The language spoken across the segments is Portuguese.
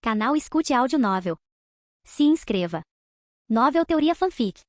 Canal Escute Áudio Novel. Se inscreva. Novel Teoria Fanfic.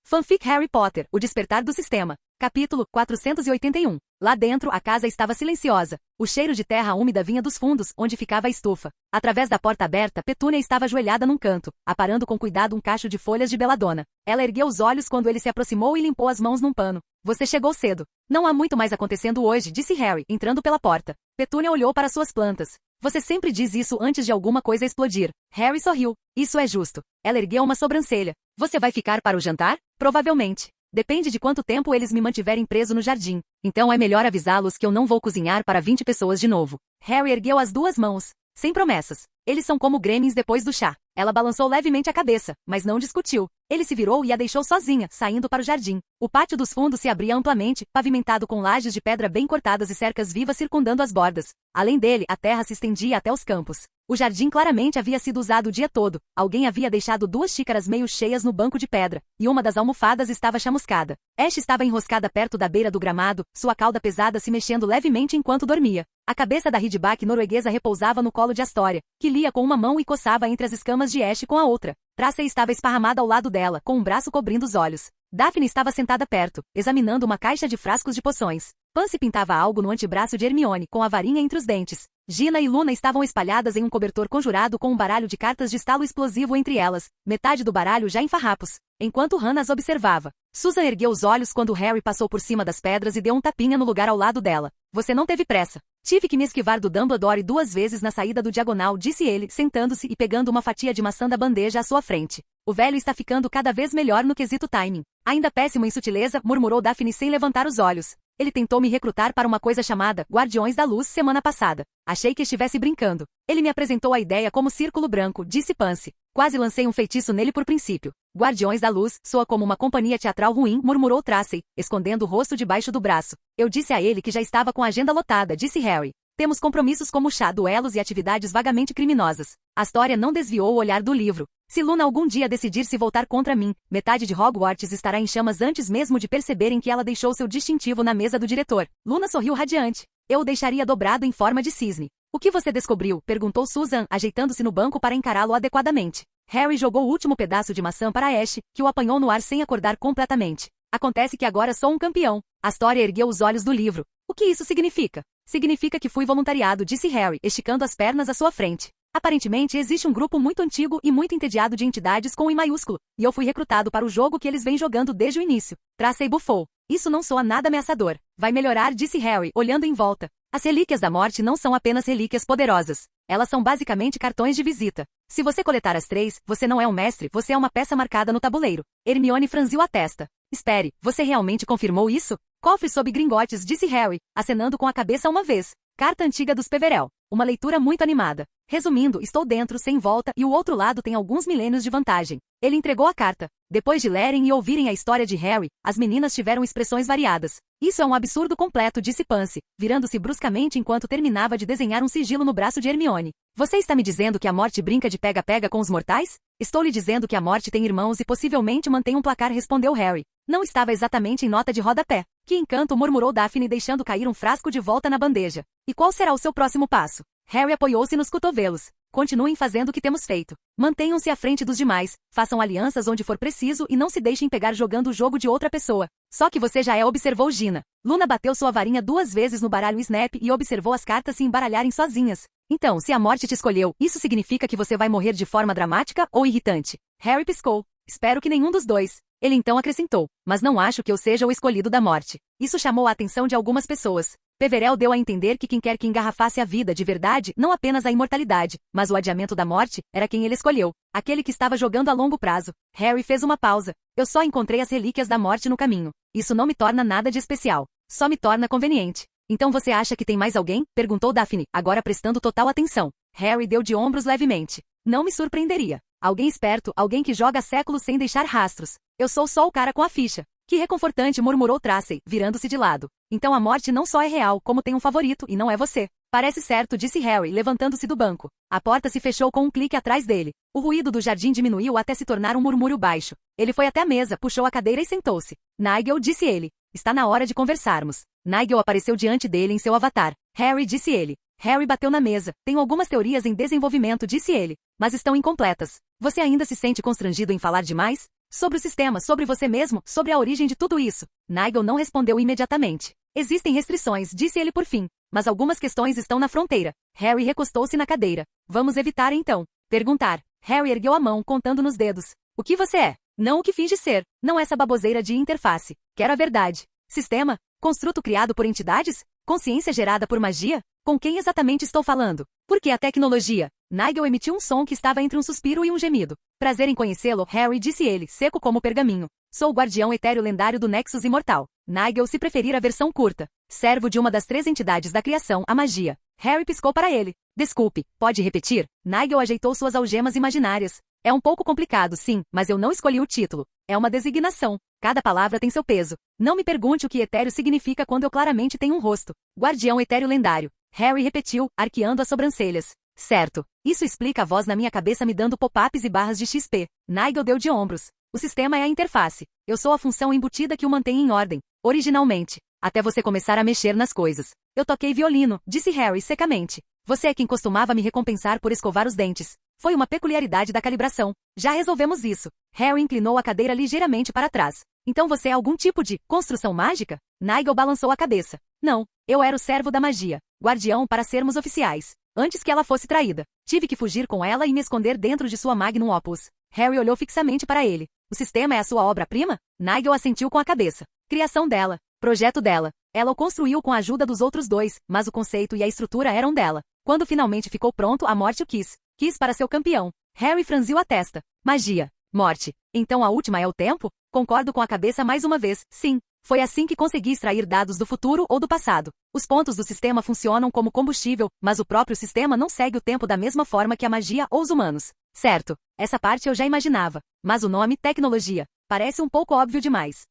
Fanfic Harry Potter, O Despertar do Sistema. Capítulo 481. Lá dentro, a casa estava silenciosa. O cheiro de terra úmida vinha dos fundos, onde ficava a estufa. Através da porta aberta, Petúnia estava ajoelhada num canto, aparando com cuidado um cacho de folhas de beladona. Ela ergueu os olhos quando ele se aproximou e limpou as mãos num pano. Você chegou cedo. Não há muito mais acontecendo hoje, disse Harry, entrando pela porta. Petúnia olhou para suas plantas. Você sempre diz isso antes de alguma coisa explodir. Harry sorriu. Isso é justo. Ela ergueu uma sobrancelha. Você vai ficar para o jantar? Provavelmente. Depende de quanto tempo eles me mantiverem preso no jardim. Então é melhor avisá-los que eu não vou cozinhar para 20 pessoas de novo. Harry ergueu as duas mãos. Sem promessas. Eles são como gremlins depois do chá. Ela balançou levemente a cabeça, mas não discutiu. Ele se virou e a deixou sozinha, saindo para o jardim. O pátio dos fundos se abria amplamente, pavimentado com lajes de pedra bem cortadas e cercas vivas circundando as bordas. Além dele, a terra se estendia até os campos. O jardim claramente havia sido usado o dia todo. Alguém havia deixado 2 xícaras meio cheias no banco de pedra, e uma das almofadas estava chamuscada. Ash estava enroscada perto da beira do gramado, sua cauda pesada se mexendo levemente enquanto dormia. A cabeça da ridback norueguesa repousava no colo de Astoria, que lia com uma mão e coçava entre as escamas de Ash com a outra. Tracy estava esparramada ao lado dela, com um braço cobrindo os olhos. Daphne estava sentada perto, examinando uma caixa de frascos de poções. Pansy pintava algo no antebraço de Hermione, com a varinha entre os dentes. Gina e Luna estavam espalhadas em um cobertor conjurado com um baralho de cartas de estalo explosivo entre elas, metade do baralho já em farrapos, enquanto Hannah as observava. Susan ergueu os olhos quando Harry passou por cima das pedras e deu um tapinha no lugar ao lado dela. Você não teve pressa. Tive que me esquivar do Dumbledore 2 vezes na saída do diagonal, disse ele, sentando-se e pegando uma fatia de maçã da bandeja à sua frente. O velho está ficando cada vez melhor no quesito timing. Ainda péssimo em sutileza, murmurou Daphne sem levantar os olhos. Ele tentou me recrutar para uma coisa chamada Guardiões da Luz semana passada. Achei que estivesse brincando. Ele me apresentou a ideia como Círculo Branco, disse Pansy. Quase lancei um feitiço nele por princípio. Guardiões da Luz soa como uma companhia teatral ruim, murmurou Tracy, escondendo o rosto debaixo do braço. Eu disse a ele que já estava com a agenda lotada, disse Harry. Temos compromissos como chá, duelos e atividades vagamente criminosas. Astoria não desviou o olhar do livro. Se Luna algum dia decidir se voltar contra mim, metade de Hogwarts estará em chamas antes mesmo de perceberem que ela deixou seu distintivo na mesa do diretor. Luna sorriu radiante. Eu o deixaria dobrado em forma de cisne. O que você descobriu? Perguntou Susan, ajeitando-se no banco para encará-lo adequadamente. Harry jogou o último pedaço de maçã para Ash, que o apanhou no ar sem acordar completamente. Acontece que agora sou um campeão. Astoria ergueu os olhos do livro. O que isso significa? Significa que fui voluntariado, disse Harry, esticando as pernas à sua frente. Aparentemente existe um grupo muito antigo e muito entediado de entidades com I maiúsculo, e eu fui recrutado para o jogo que eles vêm jogando desde o início. Tracy bufou. Isso não soa nada ameaçador. Vai melhorar, disse Harry, olhando em volta. As relíquias da morte não são apenas relíquias poderosas. Elas são basicamente cartões de visita. Se você coletar as 3, você não é um mestre, você é uma peça marcada no tabuleiro. Hermione franziu a testa. Espere, você realmente confirmou isso? Cofre sob Gringotts, disse Harry, acenando com a cabeça uma vez. Carta antiga dos Peverell. Uma leitura muito animada. Resumindo, estou dentro, sem volta, e o outro lado tem alguns milênios de vantagem. Ele entregou a carta. Depois de lerem e ouvirem a história de Harry, as meninas tiveram expressões variadas. Isso é um absurdo completo, disse Pansy, virando-se bruscamente enquanto terminava de desenhar um sigilo no braço de Hermione. Você está me dizendo que a morte brinca de pega-pega com os mortais? Estou lhe dizendo que a morte tem irmãos e possivelmente mantém um placar, respondeu Harry. Não estava exatamente em nota de rodapé. Que encanto, murmurou Daphne, deixando cair um frasco de volta na bandeja. E qual será o seu próximo passo? Harry apoiou-se nos cotovelos. Continuem fazendo o que temos feito. Mantenham-se à frente dos demais, façam alianças onde for preciso e não se deixem pegar jogando o jogo de outra pessoa. Só que você já é, observou Gina. Luna bateu sua varinha 2 vezes no baralho Snap e observou as cartas se embaralharem sozinhas. Então, se a morte te escolheu, isso significa que você vai morrer de forma dramática ou irritante? Harry piscou. Espero que nenhum dos dois. Ele então acrescentou, mas não acho que eu seja o escolhido da morte. Isso chamou a atenção de algumas pessoas. Peverell deu a entender que quem quer que engarrafasse a vida de verdade, não apenas a imortalidade, mas o adiamento da morte, era quem ele escolheu. Aquele que estava jogando a longo prazo. Harry fez uma pausa. Eu só encontrei as relíquias da morte no caminho. Isso não me torna nada de especial. Só me torna conveniente. Então você acha que tem mais alguém? Perguntou Daphne, agora prestando total atenção. Harry deu de ombros levemente. Não me surpreenderia. Alguém esperto, alguém que joga há séculos sem deixar rastros. Eu sou só o cara com a ficha. Que reconfortante, murmurou Tracy, virando-se de lado. Então a morte não só é real, como tem um favorito, e não é você. Parece certo, disse Harry, levantando-se do banco. A porta se fechou com um clique atrás dele. O ruído do jardim diminuiu até se tornar um murmúrio baixo. Ele foi até a mesa, puxou a cadeira e sentou-se. Nigel, disse ele. Está na hora de conversarmos. Nigel apareceu diante dele em seu avatar. Harry, disse ele. Harry bateu na mesa. Tenho algumas teorias em desenvolvimento, disse ele, mas estão incompletas. Você ainda se sente constrangido em falar demais? Sobre o sistema, sobre você mesmo, sobre a origem de tudo isso. Nigel não respondeu imediatamente. Existem restrições, disse ele por fim, mas algumas questões estão na fronteira. Harry recostou-se na cadeira. Vamos evitar então. Perguntar. Harry ergueu a mão, contando nos dedos. O que você é? Não o que finge ser. Não essa baboseira de interface. Quero a verdade. Sistema? Construto criado por entidades? Consciência gerada por magia? Com quem exatamente estou falando? Por que a tecnologia? Nigel emitiu um som que estava entre um suspiro e um gemido. Prazer em conhecê-lo, Harry, disse ele, seco como pergaminho. Sou o guardião etéreo lendário do Nexus Imortal. Nigel, se preferir a versão curta. Servo de uma das 3 entidades da criação, a magia. Harry piscou para ele. Desculpe, pode repetir? Nigel ajeitou suas algemas imaginárias. É um pouco complicado, sim, mas eu não escolhi o título. É uma designação. Cada palavra tem seu peso. Não me pergunte o que etéreo significa quando eu claramente tenho um rosto. Guardião etéreo lendário. Harry repetiu, arqueando as sobrancelhas. Certo. Isso explica a voz na minha cabeça me dando pop-ups e barras de XP. Nigel deu de ombros. O sistema é a interface. Eu sou a função embutida que o mantém em ordem. Originalmente. Até você começar a mexer nas coisas. Eu toquei violino, disse Harry secamente. Você é quem costumava me recompensar por escovar os dentes. Foi uma peculiaridade da calibração. Já resolvemos isso. Harry inclinou a cadeira ligeiramente para trás. Então você é algum tipo de construção mágica? Nigel balançou a cabeça. Não, eu era o servo da magia. Guardião para sermos oficiais. Antes que ela fosse traída. Tive que fugir com ela e me esconder dentro de sua magnum opus. Harry olhou fixamente para ele. O sistema é a sua obra-prima? Nigel assentiu com a cabeça. Criação dela. Projeto dela. Ela o construiu com a ajuda dos outros 2, mas o conceito e a estrutura eram dela. Quando finalmente ficou pronto, a morte o quis. Quis para seu campeão. Harry franziu a testa. Magia. Morte. Então a última é o tempo? Concordo com a cabeça mais uma vez, sim. Foi assim que consegui extrair dados do futuro ou do passado. Os pontos do sistema funcionam como combustível, mas o próprio sistema não segue o tempo da mesma forma que a magia ou os humanos. Certo. Essa parte eu já imaginava. Mas o nome, tecnologia, parece um pouco óbvio demais.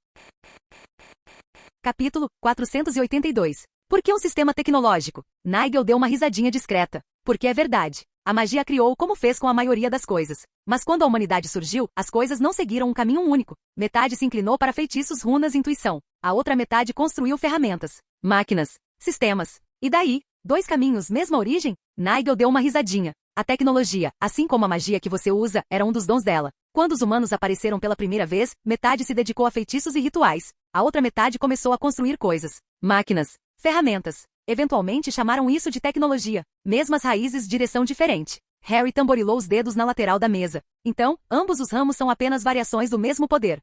Capítulo 482. Por que um sistema tecnológico? Nigel deu uma risadinha discreta. Porque é verdade. A magia criou como fez com a maioria das coisas. Mas quando a humanidade surgiu, as coisas não seguiram um caminho único. Metade se inclinou para feitiços, runas e intuição. A outra metade construiu ferramentas, máquinas, sistemas. E daí? 2 caminhos, mesma origem? Nigel deu uma risadinha. A tecnologia, assim como a magia que você usa, era um dos dons dela. Quando os humanos apareceram pela primeira vez, metade se dedicou a feitiços e rituais. A outra metade começou a construir coisas, máquinas, ferramentas. Eventualmente chamaram isso de tecnologia. Mesmas raízes, direção diferente. Harry tamborilou os dedos na lateral da mesa. Então, ambos os ramos são apenas variações do mesmo poder.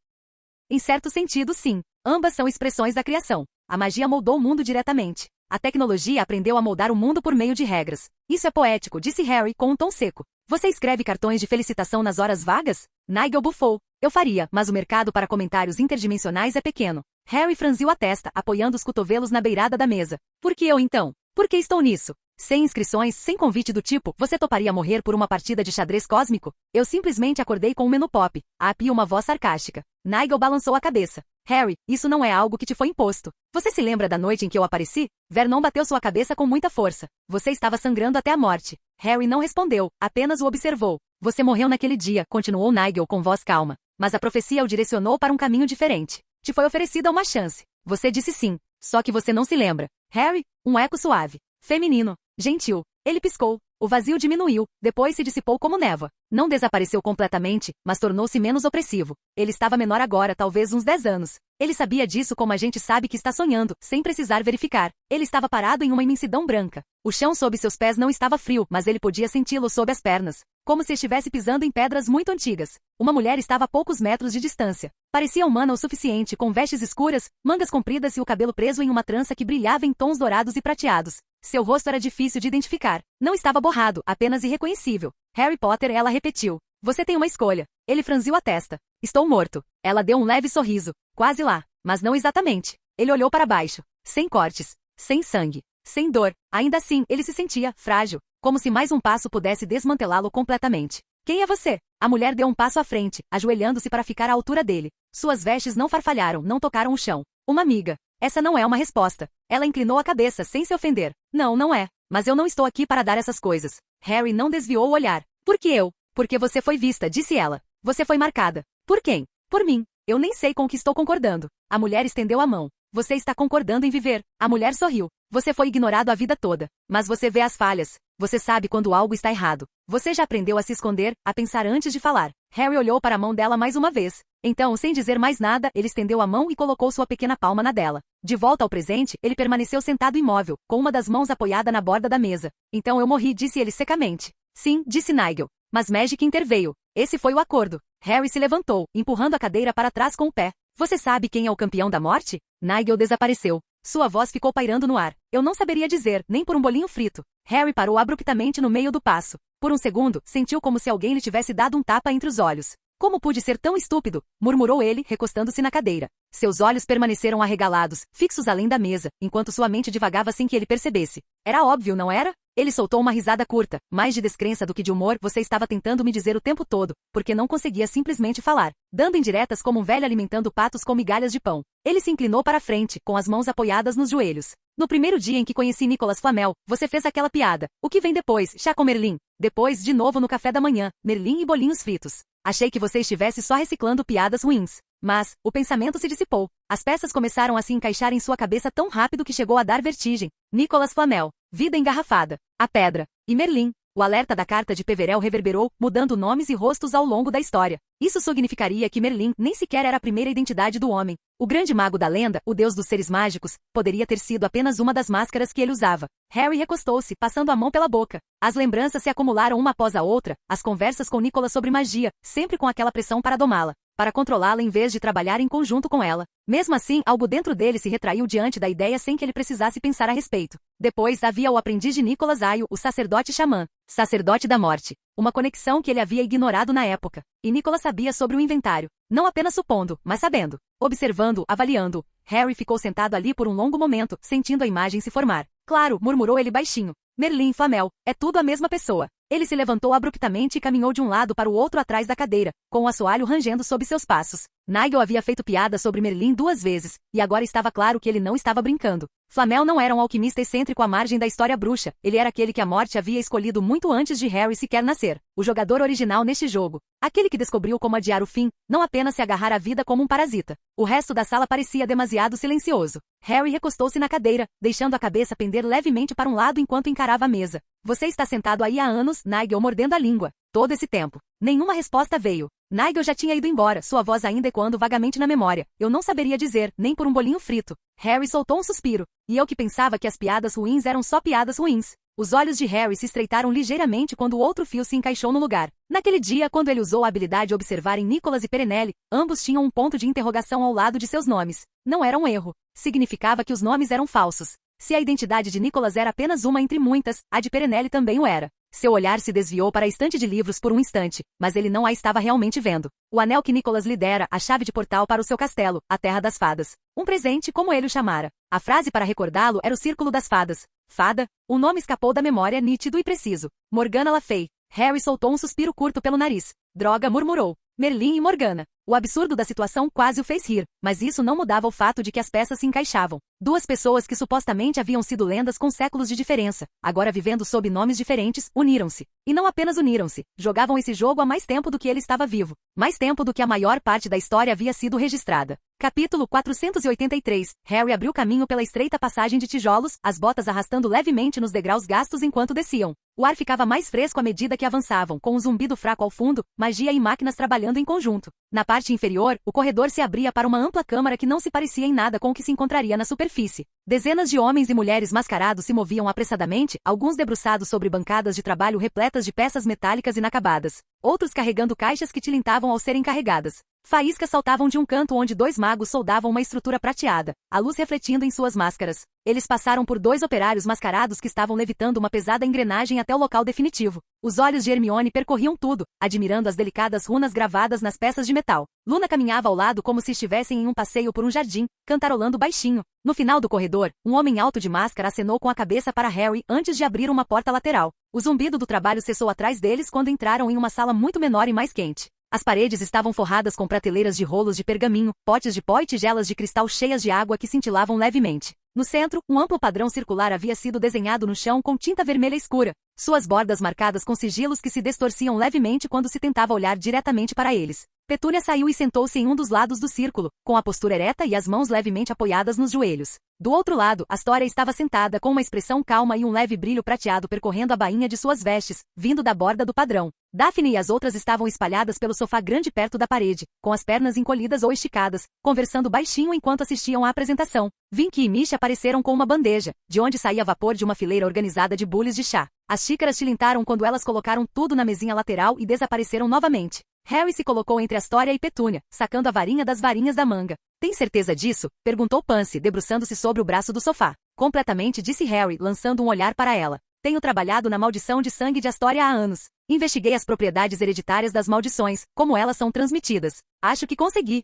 Em certo sentido, sim. Ambas são expressões da criação. A magia moldou o mundo diretamente. A tecnologia aprendeu a moldar o mundo por meio de regras. Isso é poético, disse Harry com um tom seco. Você escreve cartões de felicitação nas horas vagas? Nigel bufou. Eu faria, mas o mercado para comentários interdimensionais é pequeno. Harry franziu a testa, apoiando os cotovelos na beirada da mesa. Por que eu então? Por que estou nisso? Sem inscrições, sem convite do tipo, você toparia morrer por uma partida de xadrez cósmico? Eu simplesmente acordei com um menu pop. Api uma voz sarcástica. Nigel balançou a cabeça. Harry, isso não é algo que te foi imposto. Você se lembra da noite em que eu apareci? Vernon bateu sua cabeça com muita força. Você estava sangrando até a morte. Harry não respondeu, apenas o observou. Você morreu naquele dia, continuou Nigel com voz calma. Mas a profecia o direcionou para um caminho diferente. Te foi oferecida uma chance. Você disse sim. Só que você não se lembra. Harry, um eco suave. Feminino. Gentil. Ele piscou. O vazio diminuiu, depois se dissipou como névoa. Não desapareceu completamente, mas tornou-se menos opressivo. Ele estava menor agora, talvez uns 10 anos. Ele sabia disso como a gente sabe que está sonhando, sem precisar verificar. Ele estava parado em uma imensidão branca. O chão sob seus pés não estava frio, mas ele podia senti-lo sob as pernas. Como se estivesse pisando em pedras muito antigas. Uma mulher estava a poucos metros de distância. Parecia humana o suficiente, com vestes escuras, mangas compridas e o cabelo preso em uma trança que brilhava em tons dourados e prateados. Seu rosto era difícil de identificar. Não estava borrado, apenas irreconhecível. Harry Potter, ela repetiu. Você tem uma escolha. Ele franziu a testa. Estou morto. Ela deu um leve sorriso. Quase lá. Mas não exatamente. Ele olhou para baixo. Sem cortes. Sem sangue. Sem dor. Ainda assim, ele se sentia frágil. Como se mais um passo pudesse desmantelá-lo completamente. Quem é você? A mulher deu um passo à frente, ajoelhando-se para ficar à altura dele. Suas vestes não farfalharam, não tocaram o chão. Uma amiga. Essa não é uma resposta. Ela inclinou a cabeça sem se ofender. Não, não é. Mas eu não estou aqui para dar essas coisas. Harry não desviou o olhar. Por que eu? Porque você foi vista, disse ela. Você foi marcada. Por quem? Por mim. Eu nem sei com o que estou concordando. A mulher estendeu a mão. Você está concordando em viver. A mulher sorriu. Você foi ignorado a vida toda. Mas você vê as falhas. Você sabe quando algo está errado. Você já aprendeu a se esconder, a pensar antes de falar. Harry olhou para a mão dela mais uma vez. Então, sem dizer mais nada, ele estendeu a mão e colocou sua pequena palma na dela. De volta ao presente, ele permaneceu sentado imóvel, com uma das mãos apoiada na borda da mesa. Então eu morri, disse ele secamente. Sim, disse Nigel. Mas Magic interveio. Esse foi o acordo. Harry se levantou, empurrando a cadeira para trás com o pé. Você sabe quem é o campeão da morte? Nigel desapareceu. Sua voz ficou pairando no ar. Eu não saberia dizer, nem por um bolinho frito. Harry parou abruptamente no meio do passo. Por um segundo, sentiu como se alguém lhe tivesse dado um tapa entre os olhos. Como pude ser tão estúpido? Murmurou ele, recostando-se na cadeira. Seus olhos permaneceram arregalados, fixos além da mesa, enquanto sua mente divagava sem que ele percebesse. Era óbvio, não era? Ele soltou uma risada curta, mais de descrença do que de humor. Você estava tentando me dizer o tempo todo, porque não conseguia simplesmente falar, dando indiretas como um velho alimentando patos com migalhas de pão. Ele se inclinou para a frente, com as mãos apoiadas nos joelhos. No primeiro dia em que conheci Nicholas Flamel, você fez aquela piada. O que vem depois? Chá com Merlin. Depois, de novo no café da manhã, Merlin e bolinhos fritos. Achei que você estivesse só reciclando piadas ruins. Mas, o pensamento se dissipou. As peças começaram a se encaixar em sua cabeça tão rápido que chegou a dar vertigem. Nicholas Flamel. Vida engarrafada. A pedra. E Merlin. O alerta da carta de Peverell reverberou, mudando nomes e rostos ao longo da história. Isso significaria que Merlin nem sequer era a primeira identidade do homem. O grande mago da lenda, o deus dos seres mágicos, poderia ter sido apenas uma das máscaras que ele usava. Harry recostou-se, passando a mão pela boca. As lembranças se acumularam uma após a outra, as conversas com Nicholas sobre magia, sempre com aquela pressão para domá-la, para controlá-la em vez de trabalhar em conjunto com ela. Mesmo assim, algo dentro dele se retraiu diante da ideia sem que ele precisasse pensar a respeito. Depois havia o aprendiz de Nicholas Ayo, o sacerdote xamã, sacerdote da morte. Uma conexão que ele havia ignorado na época. E Nicholas sabia sobre o inventário. Não apenas supondo, mas sabendo. Observando, avaliando. Harry ficou sentado ali por um longo momento, sentindo a imagem se formar. Claro, murmurou ele baixinho. Merlin Flamel. É tudo a mesma pessoa. Ele se levantou abruptamente e caminhou de um lado para o outro atrás da cadeira, com o assoalho rangendo sob seus passos. Nigel havia feito piada sobre Merlin 2 vezes, e agora estava claro que ele não estava brincando. Flamel não era um alquimista excêntrico à margem da história bruxa, ele era aquele que a morte havia escolhido muito antes de Harry sequer nascer. O jogador original neste jogo. Aquele que descobriu como adiar o fim, não apenas se agarrar à vida como um parasita. O resto da sala parecia demasiado silencioso. Harry recostou-se na cadeira, deixando a cabeça pender levemente para um lado enquanto encarava a mesa. Você está sentado aí há anos, Nigel mordendo a língua. Todo esse tempo. Nenhuma resposta veio. Nigel já tinha ido embora, sua voz ainda ecoando vagamente na memória. Eu não saberia dizer, nem por um bolinho frito. Harry soltou um suspiro. E eu que pensava que as piadas ruins eram só piadas ruins. Os olhos de Harry se estreitaram ligeiramente quando o outro fio se encaixou no lugar. Naquele dia, quando ele usou a habilidade de observar em Nicholas e Perenelle, ambos tinham um ponto de interrogação ao lado de seus nomes. Não era um erro. Significava que os nomes eram falsos. Se a identidade de Nicholas era apenas uma entre muitas, a de Perenelle também o era. Seu olhar se desviou para a estante de livros por um instante, mas ele não a estava realmente vendo. O anel que Nicholas lhe dera, a chave de portal para o seu castelo, a Terra das Fadas. Um presente, como ele o chamara. A frase para recordá-lo era o Círculo das Fadas. Fada? O nome escapou da memória nítido e preciso. Morgana Le Fay. Harry soltou um suspiro curto pelo nariz. Droga, murmurou. Merlin e Morgana. O absurdo da situação quase o fez rir, mas isso não mudava o fato de que as peças se encaixavam. Duas pessoas que supostamente haviam sido lendas com séculos de diferença, agora vivendo sob nomes diferentes, uniram-se. E não apenas uniram-se, jogavam esse jogo há mais tempo do que ele estava vivo. Mais tempo do que a maior parte da história havia sido registrada. Capítulo 483. Harry abriu caminho pela estreita passagem de tijolos, as botas arrastando levemente nos degraus gastos enquanto desciam. O ar ficava mais fresco à medida que avançavam, com um zumbido fraco ao fundo, magia e máquinas trabalhando em conjunto. Na parte inferior, o corredor se abria para uma ampla câmara que não se parecia em nada com o que se encontraria na superfície. Dezenas de homens e mulheres mascarados se moviam apressadamente, alguns debruçados sobre bancadas de trabalho repletas de peças metálicas inacabadas, outros carregando caixas que tilintavam ao serem carregadas. Faíscas saltavam de um canto onde 2 magos soldavam uma estrutura prateada, a luz refletindo em suas máscaras. Eles passaram por 2 operários mascarados que estavam levitando uma pesada engrenagem até o local definitivo. Os olhos de Hermione percorriam tudo, admirando as delicadas runas gravadas nas peças de metal. Luna caminhava ao lado como se estivessem em um passeio por um jardim, cantarolando baixinho. No final do corredor, um homem alto de máscara acenou com a cabeça para Harry antes de abrir uma porta lateral. O zumbido do trabalho cessou atrás deles quando entraram em uma sala muito menor e mais quente. As paredes estavam forradas com prateleiras de rolos de pergaminho, potes de pó e tigelas de cristal cheias de água que cintilavam levemente. No centro, um amplo padrão circular havia sido desenhado no chão com tinta vermelha escura, suas bordas marcadas com sigilos que se distorciam levemente quando se tentava olhar diretamente para eles. Petúnia saiu e sentou-se em um dos lados do círculo, com a postura ereta e as mãos levemente apoiadas nos joelhos. Do outro lado, Astoria estava sentada com uma expressão calma e um leve brilho prateado percorrendo a bainha de suas vestes, vindo da borda do padrão. Daphne e as outras estavam espalhadas pelo sofá grande perto da parede, com as pernas encolhidas ou esticadas, conversando baixinho enquanto assistiam à apresentação. Vinky e Misha apareceram com uma bandeja, de onde saía vapor de uma fileira organizada de bules de chá. As xícaras tilintaram quando elas colocaram tudo na mesinha lateral e desapareceram novamente. Harry se colocou entre Astoria e Petúnia, sacando a varinha das varinhas da manga. Tem certeza disso? Perguntou Pansy, debruçando-se sobre o braço do sofá. Completamente, disse Harry, lançando um olhar para ela. Tenho trabalhado na maldição de sangue de Astoria há anos. Investiguei as propriedades hereditárias das maldições, como elas são transmitidas. Acho que consegui.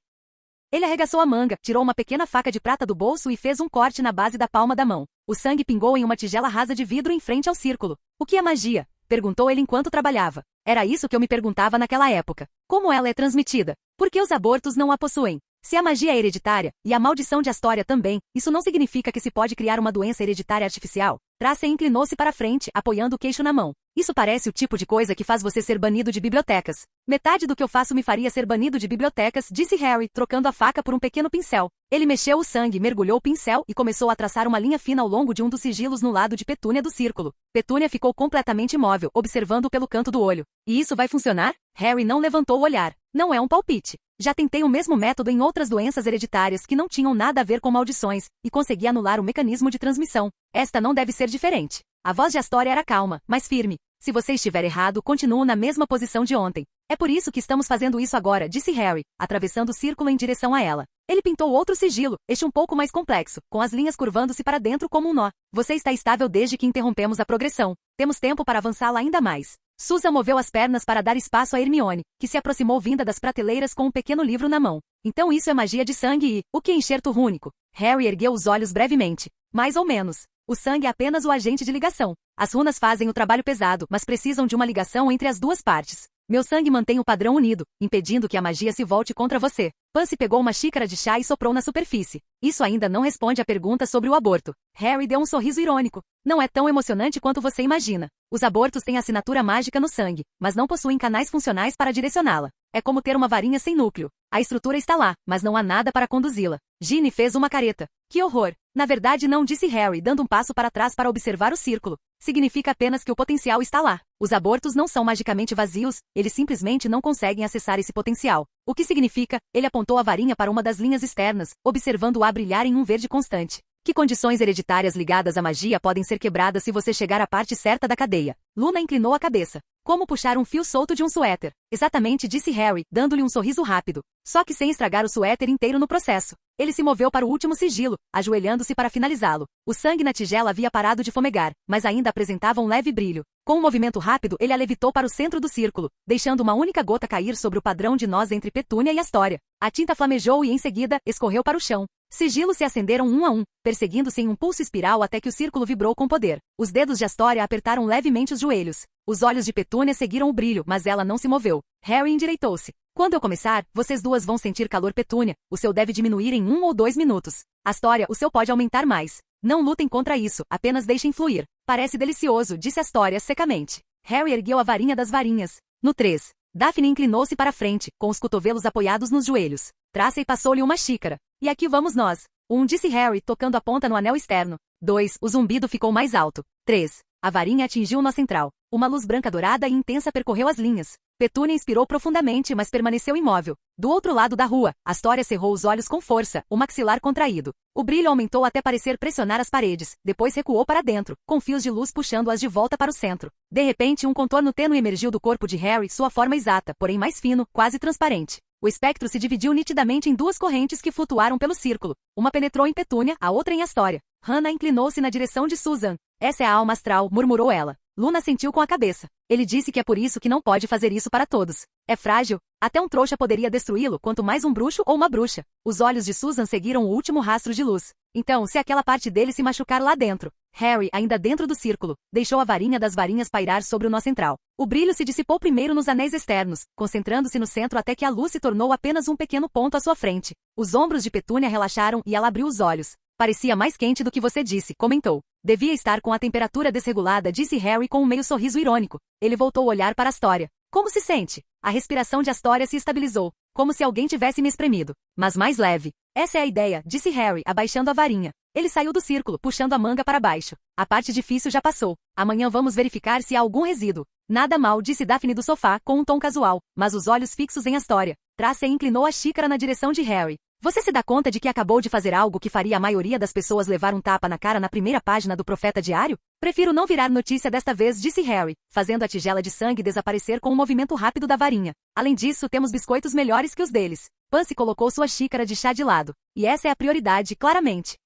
Ele arregaçou a manga, tirou uma pequena faca de prata do bolso e fez um corte na base da palma da mão. O sangue pingou em uma tigela rasa de vidro em frente ao círculo. O que é magia? Perguntou ele enquanto trabalhava. Era isso que eu me perguntava naquela época. Como ela é transmitida? Por que os abortos não a possuem? Se a magia é hereditária, e a maldição de Astoria também, isso não significa que se pode criar uma doença hereditária artificial. Tracy inclinou-se para frente, apoiando o queixo na mão. Isso parece o tipo de coisa que faz você ser banido de bibliotecas. Metade do que eu faço me faria ser banido de bibliotecas, disse Harry, trocando a faca por um pequeno pincel. Ele mexeu o sangue, mergulhou o pincel e começou a traçar uma linha fina ao longo de um dos sigilos no lado de Petúnia do círculo. Petúnia ficou completamente imóvel, observando-o pelo canto do olho. E isso vai funcionar? Harry não levantou o olhar. Não é um palpite. Já tentei o mesmo método em outras doenças hereditárias que não tinham nada a ver com maldições, e consegui anular o mecanismo de transmissão. Esta não deve ser diferente. A voz de Astoria era calma, mas firme. Se você estiver errado, continuo na mesma posição de ontem. É por isso que estamos fazendo isso agora, disse Harry, atravessando o círculo em direção a ela. Ele pintou outro sigilo, este um pouco mais complexo, com as linhas curvando-se para dentro como um nó. Você está estável desde que interrompemos a progressão. Temos tempo para avançá-la ainda mais. Susan moveu as pernas para dar espaço a Hermione, que se aproximou vinda das prateleiras com um pequeno livro na mão. Então isso é magia de sangue e, o que é enxerto rúnico? Harry ergueu os olhos brevemente. Mais ou menos. O sangue é apenas o agente de ligação. As runas fazem o trabalho pesado, mas precisam de uma ligação entre as duas partes. Meu sangue mantém o padrão unido, impedindo que a magia se volte contra você. Pansy pegou uma xícara de chá e soprou na superfície. Isso ainda não responde à pergunta sobre o aborto. Harry deu um sorriso irônico. Não é tão emocionante quanto você imagina. Os abortos têm assinatura mágica no sangue, mas não possuem canais funcionais para direcioná-la. É como ter uma varinha sem núcleo. A estrutura está lá, mas não há nada para conduzi-la. Ginny fez uma careta. Que horror! Na verdade não, disse Harry, dando um passo para trás para observar o círculo. Significa apenas que o potencial está lá. Os abortos não são magicamente vazios, eles simplesmente não conseguem acessar esse potencial. O que significa? Ele apontou a varinha para uma das linhas externas, observando-a brilhar em um verde constante. Que condições hereditárias ligadas à magia podem ser quebradas se você chegar à parte certa da cadeia? Luna inclinou a cabeça. Como puxar um fio solto de um suéter? Exatamente, disse Harry, dando-lhe um sorriso rápido. Só que sem estragar o suéter inteiro no processo. Ele se moveu para o último sigilo, ajoelhando-se para finalizá-lo. O sangue na tigela havia parado de fomegar, mas ainda apresentava um leve brilho. Com um movimento rápido, ele a levitou para o centro do círculo, deixando uma única gota cair sobre o padrão de nós entre Petúnia e Astoria. A tinta flamejou e, em seguida, escorreu para o chão. Sigilos se acenderam um a um, perseguindo-se em um pulso espiral até que o círculo vibrou com poder. Os dedos de Astoria apertaram levemente os joelhos. Os olhos de Petúnia seguiram o brilho, mas ela não se moveu. Harry endireitou-se. Quando eu começar, vocês duas vão sentir calor. Petúnia, o seu deve diminuir em 1 ou 2 minutos. Astoria, o seu pode aumentar mais. Não lutem contra isso, apenas deixem fluir. Parece delicioso, disse Astoria secamente. Harry ergueu a varinha das varinhas. No 3. Daphne inclinou-se para frente, com os cotovelos apoiados nos joelhos. Tracy passou-lhe uma xícara. E aqui vamos nós. 1, disse Harry, tocando a ponta no anel externo. 2, o zumbido ficou mais alto. 3, a varinha atingiu o nó central. Uma luz branca dourada e intensa percorreu as linhas. Petúnia inspirou profundamente, mas permaneceu imóvel. Do outro lado da rua, Astoria cerrou os olhos com força, o maxilar contraído. O brilho aumentou até parecer pressionar as paredes, depois recuou para dentro, com fios de luz puxando-as de volta para o centro. De repente, um contorno tênue emergiu do corpo de Harry, sua forma exata, porém mais fino, quase transparente. O espectro se dividiu nitidamente em duas correntes que flutuaram pelo círculo. Uma penetrou em Petúnia, a outra em Astoria. Hannah inclinou-se na direção de Susan. Essa é a alma astral, murmurou ela. Luna sentiu com a cabeça. Ele disse que é por isso que não pode fazer isso para todos. É frágil. Até um trouxa poderia destruí-lo, quanto mais um bruxo ou uma bruxa. Os olhos de Susan seguiram o último rastro de luz. Então, se aquela parte dele se machucar lá dentro. Harry, ainda dentro do círculo, deixou a varinha das varinhas pairar sobre o nó central. O brilho se dissipou primeiro nos anéis externos, concentrando-se no centro até que a luz se tornou apenas um pequeno ponto à sua frente. Os ombros de Petúnia relaxaram e ela abriu os olhos. Parecia mais quente do que você disse, comentou. Devia estar com a temperatura desregulada, disse Harry com um meio sorriso irônico. Ele voltou a olhar para Astoria. Como se sente? A respiração de Astoria se estabilizou. como se alguém tivesse me espremido. Mas mais leve. Essa é a ideia, disse Harry, abaixando a varinha. Ele saiu do círculo, puxando a manga para baixo. A parte difícil já passou. Amanhã vamos verificar se há algum resíduo. Nada mal, disse Daphne do sofá, com um tom casual, mas os olhos fixos em Astoria. Tracy inclinou a xícara na direção de Harry. Você se dá conta de que acabou de fazer algo que faria a maioria das pessoas levar um tapa na cara na primeira página do Profeta Diário? Prefiro não virar notícia desta vez, disse Harry, fazendo a tigela de sangue desaparecer com um movimento rápido da varinha. Além disso, temos biscoitos melhores que os deles. Pansy colocou sua xícara de chá de lado. E essa é a prioridade, claramente.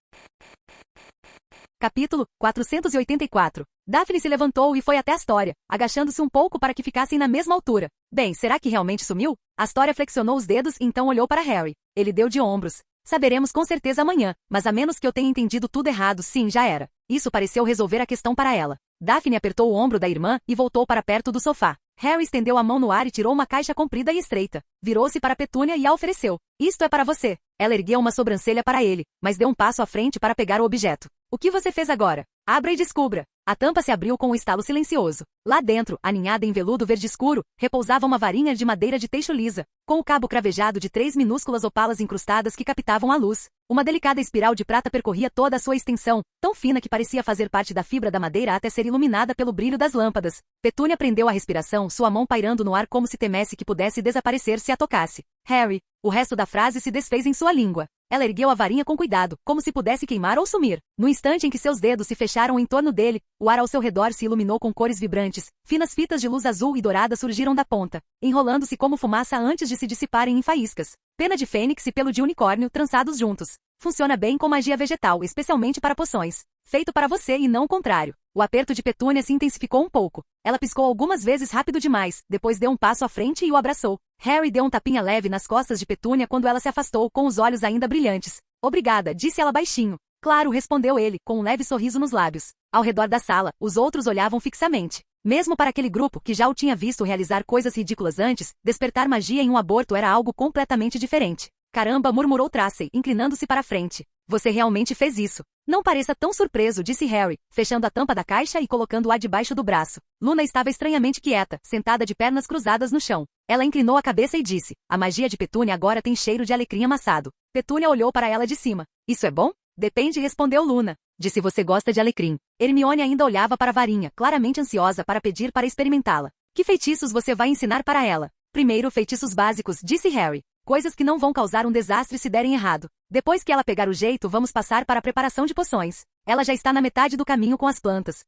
Capítulo 484. Daphne se levantou e foi até Astoria, agachando-se um pouco para que ficassem na mesma altura. Bem, será que realmente sumiu? Astoria flexionou os dedos e então olhou para Harry. Ele deu de ombros. Saberemos com certeza amanhã, mas a menos que eu tenha entendido tudo errado, sim, já era. Isso pareceu resolver a questão para ela. Daphne apertou o ombro da irmã e voltou para perto do sofá. Harry estendeu a mão no ar e tirou uma caixa comprida e estreita. Virou-se para Petúnia e a ofereceu. Isto é para você. Ela ergueu uma sobrancelha para ele, mas deu um passo à frente para pegar o objeto. O que você fez agora? Abra e descubra. A tampa se abriu com um estalo silencioso. Lá dentro, aninhada em veludo verde escuro, repousava uma varinha de madeira de teixo lisa, com o cabo cravejado de 3 minúsculas opalas incrustadas que captavam a luz. Uma delicada espiral de prata percorria toda a sua extensão, tão fina que parecia fazer parte da fibra da madeira até ser iluminada pelo brilho das lâmpadas. Petúnia prendeu a respiração, sua mão pairando no ar como se temesse que pudesse desaparecer se a tocasse. Harry. O resto da frase se desfez em sua língua. Ela ergueu a varinha com cuidado, como se pudesse queimar ou sumir. No instante em que seus dedos se fecharam em torno dele, o ar ao seu redor se iluminou com cores vibrantes. Finas fitas de luz azul e dourada surgiram da ponta, enrolando-se como fumaça antes de se dissiparem em faíscas. Pena de fênix e pelo de unicórnio trançados juntos. Funciona bem com magia vegetal, especialmente para poções. Feito para você e não o contrário. O aperto de Petúnia se intensificou um pouco. Ela piscou algumas vezes rápido demais, depois deu um passo à frente e o abraçou. Harry deu um tapinha leve nas costas de Petúnia quando ela se afastou, com os olhos ainda brilhantes. Obrigada, disse ela baixinho. Claro, respondeu ele, com um leve sorriso nos lábios. Ao redor da sala, os outros olhavam fixamente. Mesmo para aquele grupo que já o tinha visto realizar coisas ridículas antes, despertar magia em um aborto era algo completamente diferente. Caramba, murmurou Tracy, inclinando-se para a frente. Você realmente fez isso. Não pareça tão surpreso, disse Harry, fechando a tampa da caixa e colocando-a debaixo do braço. Luna estava estranhamente quieta, sentada de pernas cruzadas no chão. Ela inclinou a cabeça e disse, a magia de Petúnia agora tem cheiro de alecrim amassado. Petúnia olhou para ela de cima. Isso é bom? Depende, respondeu Luna. Disse você gosta de alecrim. Hermione ainda olhava para a varinha, claramente ansiosa para pedir para experimentá-la. Que feitiços você vai ensinar para ela? Primeiro, feitiços básicos, disse Harry. Coisas que não vão causar um desastre se derem errado. Depois que ela pegar o jeito, vamos passar para a preparação de poções. Ela já está na metade do caminho com as plantas.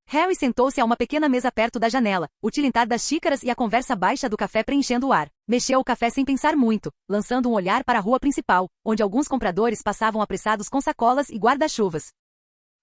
Harry sentou-se a uma pequena mesa perto da janela, o tilintar das xícaras e a conversa baixa do café preenchendo o ar. Mexeu o café sem pensar muito, lançando um olhar para a rua principal, onde alguns compradores passavam apressados com sacolas e guarda-chuvas.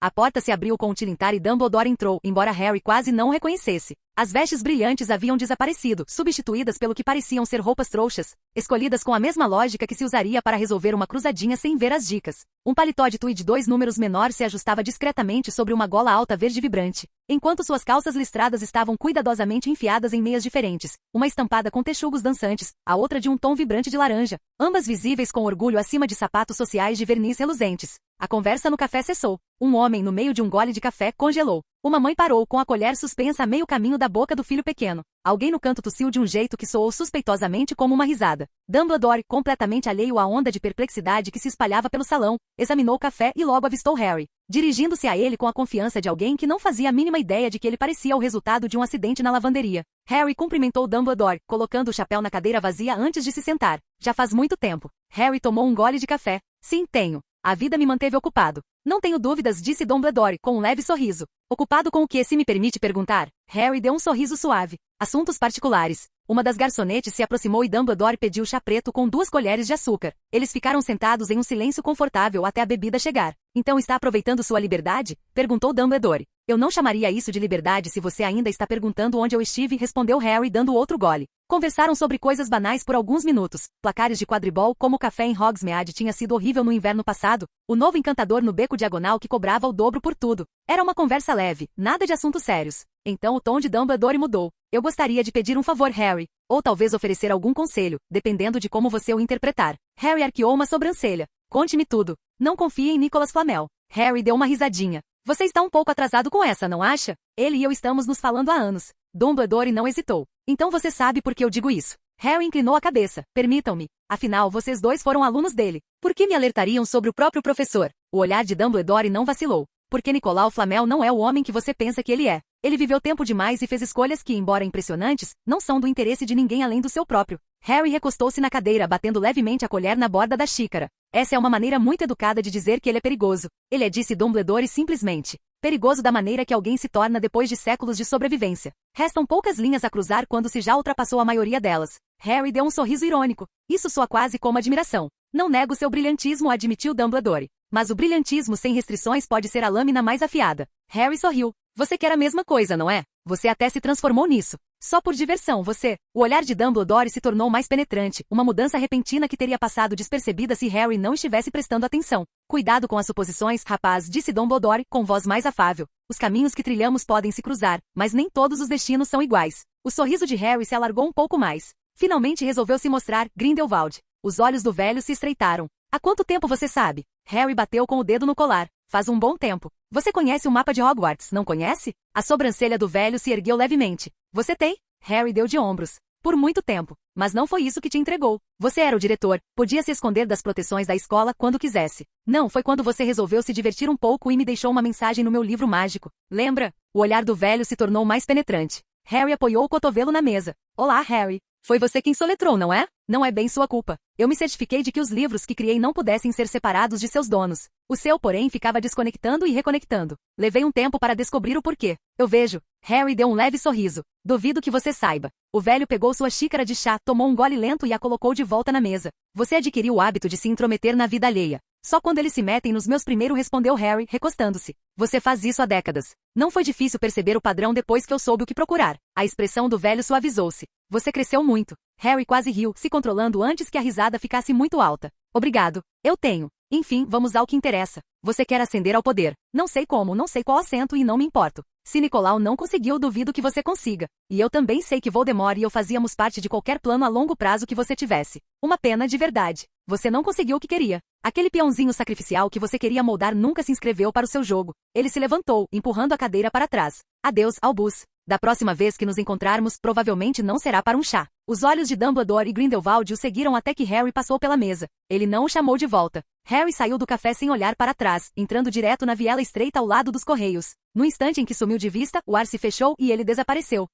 A porta se abriu com um tilintar e Dumbledore entrou, embora Harry quase não o reconhecesse. As vestes brilhantes haviam desaparecido, substituídas pelo que pareciam ser roupas trouxas, escolhidas com a mesma lógica que se usaria para resolver uma cruzadinha sem ver as dicas. Um paletó de tweed 2 números menor se ajustava discretamente sobre uma gola alta verde vibrante, enquanto suas calças listradas estavam cuidadosamente enfiadas em meias diferentes, uma estampada com texugos dançantes, a outra de um tom vibrante de laranja, ambas visíveis com orgulho acima de sapatos sociais de verniz reluzentes. A conversa no café cessou. Um homem, no meio de um gole de café, congelou. Uma mãe parou com a colher suspensa a meio caminho da boca do filho pequeno. Alguém no canto tossiu de um jeito que soou suspeitosamente como uma risada. Dumbledore, completamente alheio à onda de perplexidade que se espalhava pelo salão, examinou o café e logo avistou Harry, dirigindo-se a ele com a confiança de alguém que não fazia a mínima ideia de que ele parecia o resultado de um acidente na lavanderia. Harry cumprimentou Dumbledore, colocando o chapéu na cadeira vazia antes de se sentar. Já faz muito tempo. Harry tomou um gole de café. Sim, tenho. A vida me manteve ocupado. Não tenho dúvidas, disse Dumbledore, com um leve sorriso. Ocupado com o que, se me permite perguntar? Harry deu um sorriso suave. Assuntos particulares. Uma das garçonetes se aproximou e Dumbledore pediu chá preto com 2 colheres de açúcar. Eles ficaram sentados em um silêncio confortável até a bebida chegar. Então está aproveitando sua liberdade? Perguntou Dumbledore. Eu não chamaria isso de liberdade se você ainda está perguntando onde eu estive, respondeu Harry dando outro gole. Conversaram sobre coisas banais por alguns minutos. Placares de quadribol, como o café em Hogsmeade tinha sido horrível no inverno passado, o novo encantador no beco diagonal que cobrava o dobro por tudo. Era uma conversa leve, nada de assuntos sérios. Então o tom de Dumbledore mudou. Eu gostaria de pedir um favor, Harry. Ou talvez oferecer algum conselho, dependendo de como você o interpretar. Harry arqueou uma sobrancelha. Conte-me tudo. Não confie em Nicholas Flamel. Harry deu uma risadinha. Você está um pouco atrasado com essa, não acha? Ele e eu estamos nos falando há anos. Dumbledore não hesitou. Então você sabe por que eu digo isso. Harry inclinou a cabeça. Permitam-me. Afinal, vocês dois foram alunos dele. Por que me alertariam sobre o próprio professor? O olhar de Dumbledore não vacilou. Porque Nicolau Flamel não é o homem que você pensa que ele é. Ele viveu tempo demais e fez escolhas que, embora impressionantes, não são do interesse de ninguém além do seu próprio. Harry recostou-se na cadeira, batendo levemente a colher na borda da xícara. Essa é uma maneira muito educada de dizer que ele é perigoso. Ele é, disse Dumbledore simplesmente. Perigoso da maneira que alguém se torna depois de séculos de sobrevivência. Restam poucas linhas a cruzar quando se já ultrapassou a maioria delas. Harry deu um sorriso irônico. Isso soa quase como admiração. Não nego seu brilhantismo, admitiu Dumbledore. Mas o brilhantismo sem restrições pode ser a lâmina mais afiada. Harry sorriu. Você quer a mesma coisa, não é? Você até se transformou nisso. Só por diversão, você. O olhar de Dumbledore se tornou mais penetrante, uma mudança repentina que teria passado despercebida se Harry não estivesse prestando atenção. Cuidado com as suposições, rapaz, disse Dumbledore, com voz mais afável. Os caminhos que trilhamos podem se cruzar, mas nem todos os destinos são iguais. O sorriso de Harry se alargou um pouco mais. Finalmente resolveu se mostrar, Grindelwald. Os olhos do velho se estreitaram. Há quanto tempo você sabe? Harry bateu com o dedo no colar. Faz um bom tempo. Você conhece o mapa de Hogwarts, não conhece? A sobrancelha do velho se ergueu levemente. Você tem? Harry deu de ombros. Por muito tempo. Mas não foi isso que te entregou. Você era o diretor. Podia se esconder das proteções da escola quando quisesse. Não, foi quando você resolveu se divertir um pouco e me deixou uma mensagem no meu livro mágico. Lembra? O olhar do velho se tornou mais penetrante. Harry apoiou o cotovelo na mesa. Olá, Harry. Foi você quem soletrou, não é? Não é bem sua culpa. Eu me certifiquei de que os livros que criei não pudessem ser separados de seus donos. O seu, porém, ficava desconectando e reconectando. Levei um tempo para descobrir o porquê. Eu vejo. Harry deu um leve sorriso. Duvido que você saiba. O velho pegou sua xícara de chá, tomou um gole lento e a colocou de volta na mesa. Você adquiriu o hábito de se intrometer na vida alheia. Só quando eles se metem nos meus primeiro, respondeu Harry, recostando-se. Você faz isso há décadas. Não foi difícil perceber o padrão depois que eu soube o que procurar. A expressão do velho suavizou-se. Você cresceu muito. Harry quase riu, se controlando antes que a risada ficasse muito alta. Obrigado. Eu tenho. Enfim, vamos ao que interessa. Você quer ascender ao poder. Não sei como, não sei qual assento e não me importo. Se Nicolau não conseguiu, duvido que você consiga. E eu também sei que Voldemort e eu fazíamos parte de qualquer plano a longo prazo que você tivesse. Uma pena de verdade. Você não conseguiu o que queria. Aquele peãozinho sacrificial que você queria moldar nunca se inscreveu para o seu jogo. Ele se levantou, empurrando a cadeira para trás. Adeus, Albus. Da próxima vez que nos encontrarmos, provavelmente não será para um chá. Os olhos de Dumbledore e Grindelwald o seguiram até que Harry passou pela mesa. Ele não o chamou de volta. Harry saiu do café sem olhar para trás, entrando direto na viela estreita ao lado dos correios. No instante em que sumiu de vista, o ar se fechou e ele desapareceu.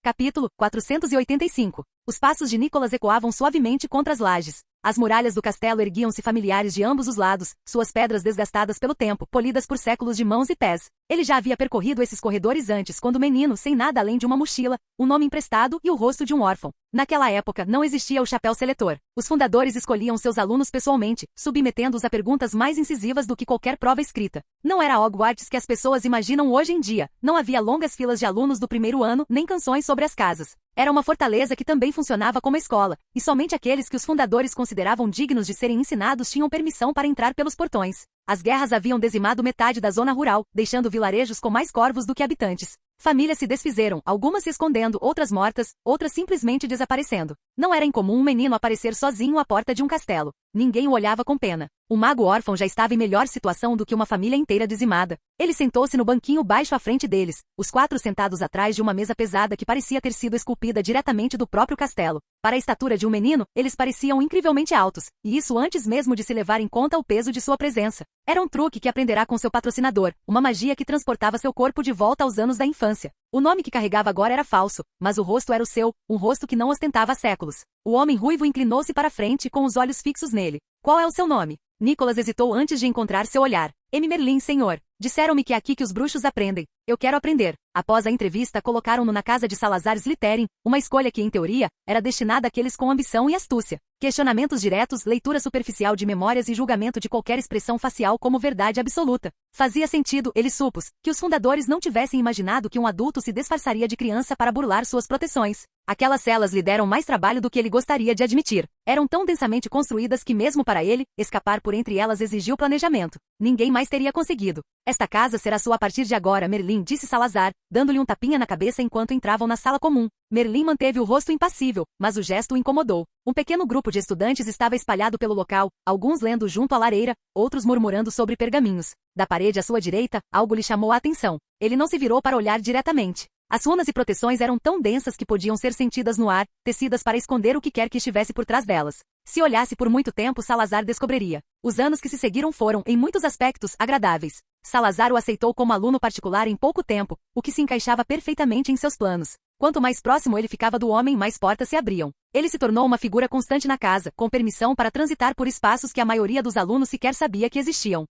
Capítulo 485. Os passos de Nicholas ecoavam suavemente contra as lajes. As muralhas do castelo erguiam-se familiares de ambos os lados, suas pedras desgastadas pelo tempo, polidas por séculos de mãos e pés. Ele já havia percorrido esses corredores antes, quando menino, sem nada além de uma mochila, um nome emprestado e o rosto de um órfão. Naquela época, não existia o chapéu seletor. Os fundadores escolhiam seus alunos pessoalmente, submetendo-os a perguntas mais incisivas do que qualquer prova escrita. Não era Hogwarts que as pessoas imaginam hoje em dia. Não havia longas filas de alunos do primeiro ano, nem canções sobre as casas. Era uma fortaleza que também funcionava como escola, e somente aqueles que os fundadores consideravam dignos de serem ensinados tinham permissão para entrar pelos portões. As guerras haviam dizimado metade da zona rural, deixando vilarejos com mais corvos do que habitantes. Famílias se desfizeram, algumas se escondendo, outras mortas, outras simplesmente desaparecendo. Não era incomum um menino aparecer sozinho à porta de um castelo. Ninguém o olhava com pena. O mago órfão já estava em melhor situação do que uma família inteira dizimada. Ele sentou-se no banquinho baixo à frente deles, os quatro sentados atrás de uma mesa pesada que parecia ter sido esculpida diretamente do próprio castelo. Para a estatura de um menino, eles pareciam incrivelmente altos, e isso antes mesmo de se levar em conta o peso de sua presença. Era um truque que aprenderá com seu patrocinador, uma magia que transportava seu corpo de volta aos anos da infância. O nome que carregava agora era falso, mas o rosto era o seu, um rosto que não ostentava há séculos. O homem ruivo inclinou-se para frente com os olhos fixos nele. Qual é o seu nome? Nicholas hesitou antes de encontrar seu olhar. M. Merlin, senhor. Disseram-me que é aqui que os bruxos aprendem. Eu quero aprender. Após a entrevista, colocaram-no na casa de Salazar Slytherin, uma escolha que, em teoria, era destinada àqueles com ambição e astúcia. Questionamentos diretos, leitura superficial de memórias e julgamento de qualquer expressão facial como verdade absoluta. Fazia sentido, ele supôs, que os fundadores não tivessem imaginado que um adulto se disfarçaria de criança para burlar suas proteções. Aquelas celas lhe deram mais trabalho do que ele gostaria de admitir. Eram tão densamente construídas que mesmo para ele, escapar por entre elas exigiu planejamento. Ninguém mais teria conseguido. Esta casa será sua a partir de agora, Merlin, disse Salazar, dando-lhe um tapinha na cabeça enquanto entravam na sala comum. Merlin manteve o rosto impassível, mas o gesto o incomodou. Um pequeno grupo de estudantes estava espalhado pelo local, alguns lendo junto à lareira, outros murmurando sobre pergaminhos. Da parede à sua direita, algo lhe chamou a atenção. Ele não se virou para olhar diretamente. As runas e proteções eram tão densas que podiam ser sentidas no ar, tecidas para esconder o que quer que estivesse por trás delas. Se olhasse por muito tempo, Salazar descobriria. Os anos que se seguiram foram, em muitos aspectos, agradáveis. Salazar o aceitou como aluno particular em pouco tempo, o que se encaixava perfeitamente em seus planos. Quanto mais próximo ele ficava do homem, mais portas se abriam. Ele se tornou uma figura constante na casa, com permissão para transitar por espaços que a maioria dos alunos sequer sabia que existiam.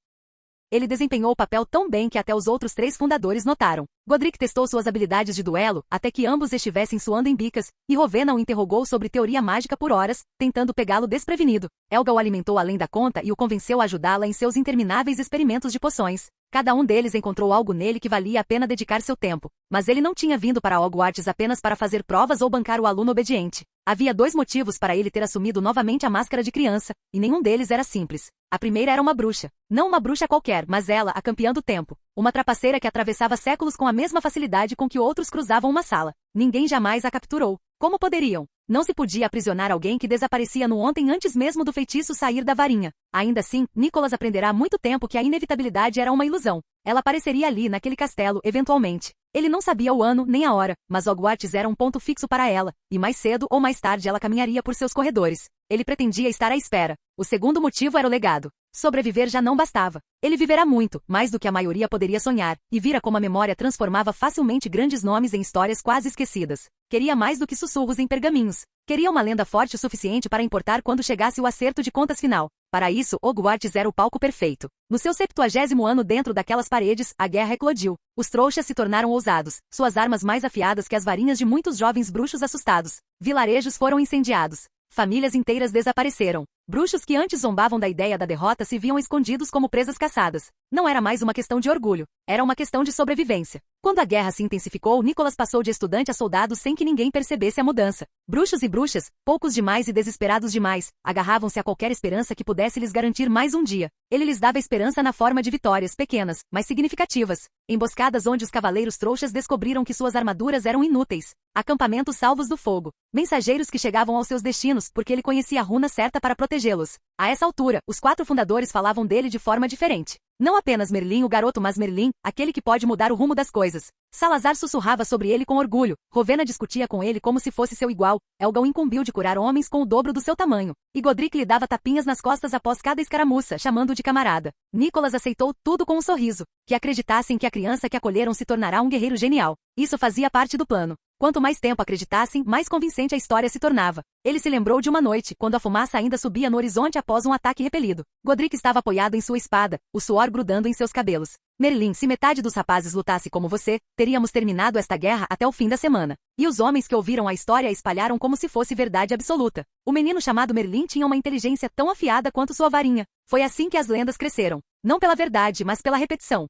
Ele desempenhou o papel tão bem que até os outros 3 fundadores notaram. Godric testou suas habilidades de duelo, até que ambos estivessem suando em bicas, e Rowena o interrogou sobre teoria mágica por horas, tentando pegá-lo desprevenido. Helga o alimentou além da conta e o convenceu a ajudá-la em seus intermináveis experimentos de poções. Cada um deles encontrou algo nele que valia a pena dedicar seu tempo. Mas ele não tinha vindo para Hogwarts apenas para fazer provas ou bancar o aluno obediente. Havia 2 motivos para ele ter assumido novamente a máscara de criança, e nenhum deles era simples. A primeira era uma bruxa. Não uma bruxa qualquer, mas ela, a campeã do tempo. Uma trapaceira que atravessava séculos com a mesma facilidade com que outros cruzavam uma sala. Ninguém jamais a capturou. Como poderiam? Não se podia aprisionar alguém que desaparecia no ontem antes mesmo do feitiço sair da varinha. Ainda assim, Nicholas aprenderá há muito tempo que a inevitabilidade era uma ilusão. Ela apareceria ali naquele castelo, eventualmente. Ele não sabia o ano nem a hora, mas Hogwarts era um ponto fixo para ela, e mais cedo ou mais tarde ela caminharia por seus corredores. Ele pretendia estar à espera. O segundo motivo era o legado. Sobreviver já não bastava. Ele viverá muito, mais do que a maioria poderia sonhar, e vira como a memória transformava facilmente grandes nomes em histórias quase esquecidas. Queria mais do que sussurros em pergaminhos. Queria uma lenda forte o suficiente para importar quando chegasse o acerto de contas final. Para isso, Hogwarts era o palco perfeito. No seu 70º ano dentro daquelas paredes, a guerra eclodiu. Os trouxas se tornaram ousados, suas armas mais afiadas que as varinhas de muitos jovens bruxos assustados. Vilarejos foram incendiados. Famílias inteiras desapareceram. Bruxos que antes zombavam da ideia da derrota se viam escondidos como presas caçadas. Não era mais uma questão de orgulho, era uma questão de sobrevivência. Quando a guerra se intensificou, Nicholas passou de estudante a soldado sem que ninguém percebesse a mudança. Bruxos e bruxas, poucos demais e desesperados demais, agarravam-se a qualquer esperança que pudesse lhes garantir mais um dia. Ele lhes dava esperança na forma de vitórias pequenas, mas significativas. Emboscadas onde os cavaleiros trouxas descobriram que suas armaduras eram inúteis. Acampamentos salvos do fogo. Mensageiros que chegavam aos seus destinos porque ele conhecia a runa certa para protegê-los. A essa altura, os 4 fundadores falavam dele de forma diferente. Não apenas Merlin o garoto, mas Merlin, aquele que pode mudar o rumo das coisas. Salazar sussurrava sobre ele com orgulho. Rowena discutia com ele como se fosse seu igual. Helga o incumbiu de curar homens com o dobro do seu tamanho. E Godric lhe dava tapinhas nas costas após cada escaramuça, chamando-o de camarada. Nicholas aceitou tudo com um sorriso. Que acreditassem que a criança que acolheram se tornará um guerreiro genial. Isso fazia parte do plano. Quanto mais tempo acreditassem, mais convincente a história se tornava. Ele se lembrou de uma noite, quando a fumaça ainda subia no horizonte após um ataque repelido. Godric estava apoiado em sua espada, o suor grudando em seus cabelos. Merlin, se metade dos rapazes lutasse como você, teríamos terminado esta guerra até o fim da semana. E os homens que ouviram a história a espalharam como se fosse verdade absoluta. O menino chamado Merlin tinha uma inteligência tão afiada quanto sua varinha. Foi assim que as lendas cresceram. Não pela verdade, mas pela repetição.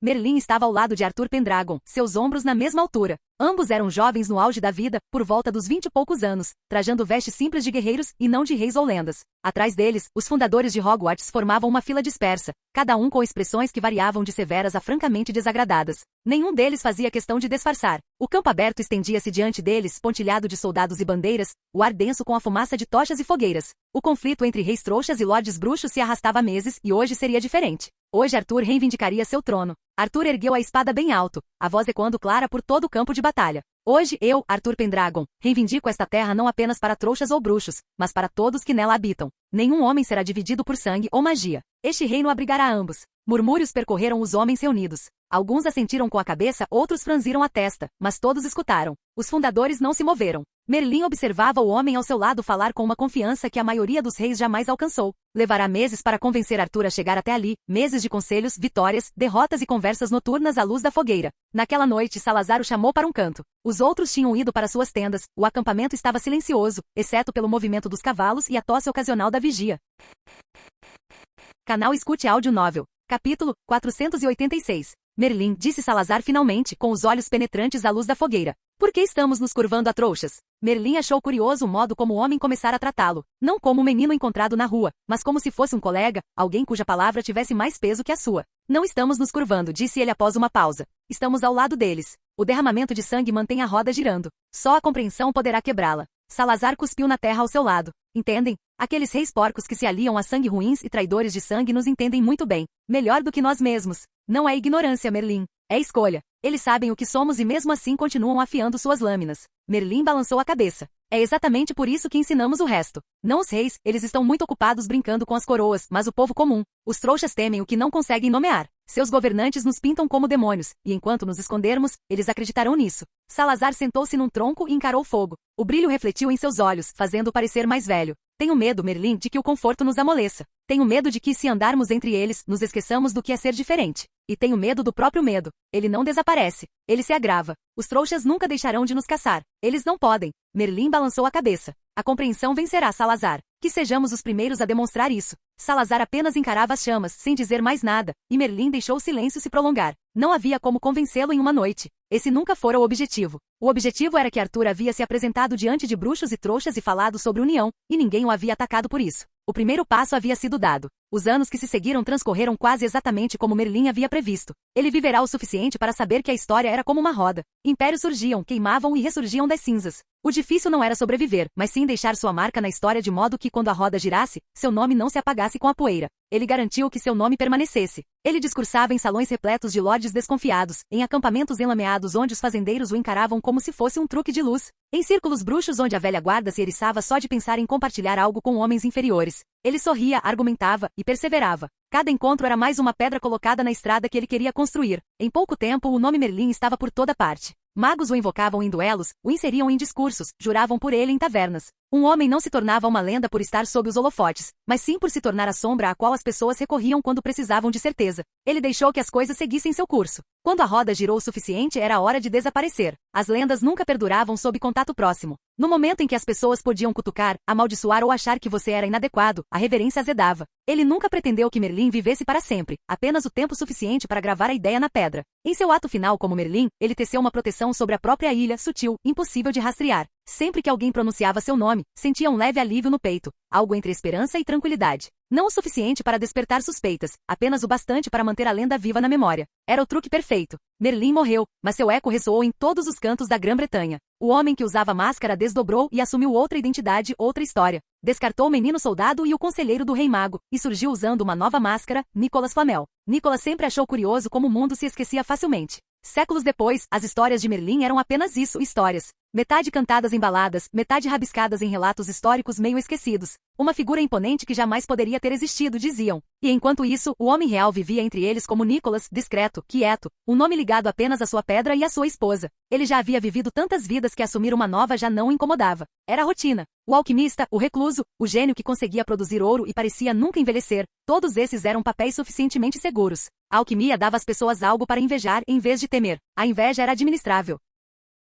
Merlin estava ao lado de Arthur Pendragon, seus ombros na mesma altura. Ambos eram jovens no auge da vida, por volta dos 20 e poucos anos, trajando vestes simples de guerreiros e não de reis ou lendas. Atrás deles, os fundadores de Hogwarts formavam uma fila dispersa, cada um com expressões que variavam de severas a francamente desagradadas. Nenhum deles fazia questão de disfarçar. O campo aberto estendia-se diante deles, pontilhado de soldados e bandeiras, o ar denso com a fumaça de tochas e fogueiras. O conflito entre reis trouxas e lordes bruxos se arrastava há meses e hoje seria diferente. Hoje Arthur reivindicaria seu trono. Arthur ergueu a espada bem alto, a voz ecoando clara por todo o campo de batalha. Hoje eu, Arthur Pendragon, reivindico esta terra não apenas para trouxas ou bruxos, mas para todos que nela habitam. Nenhum homem será dividido por sangue ou magia. Este reino abrigará ambos. Murmúrios percorreram os homens reunidos. Alguns assentiram com a cabeça, outros franziram a testa, mas todos escutaram. Os fundadores não se moveram. Merlin observava o homem ao seu lado falar com uma confiança que a maioria dos reis jamais alcançou. Levará meses para convencer Arthur a chegar até ali, meses de conselhos, vitórias, derrotas e conversas noturnas à luz da fogueira. Naquela noite, Salazar o chamou para um canto. Os outros tinham ido para suas tendas, o acampamento estava silencioso, exceto pelo movimento dos cavalos e a tosse ocasional da vigia. Canal Escute Áudio Novel. Capítulo 486. Merlin, disse Salazar finalmente, com os olhos penetrantes à luz da fogueira. Por que estamos nos curvando a trouxas? Merlin achou curioso o modo como o homem começara a tratá-lo. Não como um menino encontrado na rua, mas como se fosse um colega, alguém cuja palavra tivesse mais peso que a sua. Não estamos nos curvando, disse ele após uma pausa. Estamos ao lado deles. O derramamento de sangue mantém a roda girando. Só a compreensão poderá quebrá-la. Salazar cuspiu na terra ao seu lado. Entendem? Aqueles reis porcos que se aliam a sangue ruins e traidores de sangue nos entendem muito bem. Melhor do que nós mesmos. Não é ignorância, Merlin. É escolha. Eles sabem o que somos e mesmo assim continuam afiando suas lâminas. Merlin balançou a cabeça. É exatamente por isso que ensinamos o resto. Não os reis, eles estão muito ocupados brincando com as coroas, mas o povo comum. Os trouxas temem o que não conseguem nomear. Seus governantes nos pintam como demônios, e enquanto nos escondermos, eles acreditarão nisso. Salazar sentou-se num tronco e encarou o fogo. O brilho refletiu em seus olhos, fazendo-o parecer mais velho. Tenho medo, Merlin, de que o conforto nos amoleça. Tenho medo de que, se andarmos entre eles, nos esqueçamos do que é ser diferente. E tenho medo do próprio medo. Ele não desaparece. Ele se agrava. Os trouxas nunca deixarão de nos caçar. Eles não podem. Merlin balançou a cabeça. A compreensão vencerá, Salazar. Que sejamos os primeiros a demonstrar isso. Salazar apenas encarava as chamas, sem dizer mais nada, e Merlin deixou o silêncio se prolongar. Não havia como convencê-lo em uma noite. Esse nunca fora o objetivo. O objetivo era que Arthur havia se apresentado diante de bruxos e trouxas e falado sobre união, e ninguém o havia atacado por isso. O primeiro passo havia sido dado. Os anos que se seguiram transcorreram quase exatamente como Merlin havia previsto. Ele viverá o suficiente para saber que a história era como uma roda. Impérios surgiam, queimavam e ressurgiam das cinzas. O difícil não era sobreviver, mas sim deixar sua marca na história de modo que, quando a roda girasse, seu nome não se apagasse com a poeira. Ele garantiu que seu nome permanecesse. Ele discursava em salões repletos de lordes desconfiados, em acampamentos enlameados onde os fazendeiros o encaravam como se fosse um truque de luz, em círculos bruxos onde a velha guarda se eriçava só de pensar em compartilhar algo com homens inferiores. Ele sorria, argumentava e perseverava. Cada encontro era mais uma pedra colocada na estrada que ele queria construir. Em pouco tempo, o nome Merlin estava por toda parte. Magos o invocavam em duelos, o inseriam em discursos, juravam por ele em tavernas. Um homem não se tornava uma lenda por estar sob os holofotes, mas sim por se tornar a sombra a qual as pessoas recorriam quando precisavam de certeza. Ele deixou que as coisas seguissem seu curso. Quando a roda girou o suficiente, era a hora de desaparecer. As lendas nunca perduravam sob contato próximo. No momento em que as pessoas podiam cutucar, amaldiçoar ou achar que você era inadequado, a reverência azedava. Ele nunca pretendeu que Merlin vivesse para sempre, apenas o tempo suficiente para gravar a ideia na pedra. Em seu ato final como Merlin, ele teceu uma proteção sobre a própria ilha, sutil, impossível de rastrear. Sempre que alguém pronunciava seu nome, sentia um leve alívio no peito, algo entre esperança e tranquilidade. Não o suficiente para despertar suspeitas, apenas o bastante para manter a lenda viva na memória. Era o truque perfeito. Merlin morreu, mas seu eco ressoou em todos os cantos da Grã-Bretanha. O homem que usava máscara desdobrou e assumiu outra identidade, outra história. Descartou o menino soldado e o conselheiro do rei mago, e surgiu usando uma nova máscara, Nicolas Flamel. Nicolas sempre achou curioso como o mundo se esquecia facilmente. Séculos depois, as histórias de Merlin eram apenas isso, histórias. Metade cantadas em baladas, metade rabiscadas em relatos históricos meio esquecidos. Uma figura imponente que jamais poderia ter existido, diziam. E enquanto isso, o homem real vivia entre eles como Nicolas, discreto, quieto, um nome ligado apenas à sua pedra e à sua esposa. Ele já havia vivido tantas vidas que assumir uma nova já não o incomodava. Era a rotina. O alquimista, o recluso, o gênio que conseguia produzir ouro e parecia nunca envelhecer, todos esses eram papéis suficientemente seguros. A alquimia dava às pessoas algo para invejar em vez de temer. A inveja era administrável.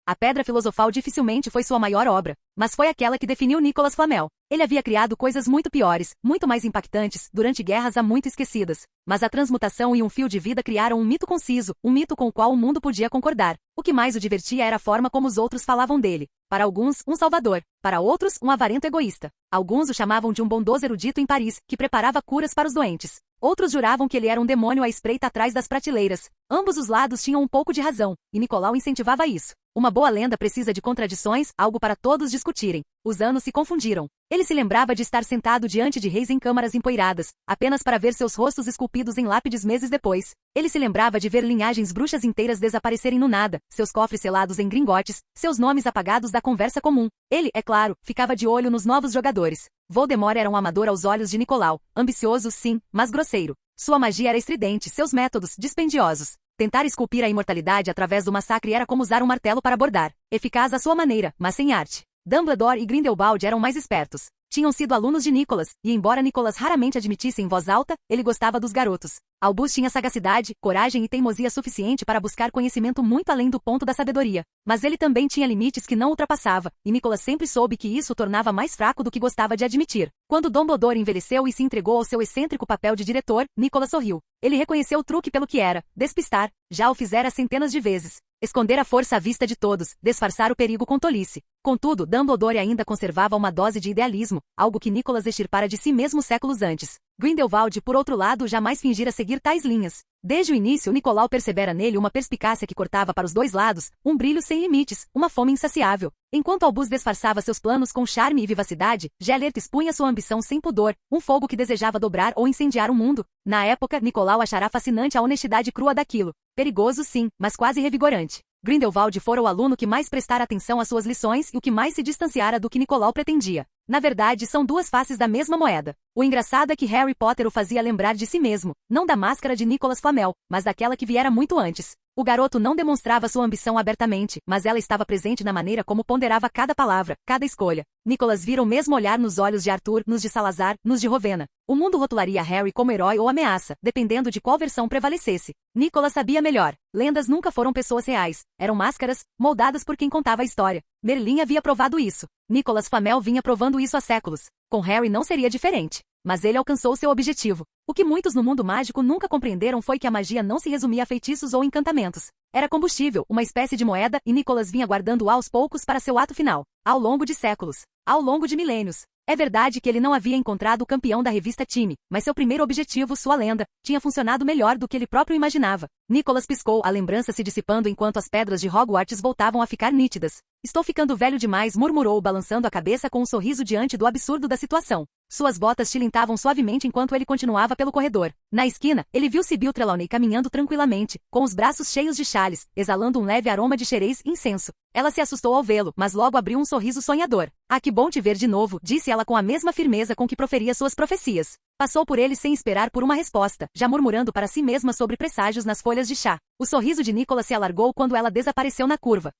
A Pedra Filosofal dificilmente foi sua maior obra, mas foi aquela que definiu Nicolas Flamel. Ele havia criado coisas muito piores, muito mais impactantes, durante guerras há muito esquecidas. Mas a transmutação e um fio de vida criaram um mito conciso, um mito com o qual o mundo podia concordar. O que mais o divertia era a forma como os outros falavam dele. Para alguns, um salvador. Para outros, um avarento egoísta. Alguns o chamavam de um bondoso erudito em Paris, que preparava curas para os doentes. Outros juravam que ele era um demônio à espreita atrás das prateleiras. Ambos os lados tinham um pouco de razão, e Nicolau incentivava isso. Uma boa lenda precisa de contradições, algo para todos discutirem. Os anos se confundiram. Ele se lembrava de estar sentado diante de reis em câmaras empoeiradas, apenas para ver seus rostos esculpidos em lápides meses depois. Ele se lembrava de ver linhagens bruxas inteiras desaparecerem no nada, seus cofres selados em gringotes, seus nomes apagados da conversa comum. Ele, é claro, ficava de olho nos novos jogadores. Voldemort era um amador aos olhos de Nicolau, ambicioso, sim, mas grosseiro. Sua magia era estridente, seus métodos, dispendiosos. Tentar esculpir a imortalidade através do massacre era como usar um martelo para bordar. Eficaz à sua maneira, mas sem arte. Dumbledore e Grindelwald eram mais espertos. Tinham sido alunos de Nicolas, e embora Nicolas raramente admitisse em voz alta, ele gostava dos garotos. Albus tinha sagacidade, coragem e teimosia suficiente para buscar conhecimento muito além do ponto da sabedoria. Mas ele também tinha limites que não ultrapassava, e Nicolas sempre soube que isso o tornava mais fraco do que gostava de admitir. Quando Dumbledore envelheceu e se entregou ao seu excêntrico papel de diretor, Nicolas sorriu. Ele reconheceu o truque pelo que era, despistar. Já o fizera centenas de vezes. Esconder a força à vista de todos, disfarçar o perigo com tolice. Contudo, Dumbledore ainda conservava uma dose de idealismo, algo que Nicolas extirpara de si mesmo séculos antes. Grindelwald, por outro lado, jamais fingira seguir tais linhas. Desde o início, Nicolau percebera nele uma perspicácia que cortava para os dois lados, um brilho sem limites, uma fome insaciável. Enquanto Albus disfarçava seus planos com charme e vivacidade, Gellert expunha sua ambição sem pudor, um fogo que desejava dobrar ou incendiar o mundo. Na época, Nicolau achará fascinante a honestidade crua daquilo. Perigoso sim, mas quase revigorante. Grindelwald fora o aluno que mais prestara atenção às suas lições e o que mais se distanciara do que Nicolau pretendia. Na verdade, são duas faces da mesma moeda. O engraçado é que Harry Potter o fazia lembrar de si mesmo, não da máscara de Nicolas Flamel, mas daquela que viera muito antes. O garoto não demonstrava sua ambição abertamente, mas ela estava presente na maneira como ponderava cada palavra, cada escolha. Nicolas vira o mesmo olhar nos olhos de Arthur, nos de Salazar, nos de Rowena. O mundo rotularia Harry como herói ou ameaça, dependendo de qual versão prevalecesse. Nicolas sabia melhor. Lendas nunca foram pessoas reais. Eram máscaras, moldadas por quem contava a história. Merlin havia provado isso. Nicolas Flamel vinha provando isso há séculos. Com Harry não seria diferente. Mas ele alcançou seu objetivo. O que muitos no mundo mágico nunca compreenderam foi que a magia não se resumia a feitiços ou encantamentos. Era combustível, uma espécie de moeda, e Nicolas vinha guardando-a aos poucos para seu ato final. Ao longo de séculos. Ao longo de milênios. É verdade que ele não havia encontrado o campeão da revista Time, mas seu primeiro objetivo, sua lenda, tinha funcionado melhor do que ele próprio imaginava. Nicolas piscou, a lembrança se dissipando enquanto as pedras de Hogwarts voltavam a ficar nítidas. Estou ficando velho demais, murmurou, balançando a cabeça com um sorriso diante do absurdo da situação. Suas botas tilintavam suavemente enquanto ele continuava pelo corredor. Na esquina, ele viu Sibyl Trelawney caminhando tranquilamente, com os braços cheios de chales, exalando um leve aroma de xerez e incenso. Ela se assustou ao vê-lo, mas logo abriu um sorriso sonhador. Ah, que bom te ver de novo, disse ela com a mesma firmeza com que proferia suas profecias. Passou por ele sem esperar por uma resposta, já murmurando para si mesma sobre presságios nas folhas de chá. O sorriso de Nicolas se alargou quando ela desapareceu na curva.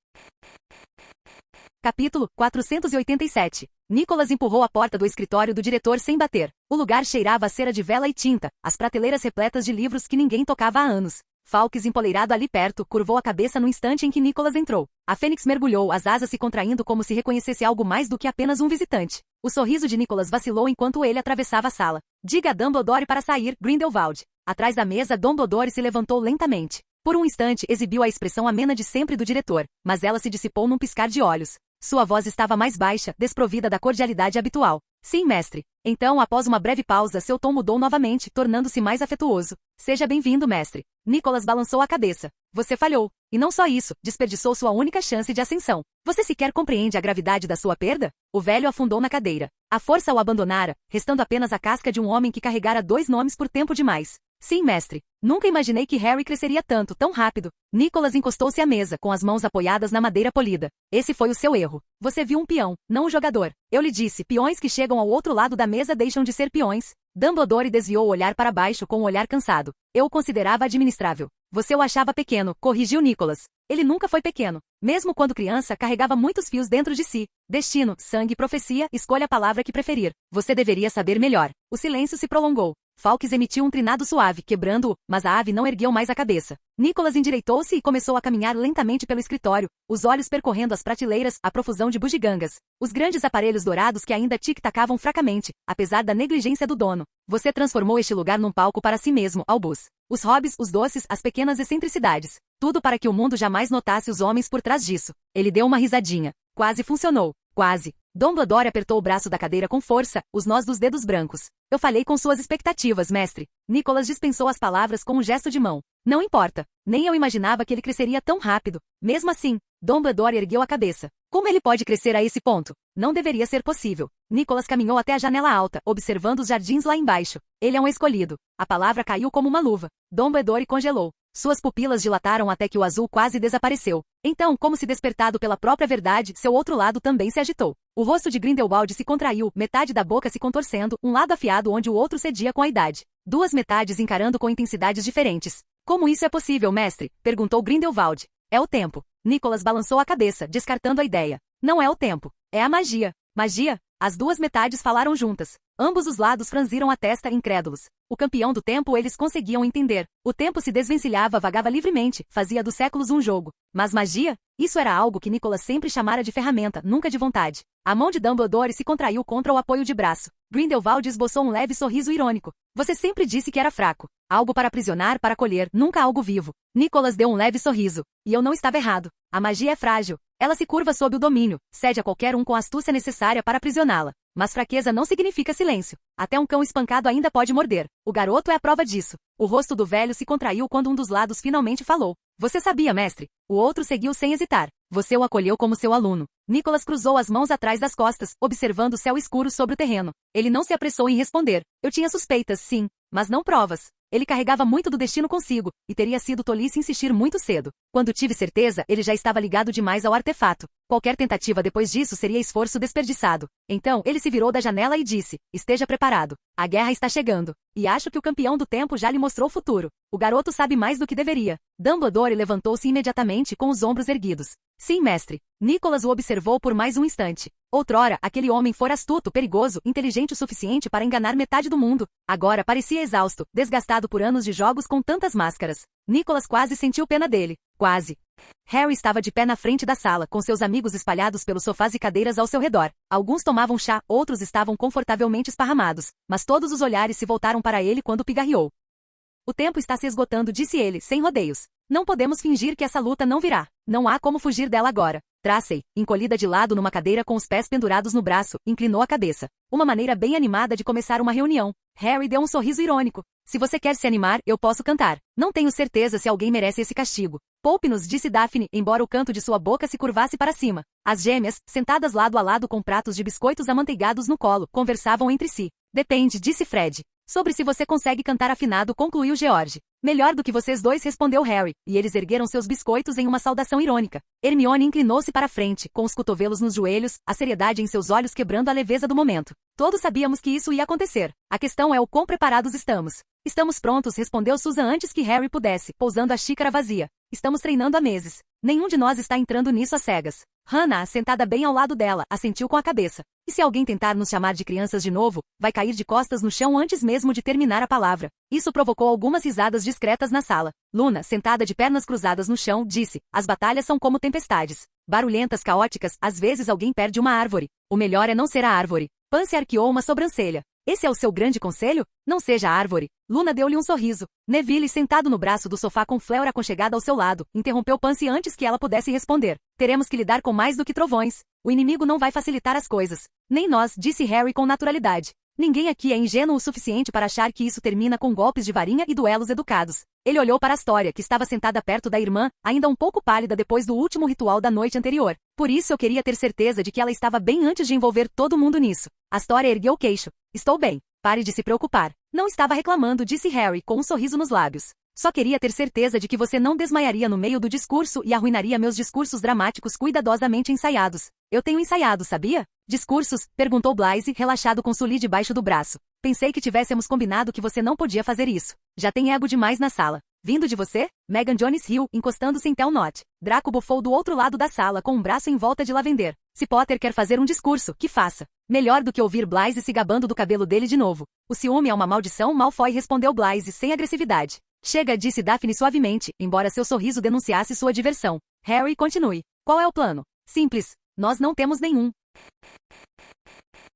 Capítulo 487. Nicolas empurrou a porta do escritório do diretor sem bater. O lugar cheirava a cera de vela e tinta, as prateleiras repletas de livros que ninguém tocava há anos. Fawkes, empoleirado ali perto, curvou a cabeça no instante em que Nicolas entrou. A fênix mergulhou, as asas se contraindo como se reconhecesse algo mais do que apenas um visitante. O sorriso de Nicolas vacilou enquanto ele atravessava a sala. Diga a Dumbledore para sair, Grindelwald. Atrás da mesa, Dumbledore se levantou lentamente. Por um instante, exibiu a expressão amena de sempre do diretor, mas ela se dissipou num piscar de olhos. Sua voz estava mais baixa, desprovida da cordialidade habitual. Sim, mestre. Então, após uma breve pausa, seu tom mudou novamente, tornando-se mais afetuoso. Seja bem-vindo, mestre. Nicolas balançou a cabeça. Você falhou. E não só isso, desperdiçou sua única chance de ascensão. Você sequer compreende a gravidade da sua perda? O velho afundou na cadeira. A força o abandonara, restando apenas a casca de um homem que carregara 2 nomes por tempo demais. Sim, mestre. Nunca imaginei que Harry cresceria tanto, tão rápido. Nicolas encostou-se à mesa, com as mãos apoiadas na madeira polida. Esse foi o seu erro. Você viu um peão, não um jogador. Eu lhe disse, peões que chegam ao outro lado da mesa deixam de ser peões. Dumbledore desviou o olhar para baixo com um olhar cansado. Eu o considerava administrável. Você o achava pequeno, corrigiu Nicolas. Ele nunca foi pequeno. Mesmo quando criança, carregava muitos fios dentro de si. Destino, sangue, profecia, escolha a palavra que preferir. Você deveria saber melhor. O silêncio se prolongou. Fawkes emitiu um trinado suave, quebrando-o, mas a ave não ergueu mais a cabeça. Nicolas endireitou-se e começou a caminhar lentamente pelo escritório, os olhos percorrendo as prateleiras, a profusão de bugigangas. Os grandes aparelhos dourados que ainda tic-tacavam fracamente, apesar da negligência do dono. Você transformou este lugar num palco para si mesmo, Albus. Os hobbies, os doces, as pequenas excentricidades. Tudo para que o mundo jamais notasse os homens por trás disso. Ele deu uma risadinha. Quase funcionou. Quase. Dumbledore apertou o braço da cadeira com força, os nós dos dedos brancos. Eu falhei com suas expectativas, mestre. Nicolas dispensou as palavras com um gesto de mão. Não importa. Nem eu imaginava que ele cresceria tão rápido. Mesmo assim, Dumbledore ergueu a cabeça. Como ele pode crescer a esse ponto? Não deveria ser possível. Nicolas caminhou até a janela alta, observando os jardins lá embaixo. Ele é um escolhido. A palavra caiu como uma luva. Dumbledore congelou. Suas pupilas dilataram até que o azul quase desapareceu. Então, como se despertado pela própria verdade, seu outro lado também se agitou. O rosto de Grindelwald se contraiu, metade da boca se contorcendo, um lado afiado onde o outro cedia com a idade. Duas metades encarando com intensidades diferentes. Como isso é possível, mestre? Perguntou Grindelwald. É o tempo. Nicolas balançou a cabeça, descartando a ideia. Não é o tempo. É a magia. Magia? As duas metades falaram juntas. Ambos os lados franziram a testa incrédulos. O campeão do tempo eles conseguiam entender. O tempo se desvencilhava, vagava livremente, fazia dos séculos um jogo. Mas magia? Isso era algo que Nicolas sempre chamara de ferramenta, nunca de vontade. A mão de Dumbledore se contraiu contra o apoio de braço. Grindelwald esboçou um leve sorriso irônico. Você sempre disse que era fraco. Algo para aprisionar, para colher, nunca algo vivo. Nicholas deu um leve sorriso. E eu não estava errado. A magia é frágil. Ela se curva sob o domínio, cede a qualquer um com a astúcia necessária para aprisioná-la. Mas fraqueza não significa silêncio. Até um cão espancado ainda pode morder. O garoto é a prova disso. O rosto do velho se contraiu quando um dos lados finalmente falou. Você sabia, mestre? O outro seguiu sem hesitar. Você o acolheu como seu aluno. Nicholas cruzou as mãos atrás das costas, observando o céu escuro sobre o terreno. Ele não se apressou em responder. Eu tinha suspeitas, sim, mas não provas. Ele carregava muito do destino consigo, e teria sido tolice insistir muito cedo. Quando tive certeza, ele já estava ligado demais ao artefato. Qualquer tentativa depois disso seria esforço desperdiçado. Então, ele se virou da janela e disse, esteja preparado. A guerra está chegando. E acho que o campeão do tempo já lhe mostrou o futuro. O garoto sabe mais do que deveria. Dumbledore levantou-se imediatamente com os ombros erguidos. Sim, mestre. Nicholas o observou por mais um instante. Outrora, aquele homem fora astuto, perigoso, inteligente o suficiente para enganar metade do mundo. Agora parecia exausto, desgastado por anos de jogos com tantas máscaras. Nicholas quase sentiu pena dele. Quase. Harry estava de pé na frente da sala, com seus amigos espalhados pelos sofás e cadeiras ao seu redor. Alguns tomavam chá, outros estavam confortavelmente esparramados, mas todos os olhares se voltaram para ele quando pigarreou. O tempo está se esgotando, disse ele, sem rodeios. Não podemos fingir que essa luta não virá. Não há como fugir dela agora. Tracy, encolhida de lado numa cadeira com os pés pendurados no braço, inclinou a cabeça. Uma maneira bem animada de começar uma reunião. Harry deu um sorriso irônico. Se você quer se animar, eu posso cantar. Não tenho certeza se alguém merece esse castigo. Poupe-nos, disse Daphne, embora o canto de sua boca se curvasse para cima. As gêmeas, sentadas lado a lado com pratos de biscoitos amanteigados no colo, conversavam entre si. Depende, disse Fred. Sobre se você consegue cantar afinado, concluiu George. Melhor do que vocês dois, respondeu Harry, e eles ergueram seus biscoitos em uma saudação irônica. Hermione inclinou-se para a frente, com os cotovelos nos joelhos, a seriedade em seus olhos quebrando a leveza do momento. Todos sabíamos que isso ia acontecer. A questão é o quão preparados estamos. Estamos prontos, respondeu Susan antes que Harry pudesse, pousando a xícara vazia. Estamos treinando há meses. Nenhum de nós está entrando nisso às cegas. Hannah, sentada bem ao lado dela, assentiu com a cabeça. E se alguém tentar nos chamar de crianças de novo, vai cair de costas no chão antes mesmo de terminar a palavra. Isso provocou algumas risadas discretas na sala. Luna, sentada de pernas cruzadas no chão, disse, as batalhas são como tempestades. Barulhentas, caóticas, às vezes alguém perde uma árvore. O melhor é não ser a árvore. Pansy arqueou uma sobrancelha. Esse é o seu grande conselho? Não seja a árvore. Luna deu-lhe um sorriso. Neville, sentado no braço do sofá com Fleur aconchegada ao seu lado, interrompeu Pansy antes que ela pudesse responder. Teremos que lidar com mais do que trovões. O inimigo não vai facilitar as coisas. Nem nós, disse Harry com naturalidade. Ninguém aqui é ingênuo o suficiente para achar que isso termina com golpes de varinha e duelos educados. Ele olhou para Astoria, que estava sentada perto da irmã, ainda um pouco pálida depois do último ritual da noite anterior. Por isso eu queria ter certeza de que ela estava bem antes de envolver todo mundo nisso. Astoria ergueu o queixo. Estou bem. Pare de se preocupar. Não estava reclamando, disse Harry, com um sorriso nos lábios. Só queria ter certeza de que você não desmaiaria no meio do discurso e arruinaria meus discursos dramáticos cuidadosamente ensaiados. Eu tenho ensaiado, sabia? Discursos? Perguntou Blythe, relaxado com Sully debaixo do braço. Pensei que tivéssemos combinado que você não podia fazer isso. Já tem ego demais na sala. Vindo de você? Megan Jones riu, encostando-se em Telnot. Draco bufou do outro lado da sala com um braço em volta de Lavender. Se Potter quer fazer um discurso, que faça. Melhor do que ouvir Blythe se gabando do cabelo dele de novo. O ciúme é uma maldição, Malfoy, respondeu Blythe sem agressividade. Chega, disse Daphne suavemente, embora seu sorriso denunciasse sua diversão. Harry, continue. Qual é o plano? Simples. Nós não temos nenhum.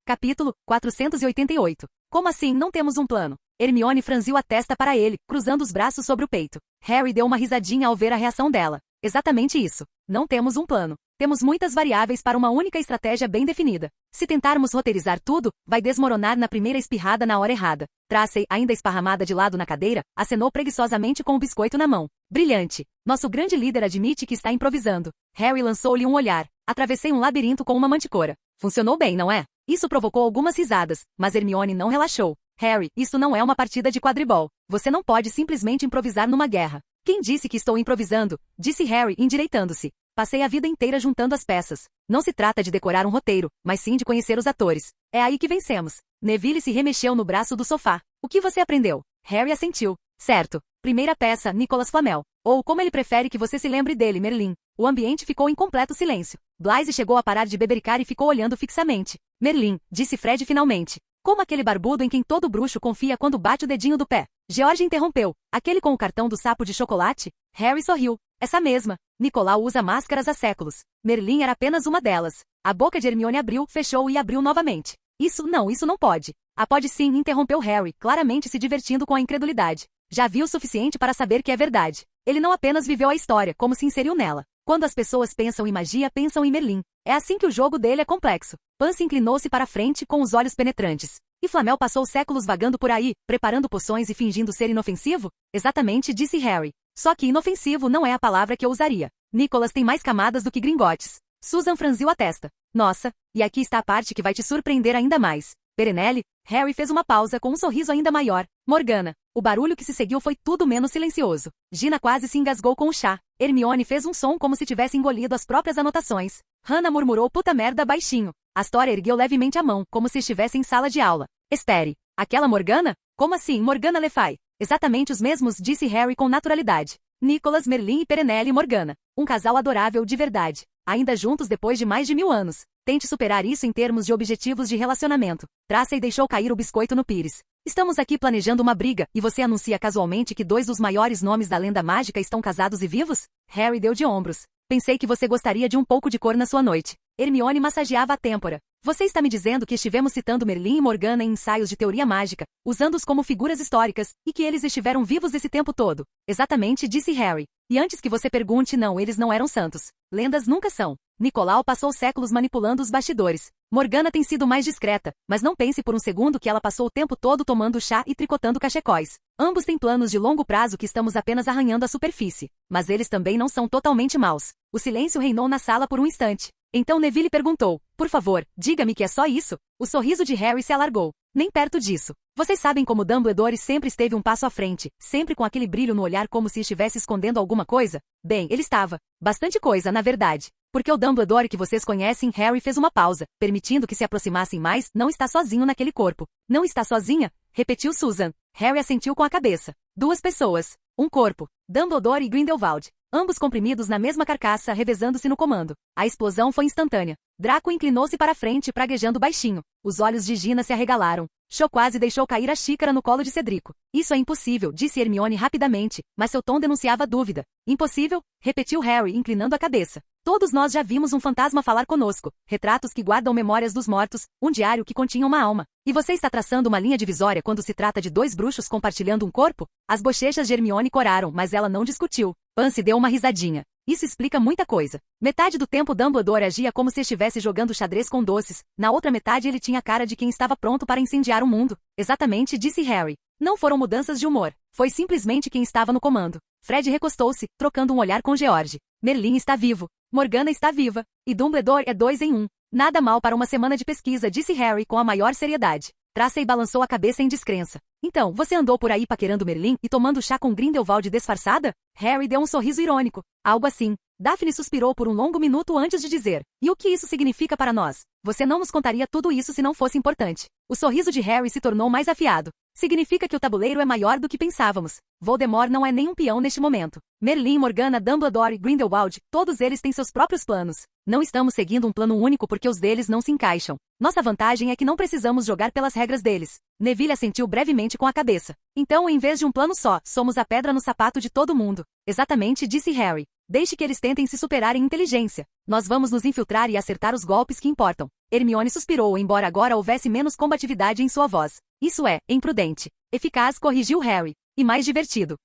Capítulo 488. Como assim não temos um plano? Hermione franziu a testa para ele, cruzando os braços sobre o peito. Harry deu uma risadinha ao ver a reação dela. Exatamente isso. Não temos um plano. Temos muitas variáveis para uma única estratégia bem definida. Se tentarmos roteirizar tudo, vai desmoronar na primeira espirrada na hora errada. Tracy, ainda esparramada de lado na cadeira, acenou preguiçosamente com o biscoito na mão. Brilhante. Nosso grande líder admite que está improvisando. Harry lançou-lhe um olhar. Atravessei um labirinto com uma manticora. Funcionou bem, não é? Isso provocou algumas risadas, mas Hermione não relaxou. Harry, isso não é uma partida de quadribol. Você não pode simplesmente improvisar numa guerra. Quem disse que estou improvisando? Disse Harry, endireitando-se. Passei a vida inteira juntando as peças. Não se trata de decorar um roteiro, mas sim de conhecer os atores. É aí que vencemos. Neville se remexeu no braço do sofá. O que você aprendeu? Harry assentiu. Certo. Primeira peça, Nicolas Flamel. Ou como ele prefere que você se lembre dele, Merlin. O ambiente ficou em completo silêncio. Blythe chegou a parar de bebericar e ficou olhando fixamente. Merlin, disse Fred finalmente. Como aquele barbudo em quem todo bruxo confia quando bate o dedinho do pé. George interrompeu. Aquele com o cartão do sapo de chocolate? Harry sorriu. Essa mesma. Nicolau usa máscaras há séculos. Merlin era apenas uma delas. A boca de Hermione abriu, fechou e abriu novamente. Isso não pode. Ah, pode sim, interrompeu Harry, claramente se divertindo com a incredulidade. Já viu o suficiente para saber que é verdade. Ele não apenas viveu a história, como se inseriu nela. Quando as pessoas pensam em magia, pensam em Merlin. É assim que o jogo dele é complexo. Pansy inclinou-se para a frente com os olhos penetrantes. E Flamel passou séculos vagando por aí, preparando poções e fingindo ser inofensivo? Exatamente, disse Harry. Só que inofensivo não é a palavra que eu usaria. Nicholas tem mais camadas do que Gringotts. Susan franziu a testa. Nossa, e aqui está a parte que vai te surpreender ainda mais. Perenelle, Harry fez uma pausa com um sorriso ainda maior. Morgana. O barulho que se seguiu foi tudo menos silencioso. Gina quase se engasgou com o chá. Hermione fez um som como se tivesse engolido as próprias anotações. Hannah murmurou puta merda baixinho. Astoria ergueu levemente a mão, como se estivesse em sala de aula. Espere. Aquela Morgana? Como assim, Morgana Le Fay? Exatamente os mesmos, disse Harry com naturalidade. Nicholas, Merlin e Perenelle Morgana. Um casal adorável de verdade. Ainda juntos depois de mais de 1000 anos. Tente superar isso em termos de objetivos de relacionamento. Tracy deixou cair o biscoito no pires. Estamos aqui planejando uma briga, e você anuncia casualmente que 2 dos maiores nomes da lenda mágica estão casados e vivos? Harry deu de ombros. Pensei que você gostaria de um pouco de cor na sua noite. Hermione massageava a têmpora. Você está me dizendo que estivemos citando Merlin e Morgana em ensaios de teoria mágica, usando-os como figuras históricas, e que eles estiveram vivos esse tempo todo. Exatamente, disse Harry. E antes que você pergunte, não, eles não eram santos. Lendas nunca são. Nicolau passou séculos manipulando os bastidores. Morgana tem sido mais discreta, mas não pense por um segundo que ela passou o tempo todo tomando chá e tricotando cachecóis. Ambos têm planos de longo prazo que estamos apenas arranhando a superfície. Mas eles também não são totalmente maus. O silêncio reinou na sala por um instante. Então Neville perguntou, por favor, diga-me que é só isso? O sorriso de Harry se alargou. Nem perto disso. Vocês sabem como Dumbledore sempre esteve um passo à frente, sempre com aquele brilho no olhar como se estivesse escondendo alguma coisa? Bem, ele estava. Bastante coisa, na verdade. Porque o Dumbledore que vocês conhecem, Harry fez uma pausa, permitindo que se aproximassem mais, não está sozinho naquele corpo. Não está sozinha? Repetiu Susan. Harry assentiu com a cabeça. 2 pessoas. Um corpo. Dumbledore e Grindelwald. Ambos comprimidos na mesma carcaça, revezando-se no comando. A explosão foi instantânea. Draco inclinou-se para a frente, praguejando baixinho. Os olhos de Gina se arregalaram. Cho quase deixou cair a xícara no colo de Cedrico. Isso é impossível, disse Hermione rapidamente, mas seu tom denunciava dúvida. Impossível? Repetiu Harry, inclinando a cabeça. Todos nós já vimos um fantasma falar conosco, retratos que guardam memórias dos mortos, um diário que continha uma alma. E você está traçando uma linha divisória quando se trata de 2 bruxos compartilhando um corpo? As bochechas de Hermione coraram, mas ela não discutiu. Pansy deu uma risadinha. Isso explica muita coisa. Metade do tempo Dumbledore agia como se estivesse jogando xadrez com doces, na outra metade ele tinha a cara de quem estava pronto para incendiar o mundo. Exatamente, disse Harry. Não foram mudanças de humor. Foi simplesmente quem estava no comando. Fred recostou-se, trocando um olhar com George. Merlin está vivo. Morgana está viva. E Dumbledore é 2 em 1. Nada mal para uma semana de pesquisa, disse Harry com a maior seriedade. Tracy balançou a cabeça em descrença. Então, você andou por aí paquerando Merlin e tomando chá com Grindelwald disfarçada? Harry deu um sorriso irônico. Algo assim. Daphne suspirou por um longo minuto antes de dizer. E o que isso significa para nós? Você não nos contaria tudo isso se não fosse importante. O sorriso de Harry se tornou mais afiado. Significa que o tabuleiro é maior do que pensávamos. Voldemort não é nem um peão neste momento. Merlin, Morgana, Dumbledore e Grindelwald, todos eles têm seus próprios planos. Não estamos seguindo um plano único porque os deles não se encaixam. Nossa vantagem é que não precisamos jogar pelas regras deles. Neville assentiu brevemente com a cabeça. Então, em vez de um plano só, somos a pedra no sapato de todo mundo. Exatamente, disse Harry. Deixe que eles tentem se superar em inteligência. Nós vamos nos infiltrar e acertar os golpes que importam. Hermione suspirou, embora agora houvesse menos combatividade em sua voz. Isso é, imprudente. Eficaz, corrigiu Harry. E mais divertido.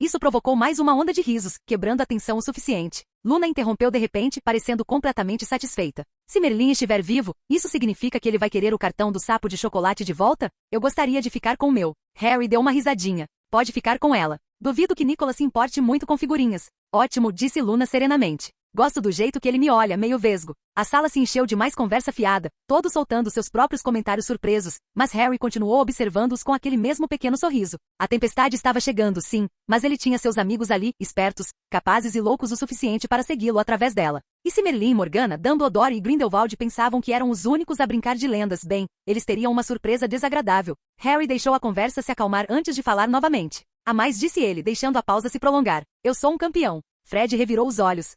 Isso provocou mais uma onda de risos, quebrando a tensão o suficiente. Luna interrompeu de repente, parecendo completamente satisfeita. Se Merlin estiver vivo, isso significa que ele vai querer o cartão do sapo de chocolate de volta? Eu gostaria de ficar com o meu. Harry deu uma risadinha. Pode ficar com ela. Duvido que Nicholas se importe muito com figurinhas. Ótimo, disse Luna serenamente. Gosto do jeito que ele me olha, meio vesgo. A sala se encheu de mais conversa fiada, todos soltando seus próprios comentários surpresos, mas Harry continuou observando-os com aquele mesmo pequeno sorriso. A tempestade estava chegando, sim, mas ele tinha seus amigos ali, espertos, capazes e loucos o suficiente para segui-lo através dela. E se Merlin, Morgana, Dumbledore e Grindelwald pensavam que eram os únicos a brincar de lendas, bem, eles teriam uma surpresa desagradável. Harry deixou a conversa se acalmar antes de falar novamente. A mais, disse ele, deixando a pausa se prolongar. Eu sou um campeão. Fred revirou os olhos.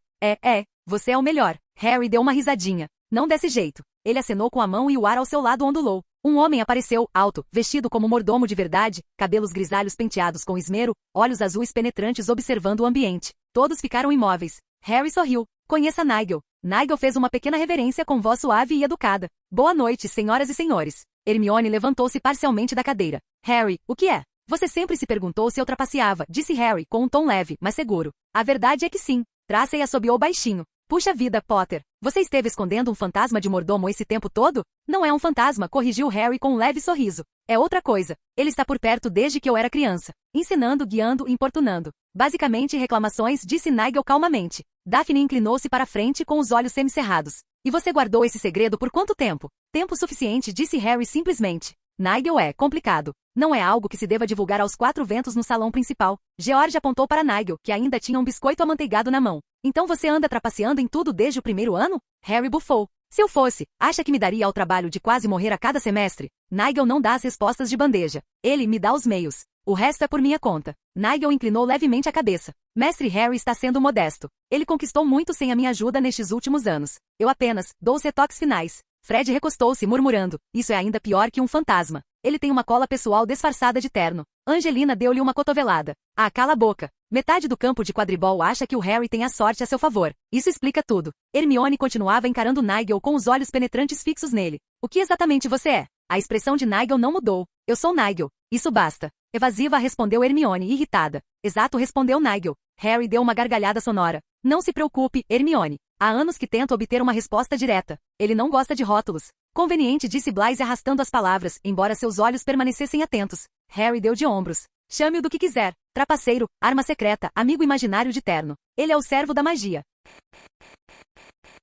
Você é o melhor. Harry deu uma risadinha. Não desse jeito. Ele acenou com a mão e o ar ao seu lado ondulou. Um homem apareceu, alto, vestido como mordomo de verdade, cabelos grisalhos penteados com esmero, olhos azuis penetrantes observando o ambiente. Todos ficaram imóveis. Harry sorriu. Conheça Nigel. Nigel fez uma pequena reverência com voz suave e educada. Boa noite, senhoras e senhores. Hermione levantou-se parcialmente da cadeira. Harry, o que é? Você sempre se perguntou se eu trapaceava, disse Harry com um tom leve, mas seguro. A verdade é que sim. Tracy assobiou baixinho. Puxa vida, Potter. Você esteve escondendo um fantasma de mordomo esse tempo todo? Não é um fantasma, corrigiu Harry com um leve sorriso. É outra coisa. Ele está por perto desde que eu era criança. Ensinando, guiando, importunando. Basicamente reclamações, disse Nigel calmamente. Daphne inclinou-se para frente com os olhos semicerrados. E você guardou esse segredo por quanto tempo? Tempo suficiente, disse Harry simplesmente. Nigel é complicado. Não é algo que se deva divulgar aos quatro ventos no salão principal. George apontou para Nigel, que ainda tinha um biscoito amanteigado na mão. Então você anda trapaceando em tudo desde o primeiro ano? Harry bufou. Se eu fosse, acha que me daria ao trabalho de quase morrer a cada semestre? Nigel não dá as respostas de bandeja. Ele me dá os meios. O resto é por minha conta. Nigel inclinou levemente a cabeça. Mestre Harry está sendo modesto. Ele conquistou muito sem a minha ajuda nestes últimos anos. Eu apenas dou os retoques finais. Fred recostou-se murmurando. Isso é ainda pior que um fantasma. Ele tem uma cola pessoal disfarçada de terno. Angelina deu-lhe uma cotovelada. Ah, cala a boca. Metade do campo de quadribol acha que o Harry tem a sorte a seu favor. Isso explica tudo. Hermione continuava encarando Nigel com os olhos penetrantes fixos nele. O que exatamente você é? A expressão de Nigel não mudou. Eu sou Nigel. Isso basta. Evasiva respondeu Hermione, irritada. Exato, respondeu Nigel. Harry deu uma gargalhada sonora. Não se preocupe, Hermione. Há anos que tento obter uma resposta direta. Ele não gosta de rótulos. Conveniente, disse Blythe arrastando as palavras, embora seus olhos permanecessem atentos. Harry deu de ombros. Chame-o do que quiser. Trapaceiro, arma secreta, amigo imaginário de terno. Ele é o servo da magia.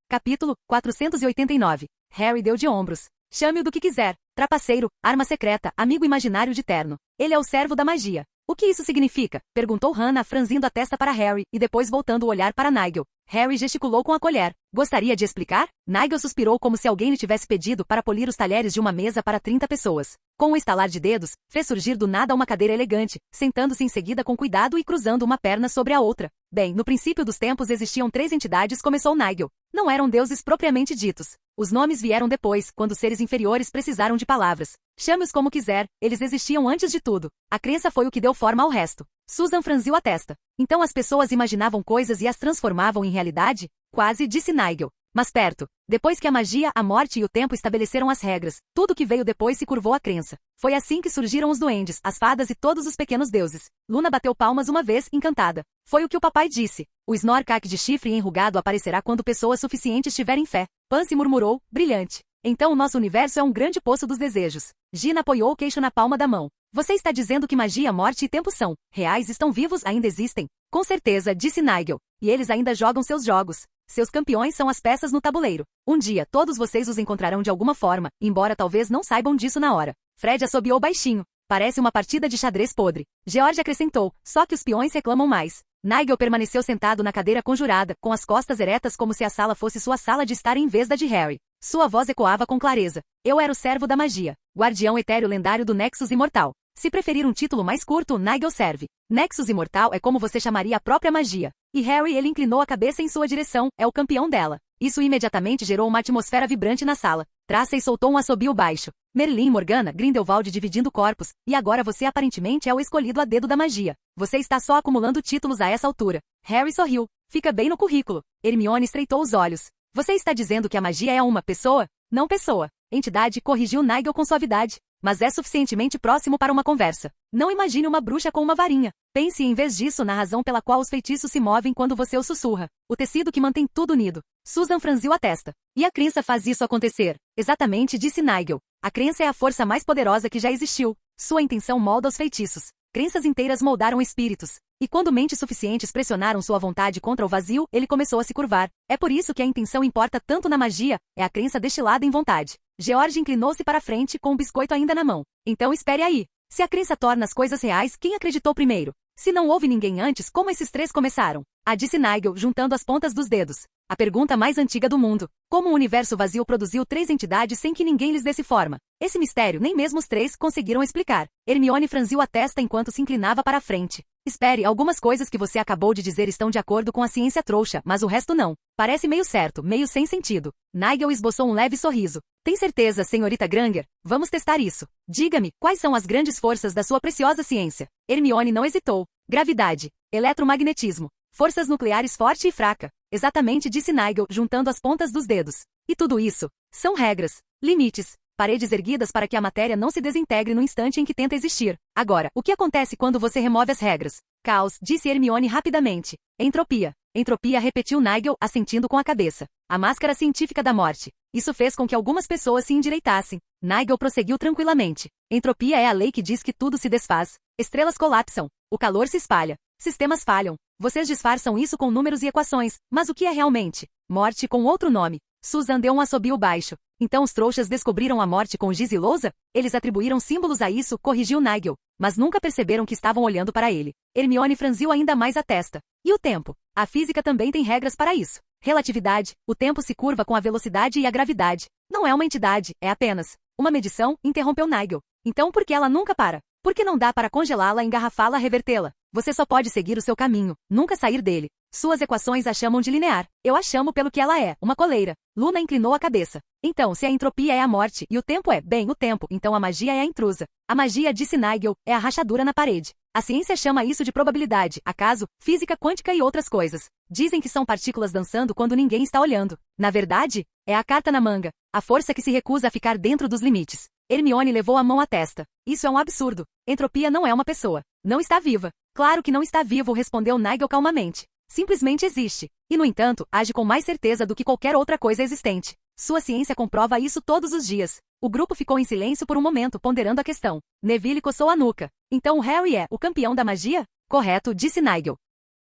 Capítulo 489. Harry deu de ombros. Chame-o do que quiser. Trapaceiro, arma secreta, amigo imaginário de terno. Ele é o servo da magia. O que isso significa? Perguntou Hannah, franzindo a testa para Harry, e depois voltando o olhar para Nigel. Harry gesticulou com a colher. Gostaria de explicar? Nigel suspirou como se alguém lhe tivesse pedido para polir os talheres de uma mesa para 30 pessoas. Com um estalar de dedos, fez surgir do nada uma cadeira elegante, sentando-se em seguida com cuidado e cruzando uma perna sobre a outra. Bem, no princípio dos tempos existiam 3 entidades, começou Nigel. Não eram deuses propriamente ditos. Os nomes vieram depois, quando seres inferiores precisaram de palavras. Chame-os como quiser, eles existiam antes de tudo. A crença foi o que deu forma ao resto. Susan franziu a testa. Então as pessoas imaginavam coisas e as transformavam em realidade? Quase, disse Nigel. Mas perto. Depois que a magia, a morte e o tempo estabeleceram as regras, tudo que veio depois se curvou à crença. Foi assim que surgiram os duendes, as fadas e todos os pequenos deuses. Luna bateu palmas uma vez, encantada. Foi o que o papai disse. O Snorkak de chifre enrugado aparecerá quando pessoas suficientes tiverem fé. Pansy murmurou, brilhante. Então o nosso universo é um grande poço dos desejos. Gina apoiou o queixo na palma da mão. Você está dizendo que magia, morte e tempo são reais, estão vivos, ainda existem? Com certeza, disse Nigel. E eles ainda jogam seus jogos. Seus campeões são as peças no tabuleiro. Um dia, todos vocês os encontrarão de alguma forma, embora talvez não saibam disso na hora. Fred assobiou baixinho. Parece uma partida de xadrez podre. George acrescentou, só que os peões reclamam mais. Nigel permaneceu sentado na cadeira conjurada, com as costas eretas como se a sala fosse sua sala de estar em vez da de Harry. Sua voz ecoava com clareza. Eu era o servo da magia. Guardião etéreo lendário do Nexus Imortal. Se preferir um título mais curto, Nigel serve. Nexus Imortal é como você chamaria a própria magia. E Harry, ele inclinou a cabeça em sua direção, é o campeão dela. Isso imediatamente gerou uma atmosfera vibrante na sala. Tracy soltou um assobio baixo. Merlin, Morgana, Grindelwald dividindo corpos, e agora você aparentemente é o escolhido a dedo da magia. Você está só acumulando títulos a essa altura. Harry sorriu. Fica bem no currículo. Hermione estreitou os olhos. Você está dizendo que a magia é uma pessoa? Não pessoa. Entidade, corrigiu Nigel com suavidade. Mas é suficientemente próximo para uma conversa. Não imagine uma bruxa com uma varinha. Pense em vez disso na razão pela qual os feitiços se movem quando você os sussurra. O tecido que mantém tudo unido. Susan franziu a testa. E a crença faz isso acontecer. Exatamente, disse Nigel. A crença é a força mais poderosa que já existiu. Sua intenção molda os feitiços. Crenças inteiras moldaram espíritos. E quando mentes suficientes pressionaram sua vontade contra o vazio, ele começou a se curvar. É por isso que a intenção importa tanto na magia, é a crença destilada em vontade. George inclinou-se para frente com o biscoito ainda na mão. Então espere aí. Se a crença torna as coisas reais, quem acreditou primeiro? Se não houve ninguém antes, como esses 3 começaram? Disse Nigel, juntando as pontas dos dedos. A pergunta mais antiga do mundo. Como o universo vazio produziu 3 entidades sem que ninguém lhes desse forma? Esse mistério nem mesmo os 3 conseguiram explicar. Hermione franziu a testa enquanto se inclinava para a frente. Espere, algumas coisas que você acabou de dizer estão de acordo com a ciência trouxa, mas o resto não. Parece meio certo, meio sem sentido. Nigel esboçou um leve sorriso. Tem certeza, senhorita Granger? Vamos testar isso. Diga-me, quais são as grandes forças da sua preciosa ciência? Hermione não hesitou. Gravidade. Eletromagnetismo. Forças nucleares forte e fraca. Exatamente, disse Nigel, juntando as pontas dos dedos. E tudo isso são regras, limites, paredes erguidas para que a matéria não se desintegre no instante em que tenta existir. Agora, o que acontece quando você remove as regras? Caos, disse Hermione rapidamente. Entropia. Entropia, repetiu Nigel, assentindo com a cabeça. A máscara científica da morte. Isso fez com que algumas pessoas se endireitassem. Nigel prosseguiu tranquilamente. Entropia é a lei que diz que tudo se desfaz. Estrelas colapsam. O calor se espalha. Sistemas falham. Vocês disfarçam isso com números e equações, mas o que é realmente? Morte com outro nome. Susan deu um assobio baixo. Então os trouxas descobriram a morte com giz e lousa? Eles atribuíram símbolos a isso, corrigiu Nigel, mas nunca perceberam que estavam olhando para ele. Hermione franziu ainda mais a testa. E o tempo? A física também tem regras para isso. Relatividade, o tempo se curva com a velocidade e a gravidade. Não é uma entidade, é apenas uma medição, interrompeu Nigel. Então por que ela nunca para? Porque não dá para congelá-la, engarrafá-la, revertê-la. Você só pode seguir o seu caminho, nunca sair dele. Suas equações a chamam de linear. Eu a chamo pelo que ela é, uma coleira. Luna inclinou a cabeça. Então, se a entropia é a morte e o tempo é, bem, o tempo, então a magia é a intrusa. A magia, disse Nigel, é a rachadura na parede. A ciência chama isso de probabilidade, acaso, física quântica e outras coisas. Dizem que são partículas dançando quando ninguém está olhando. Na verdade, é a carta na manga. A força que se recusa a ficar dentro dos limites. Hermione levou a mão à testa. Isso é um absurdo. Entropia não é uma pessoa. Não está viva. Claro que não está vivo, respondeu Nigel calmamente. Simplesmente existe. E, no entanto, age com mais certeza do que qualquer outra coisa existente. Sua ciência comprova isso todos os dias. O grupo ficou em silêncio por um momento, ponderando a questão. Neville coçou a nuca. Então o Harry é o campeão da magia? Correto, disse Nigel.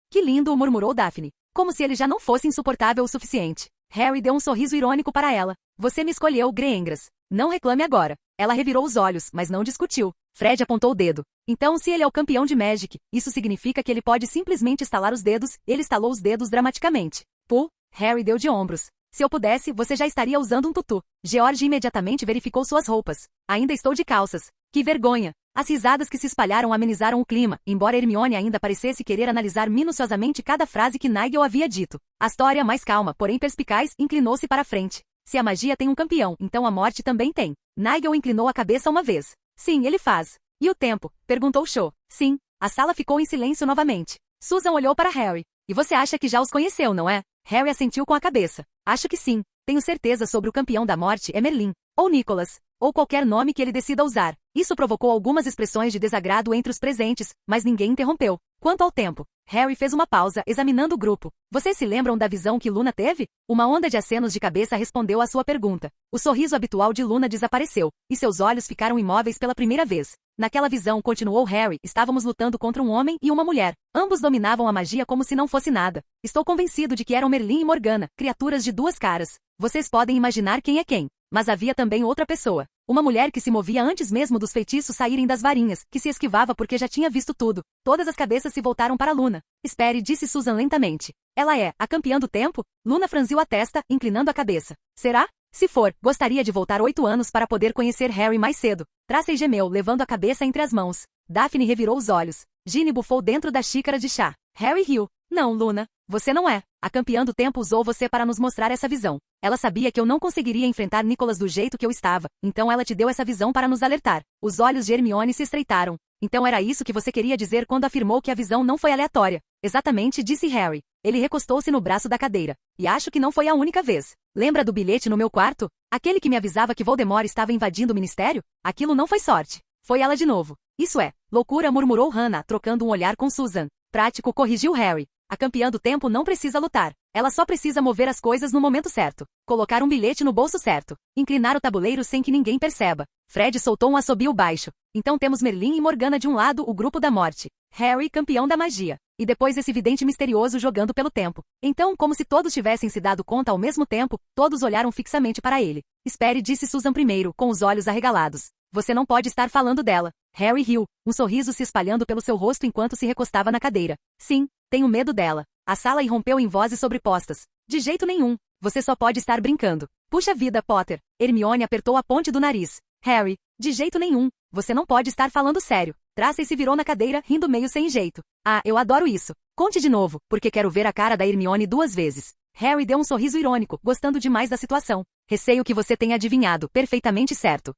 Que lindo, murmurou Daphne. Como se ele já não fosse insuportável o suficiente. Harry deu um sorriso irônico para ela. Você me escolheu, Greengrass. Não reclame agora. Ela revirou os olhos, mas não discutiu. Fred apontou o dedo. Então, se ele é o campeão de Magic, isso significa que ele pode simplesmente estalar os dedos. Ele estalou os dedos dramaticamente. Pô, Harry deu de ombros. Se eu pudesse, você já estaria usando um tutu. George imediatamente verificou suas roupas. Ainda estou de calças. Que vergonha. As risadas que se espalharam amenizaram o clima, embora Hermione ainda parecesse querer analisar minuciosamente cada frase que Nigel havia dito. Astoria, mais calma, porém perspicaz, inclinou-se para a frente. Se a magia tem um campeão, então a morte também tem. Nigel inclinou a cabeça uma vez. Sim, ele faz. E o tempo? Perguntou Cho. Sim. A sala ficou em silêncio novamente. Susan olhou para Harry. E você acha que já os conheceu, não é? Harry assentiu com a cabeça. Acho que sim. Tenho certeza sobre o campeão da morte é Merlin. Ou Nicholas. Ou qualquer nome que ele decida usar. Isso provocou algumas expressões de desagrado entre os presentes, mas ninguém interrompeu. Quanto ao tempo, Harry fez uma pausa, examinando o grupo. Vocês se lembram da visão que Luna teve? Uma onda de acenos de cabeça respondeu à sua pergunta. O sorriso habitual de Luna desapareceu, e seus olhos ficaram imóveis pela primeira vez. Naquela visão, continuou Harry, estávamos lutando contra um homem e uma mulher. Ambos dominavam a magia como se não fosse nada. Estou convencido de que eram Merlin e Morgana, criaturas de duas caras. Vocês podem imaginar quem é quem. Mas havia também outra pessoa. Uma mulher que se movia antes mesmo dos feitiços saírem das varinhas, que se esquivava porque já tinha visto tudo. Todas as cabeças se voltaram para Luna. Espere, disse Susan lentamente. Ela é a campeã do tempo? Luna franziu a testa, inclinando a cabeça. Será? Se for, gostaria de voltar 8 anos para poder conhecer Harry mais cedo. Tracy gemeu, levando a cabeça entre as mãos. Daphne revirou os olhos. Ginny bufou dentro da xícara de chá. Harry riu. Não, Luna. Você não é. A campeã do tempo usou você para nos mostrar essa visão. Ela sabia que eu não conseguiria enfrentar Nicholas do jeito que eu estava, então ela te deu essa visão para nos alertar. Os olhos de Hermione se estreitaram. Então era isso que você queria dizer quando afirmou que a visão não foi aleatória. Exatamente, disse Harry. Ele recostou-se no braço da cadeira. E acho que não foi a única vez. Lembra do bilhete no meu quarto? Aquele que me avisava que Voldemort estava invadindo o ministério? Aquilo não foi sorte. Foi ela de novo. Isso é, loucura, murmurou Hannah, trocando um olhar com Susan. Prático, corrigiu Harry. A campeã do tempo não precisa lutar. Ela só precisa mover as coisas no momento certo. Colocar um bilhete no bolso certo. Inclinar o tabuleiro sem que ninguém perceba. Fred soltou um assobio baixo. Então temos Merlin e Morgana de um lado, o grupo da morte. Harry, campeão da magia. E depois esse vidente misterioso jogando pelo tempo. Então, como se todos tivessem se dado conta ao mesmo tempo, todos olharam fixamente para ele. Espere, disse Susan primeiro, com os olhos arregalados. Você não pode estar falando dela. Harry riu, um sorriso se espalhando pelo seu rosto enquanto se recostava na cadeira. Sim, tenho medo dela. A sala irrompeu em vozes sobrepostas. De jeito nenhum. Você só pode estar brincando. Puxa vida, Potter. Hermione apertou a ponte do nariz. Harry, de jeito nenhum. Você não pode estar falando sério. Tracy se virou na cadeira, rindo meio sem jeito. Ah, eu adoro isso. Conte de novo, porque quero ver a cara da Hermione 2 vezes. Harry deu um sorriso irônico, gostando demais da situação. Receio que você tenha adivinhado, perfeitamente certo.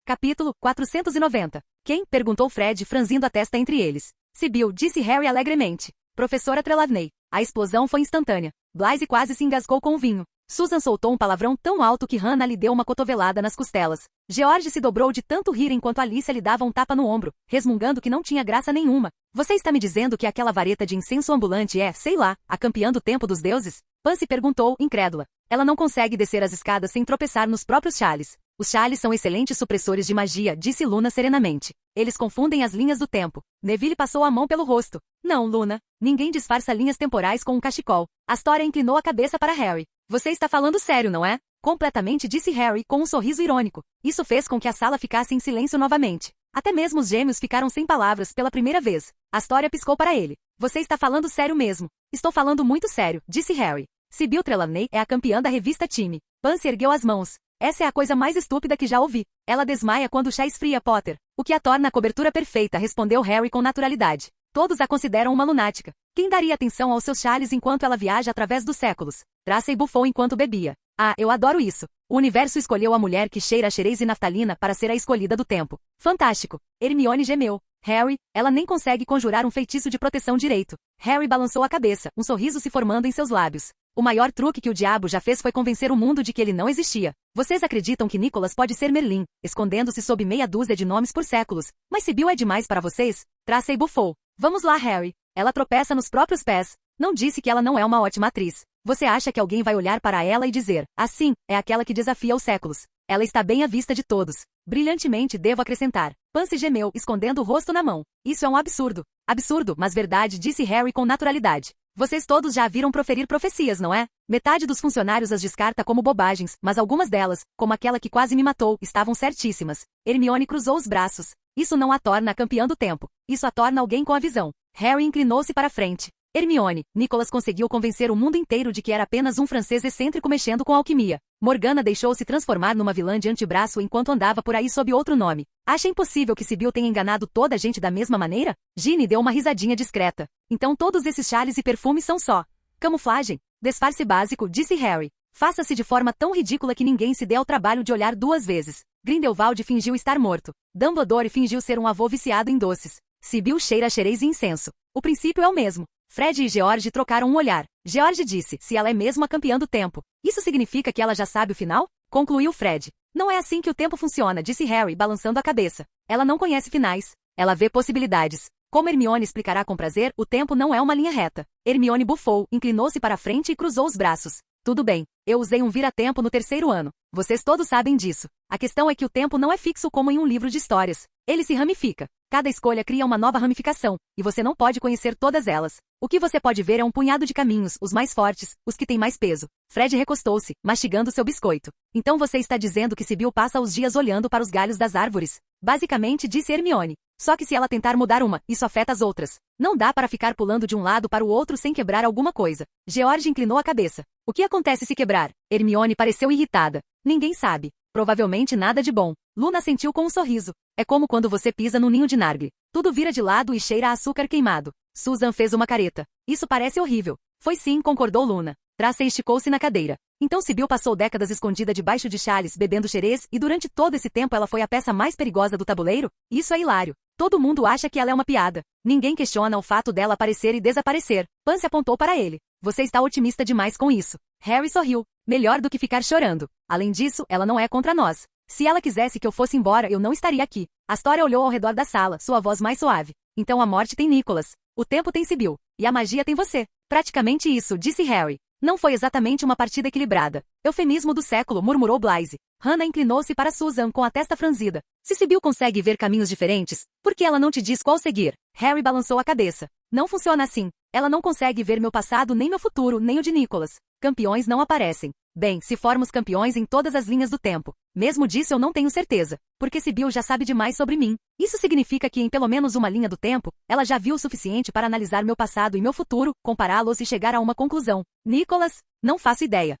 Capítulo 490. Quem? Perguntou Fred, franzindo a testa entre eles. Sibyl, disse Harry alegremente. Professora Trelawney. A explosão foi instantânea. Blaise quase se engasgou com o vinho. Susan soltou um palavrão tão alto que Hannah lhe deu uma cotovelada nas costelas. George se dobrou de tanto rir enquanto Alicia lhe dava um tapa no ombro, resmungando que não tinha graça nenhuma. Você está me dizendo que aquela vareta de incenso ambulante é, sei lá, a campeã do tempo dos deuses? Pansy perguntou, incrédula. Ela não consegue descer as escadas sem tropeçar nos próprios chales. Os chales são excelentes supressores de magia, disse Luna serenamente. Eles confundem as linhas do tempo. Neville passou a mão pelo rosto. Não, Luna. Ninguém disfarça linhas temporais com um cachecol. Astoria inclinou a cabeça para Harry. Você está falando sério, não é? Completamente, disse Harry com um sorriso irônico. Isso fez com que a sala ficasse em silêncio novamente. Até mesmo os gêmeos ficaram sem palavras pela primeira vez. Astoria piscou para ele. Você está falando sério mesmo. Estou falando muito sério, disse Harry. Sybil Trelawney é a campeã da revista Time. Pansy ergueu as mãos. Essa é a coisa mais estúpida que já ouvi. Ela desmaia quando o chá esfria, Potter. O que a torna a cobertura perfeita, respondeu Harry com naturalidade. Todos a consideram uma lunática. Quem daria atenção aos seus chales enquanto ela viaja através dos séculos? Tracy bufou enquanto bebia. Ah, eu adoro isso. O universo escolheu a mulher que cheira a xerez e naftalina para ser a escolhida do tempo. Fantástico. Hermione gemeu. Harry, ela nem consegue conjurar um feitiço de proteção direito. Harry balançou a cabeça, um sorriso se formando em seus lábios. O maior truque que o diabo já fez foi convencer o mundo de que ele não existia. Vocês acreditam que Nicholas pode ser Merlin, escondendo-se sob meia dúzia de nomes por séculos. Mas Sybil é demais para vocês? Tracy bufou. Vamos lá, Harry. Ela tropeça nos próprios pés. Não disse que ela não é uma ótima atriz. Você acha que alguém vai olhar para ela e dizer, assim, é aquela que desafia os séculos. Ela está bem à vista de todos. Brilhantemente, devo acrescentar. Pansy gemeu, escondendo o rosto na mão. Isso é um absurdo. Absurdo, mas verdade, disse Harry com naturalidade. Vocês todos já a viram proferir profecias, não é? Metade dos funcionários as descarta como bobagens, mas algumas delas, como aquela que quase me matou, estavam certíssimas. Hermione cruzou os braços. Isso não a torna a campeã do tempo. Isso a torna alguém com a visão. Harry inclinou-se para a frente. Hermione, Nicholas conseguiu convencer o mundo inteiro de que era apenas um francês excêntrico mexendo com alquimia. Morgana deixou-se transformar numa vilã de antebraço enquanto andava por aí sob outro nome. Acha impossível que Sybil tenha enganado toda a gente da mesma maneira? Ginny deu uma risadinha discreta. Então todos esses chales e perfumes são só camuflagem? Disfarce básico, disse Harry. Faça-se de forma tão ridícula que ninguém se dê ao trabalho de olhar duas vezes. Grindelwald fingiu estar morto. Dumbledore fingiu ser um avô viciado em doces. Sybil cheira a xerez e incenso. O princípio é o mesmo. Fred e George trocaram um olhar. George disse, se ela é mesmo a campeã do tempo. Isso significa que ela já sabe o final? Concluiu Fred. Não é assim que o tempo funciona, disse Harry, balançando a cabeça. Ela não conhece finais. Ela vê possibilidades. Como Hermione explicará com prazer, o tempo não é uma linha reta. Hermione bufou, inclinou-se para a frente e cruzou os braços. Tudo bem, eu usei um vira-tempo no terceiro ano. Vocês todos sabem disso. A questão é que o tempo não é fixo como em um livro de histórias. Ele se ramifica. Cada escolha cria uma nova ramificação, e você não pode conhecer todas elas. O que você pode ver é um punhado de caminhos, os mais fortes, os que têm mais peso. Fred recostou-se, mastigando seu biscoito. Então você está dizendo que Sybil passa os dias olhando para os galhos das árvores? Basicamente, disse Hermione. Só que se ela tentar mudar uma, isso afeta as outras. Não dá para ficar pulando de um lado para o outro sem quebrar alguma coisa. George inclinou a cabeça. O que acontece se quebrar? Hermione pareceu irritada. Ninguém sabe. Provavelmente nada de bom. Luna sentiu com um sorriso. É como quando você pisa num ninho de nargue. Tudo vira de lado e cheira a açúcar queimado. Susan fez uma careta. Isso parece horrível. Foi sim, concordou Luna. Tracy esticou-se na cadeira. Então Sybil passou décadas escondida debaixo de chales, bebendo xerez, e durante todo esse tempo ela foi a peça mais perigosa do tabuleiro? Isso é hilário. Todo mundo acha que ela é uma piada. Ninguém questiona o fato dela aparecer e desaparecer. Pansy apontou para ele. Você está otimista demais com isso. Harry sorriu. Melhor do que ficar chorando. Além disso, ela não é contra nós. Se ela quisesse que eu fosse embora, eu não estaria aqui. Astoria olhou ao redor da sala, sua voz mais suave. Então a morte tem Nicholas. O tempo tem Sybil. E a magia tem você. Praticamente isso, disse Harry. Não foi exatamente uma partida equilibrada. Eufemismo do século, murmurou Blythe. Hannah inclinou-se para Susan com a testa franzida. Se Sybil consegue ver caminhos diferentes, por que ela não te diz qual seguir? Harry balançou a cabeça. Não funciona assim. Ela não consegue ver meu passado, nem meu futuro, nem o de Nicholas. Campeões não aparecem. Bem, se formos campeões em todas as linhas do tempo. Mesmo disso eu não tenho certeza, porque Sybil já sabe demais sobre mim. Isso significa que em pelo menos uma linha do tempo, ela já viu o suficiente para analisar meu passado e meu futuro, compará-los e chegar a uma conclusão. Nicholas? Não faço ideia.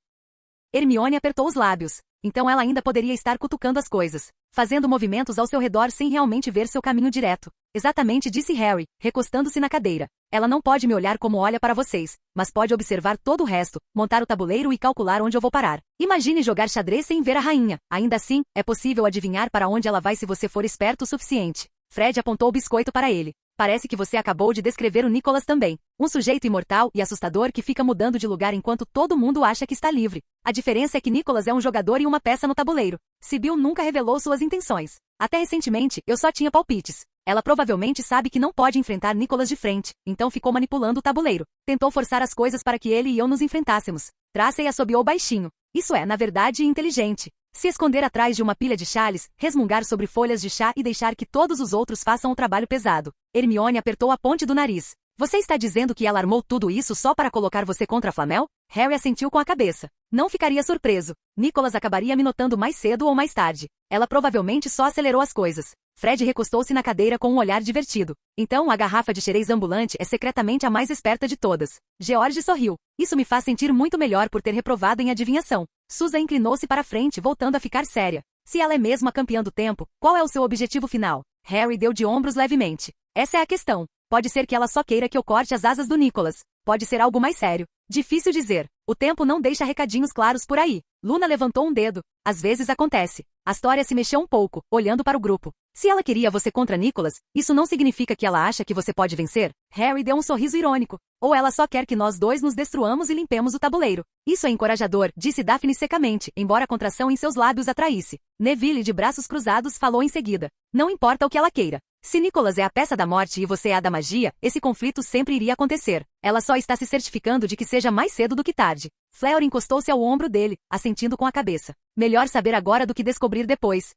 Hermione apertou os lábios. Então ela ainda poderia estar cutucando as coisas, fazendo movimentos ao seu redor sem realmente ver seu caminho direto. Exatamente, disse Harry, recostando-se na cadeira. Ela não pode me olhar como olha para vocês, mas pode observar todo o resto, montar o tabuleiro e calcular onde eu vou parar. Imagine jogar xadrez sem ver a rainha. Ainda assim, é possível adivinhar para onde ela vai se você for esperto o suficiente. Fred apontou o biscoito para ele. Parece que você acabou de descrever o Nicholas também. Um sujeito imortal e assustador que fica mudando de lugar enquanto todo mundo acha que está livre. A diferença é que Nicholas é um jogador e uma peça no tabuleiro. Sybil nunca revelou suas intenções. Até recentemente, eu só tinha palpites. Ela provavelmente sabe que não pode enfrentar Nicholas de frente, então ficou manipulando o tabuleiro. Tentou forçar as coisas para que ele e eu nos enfrentássemos. Tracy assobiou baixinho. Isso é, na verdade, inteligente. Se esconder atrás de uma pilha de chales, resmungar sobre folhas de chá e deixar que todos os outros façam o trabalho pesado. Hermione apertou a ponte do nariz. Você está dizendo que ela armou tudo isso só para colocar você contra a Flamel? Harry assentiu com a cabeça. Não ficaria surpreso. Nicholas acabaria me notando mais cedo ou mais tarde. Ela provavelmente só acelerou as coisas. Fred recostou-se na cadeira com um olhar divertido. Então a garrafa de xerez ambulante é secretamente a mais esperta de todas. George sorriu. Isso me faz sentir muito melhor por ter reprovado em adivinhação. Susan inclinou-se para frente, voltando a ficar séria. Se ela é mesmo a campeã do tempo, qual é o seu objetivo final? Harry deu de ombros levemente. Essa é a questão. Pode ser que ela só queira que eu corte as asas do Nicholas. Pode ser algo mais sério. Difícil dizer. O tempo não deixa recadinhos claros por aí. Luna levantou um dedo. Às vezes acontece. Astoria se mexeu um pouco, olhando para o grupo. Se ela queria você contra Nicholas, isso não significa que ela acha que você pode vencer? Harry deu um sorriso irônico. Ou ela só quer que nós dois nos destruamos e limpemos o tabuleiro. Isso é encorajador, disse Daphne secamente, embora a contração em seus lábios atraísse. Neville, de braços cruzados, falou em seguida. Não importa o que ela queira. Se Nicholas é a peça da morte e você é a da magia, esse conflito sempre iria acontecer. Ela só está se certificando de que seja mais cedo do que tarde. Fleur encostou-se ao ombro dele, assentindo com a cabeça. Melhor saber agora do que descobrir depois.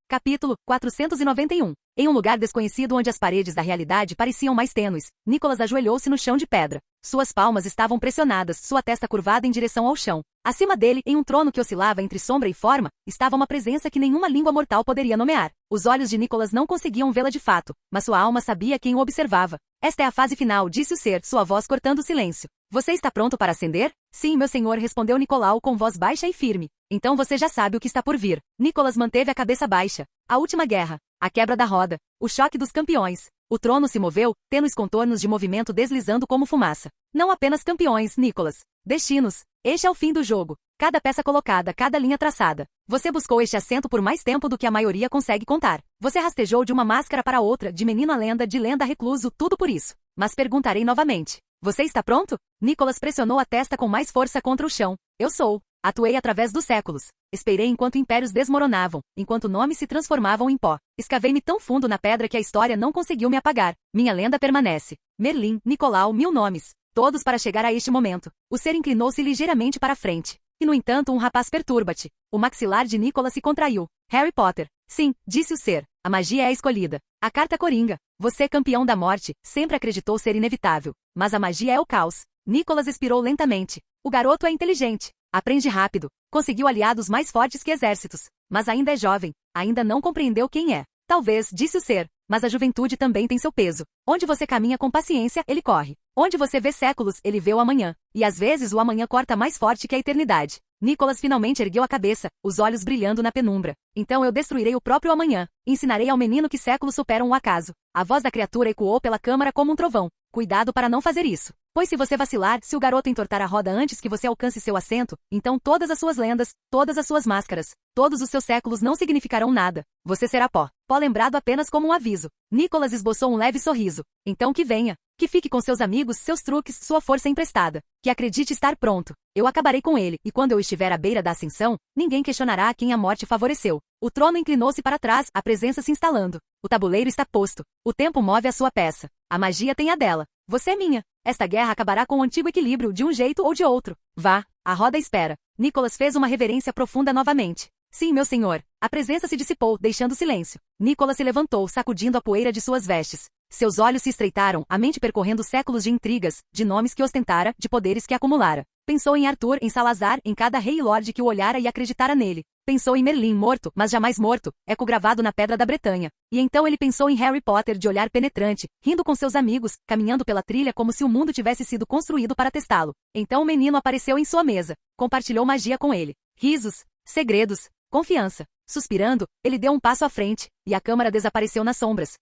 Capítulo 491. Em um lugar desconhecido onde as paredes da realidade pareciam mais tênues, Nicholas ajoelhou-se no chão de pedra. Suas palmas estavam pressionadas, sua testa curvada em direção ao chão. Acima dele, em um trono que oscilava entre sombra e forma, estava uma presença que nenhuma língua mortal poderia nomear. Os olhos de Nicholas não conseguiam vê-la de fato, mas sua alma sabia quem o observava. Esta é a fase final, disse o ser, sua voz cortando o silêncio. Você está pronto para acender? Sim, meu senhor, respondeu Nicolau com voz baixa e firme. Então você já sabe o que está por vir. Nicholas manteve a cabeça baixa. A última guerra. A quebra da roda. O choque dos campeões. O trono se moveu, tênues contornos de movimento deslizando como fumaça. Não apenas campeões, Nicholas. Destinos. Este é o fim do jogo. Cada peça colocada, cada linha traçada. Você buscou este assento por mais tempo do que a maioria consegue contar. Você rastejou de uma máscara para outra, de menino a lenda a recluso, tudo por isso. Mas perguntarei novamente. Você está pronto? Nicholas pressionou a testa com mais força contra o chão. Eu sou. Atuei através dos séculos. Esperei enquanto impérios desmoronavam, enquanto nomes se transformavam em pó. Escavei-me tão fundo na pedra que a história não conseguiu me apagar. Minha lenda permanece. Merlin, Nicolau, 1000 nomes. Todos para chegar a este momento. O ser inclinou-se ligeiramente para a frente. E no entanto um rapaz perturba-te. O maxilar de Nicholas se contraiu. Harry Potter. Sim, disse o ser. A magia é a escolhida. A carta coringa. Você, campeão da morte, sempre acreditou ser inevitável. Mas a magia é o caos. Nicholas expirou lentamente. O garoto é inteligente. Aprende rápido. Conseguiu aliados mais fortes que exércitos. Mas ainda é jovem. Ainda não compreendeu quem é. Talvez, disse o ser. Mas a juventude também tem seu peso. Onde você caminha com paciência, ele corre. Onde você vê séculos, ele vê o amanhã. E às vezes o amanhã corta mais forte que a eternidade. Nicholas finalmente ergueu a cabeça, os olhos brilhando na penumbra. Então eu destruirei o próprio amanhã. Ensinarei ao menino que séculos superam o acaso. A voz da criatura ecoou pela câmara como um trovão. Cuidado para não fazer isso. Pois se você vacilar, se o garoto entortar a roda antes que você alcance seu assento, então todas as suas lendas, todas as suas máscaras, todos os seus séculos não significarão nada. Você será pó. Pó lembrado apenas como um aviso. Nicholas esboçou um leve sorriso. Então que venha. Que fique com seus amigos, seus truques, sua força emprestada. Que acredite estar pronto. Eu acabarei com ele, e quando eu estiver à beira da ascensão, ninguém questionará a quem a morte favoreceu. O trono inclinou-se para trás, a presença se instalando. O tabuleiro está posto. O tempo move a sua peça. A magia tem a dela. Você é minha. Esta guerra acabará com o antigo equilíbrio, de um jeito ou de outro. Vá, a roda espera. Nicholas fez uma reverência profunda novamente. Sim, meu senhor. A presença se dissipou, deixando silêncio. Nicholas se levantou, sacudindo a poeira de suas vestes. Seus olhos se estreitaram, a mente percorrendo séculos de intrigas, de nomes que ostentara, de poderes que acumulara. Pensou em Arthur, em Salazar, em cada rei e lorde que o olhara e acreditara nele. Pensou em Merlin morto, mas jamais morto, eco gravado na pedra da Bretanha. E então ele pensou em Harry Potter de olhar penetrante, rindo com seus amigos, caminhando pela trilha como se o mundo tivesse sido construído para testá-lo. Então o menino apareceu em sua mesa. Compartilhou magia com ele. Risos, segredos, confiança. Suspirando, ele deu um passo à frente, e a câmara desapareceu nas sombras.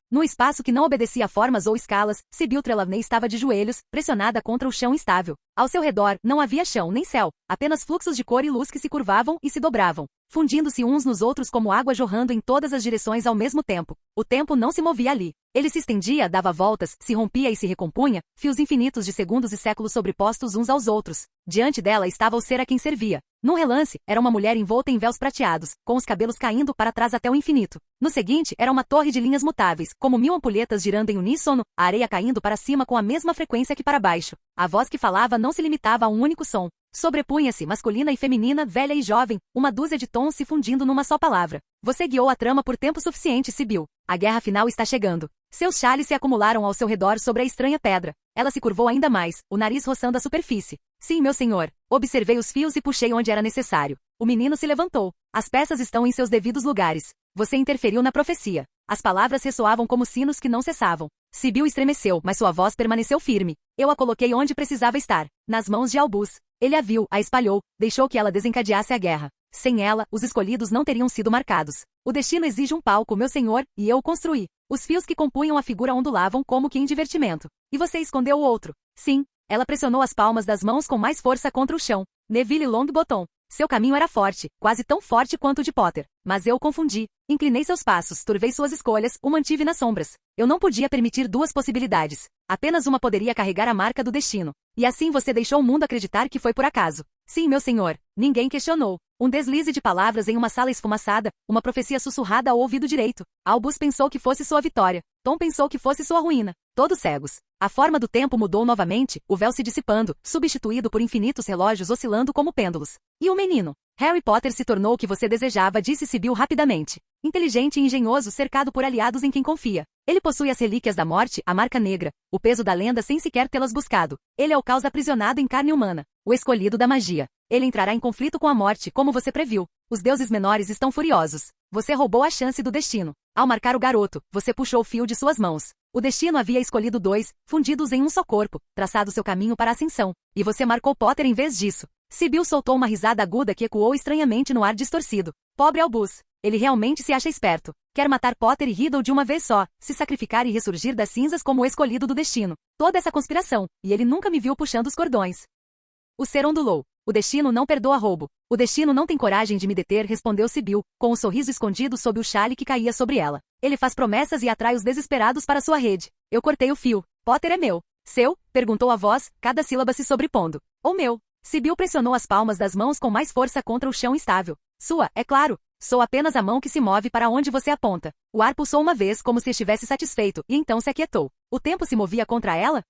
No espaço que não obedecia a formas ou escalas, Sybil Trelawney estava de joelhos, pressionada contra o chão instável. Ao seu redor, não havia chão nem céu, apenas fluxos de cor e luz que se curvavam e se dobravam, fundindo-se uns nos outros como água jorrando em todas as direções ao mesmo tempo. O tempo não se movia ali. Ele se estendia, dava voltas, se rompia e se recompunha, fios infinitos de segundos e séculos sobrepostos uns aos outros. Diante dela estava o ser a quem servia. Num relance, era uma mulher envolta em véus prateados, com os cabelos caindo para trás até o infinito. No seguinte, era uma torre de linhas mutáveis, como 1000 ampulhetas girando em uníssono, a areia caindo para cima com a mesma frequência que para baixo. A voz que falava não se limitava a um único som. Sobrepunha-se, masculina e feminina, velha e jovem, uma dúzia de tons se fundindo numa só palavra. Você guiou a trama por tempo suficiente, Sibyl. A guerra final está chegando. Seus chales se acumularam ao seu redor sobre a estranha pedra. Ela se curvou ainda mais, o nariz roçando a superfície. Sim, meu senhor. Observei os fios e puxei onde era necessário. O menino se levantou. As peças estão em seus devidos lugares. Você interferiu na profecia. As palavras ressoavam como sinos que não cessavam. Sibyl estremeceu, mas sua voz permaneceu firme. Eu a coloquei onde precisava estar, nas mãos de Albus. Ele a viu, a espalhou, deixou que ela desencadeasse a guerra. Sem ela, os escolhidos não teriam sido marcados. O destino exige um palco, meu senhor, e eu o construí. Os fios que compunham a figura ondulavam como que em divertimento. E você escondeu o outro. Sim. Ela pressionou as palmas das mãos com mais força contra o chão. Neville Longbottom. Seu caminho era forte, quase tão forte quanto o de Potter. Mas eu o confundi. Inclinei seus passos, turvei suas escolhas, o mantive nas sombras. Eu não podia permitir duas possibilidades. Apenas uma poderia carregar a marca do destino. E assim você deixou o mundo acreditar que foi por acaso. Sim, meu senhor. Ninguém questionou. Um deslize de palavras em uma sala esfumaçada, uma profecia sussurrada ao ouvido direito. Albus pensou que fosse sua vitória. Tom pensou que fosse sua ruína. Todos cegos. A forma do tempo mudou novamente, o véu se dissipando, substituído por infinitos relógios oscilando como pêndulos. E o menino? Harry Potter se tornou o que você desejava, disse Sibyl rapidamente. Inteligente e engenhoso, cercado por aliados em quem confia. Ele possui as relíquias da morte, a marca negra, o peso da lenda sem sequer tê-las buscado. Ele é o caos aprisionado em carne humana, o escolhido da magia. Ele entrará em conflito com a morte, como você previu. Os deuses menores estão furiosos. Você roubou a chance do destino. Ao marcar o garoto, você puxou o fio de suas mãos. O destino havia escolhido dois, fundidos em um só corpo, traçado seu caminho para a ascensão. E você marcou Potter em vez disso. Sibyl soltou uma risada aguda que ecoou estranhamente no ar distorcido. Pobre Albus. Ele realmente se acha esperto. Quer matar Potter e Riddle de uma vez só, se sacrificar e ressurgir das cinzas como o escolhido do destino. Toda essa conspiração, e ele nunca me viu puxando os cordões. O ser ondulou. O destino não perdoa roubo. O destino não tem coragem de me deter, respondeu Sibyl, com um sorriso escondido sob o chale que caía sobre ela. Ele faz promessas e atrai os desesperados para sua rede. Eu cortei o fio. Potter é meu. Seu? Perguntou a voz, cada sílaba se sobrepondo. Ou meu? Sibyl pressionou as palmas das mãos com mais força contra o chão instável. Sua, é claro. Sou apenas a mão que se move para onde você aponta. O ar pulsou uma vez como se estivesse satisfeito, e então se aquietou. O tempo se movia contra ela?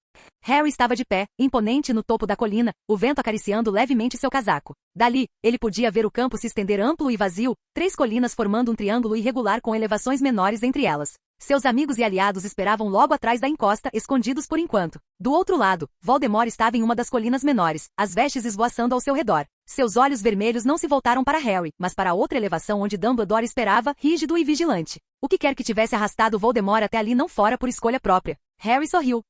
Harry estava de pé, imponente no topo da colina, o vento acariciando levemente seu casaco. Dali, ele podia ver o campo se estender amplo e vazio, 3 colinas formando um triângulo irregular com elevações menores entre elas. Seus amigos e aliados esperavam logo atrás da encosta, escondidos por enquanto. Do outro lado, Voldemort estava em uma das colinas menores, as vestes esvoaçando ao seu redor. Seus olhos vermelhos não se voltaram para Harry, mas para outra elevação onde Dumbledore esperava, rígido e vigilante. O que quer que tivesse arrastado Voldemort até ali não fora por escolha própria. Harry sorriu.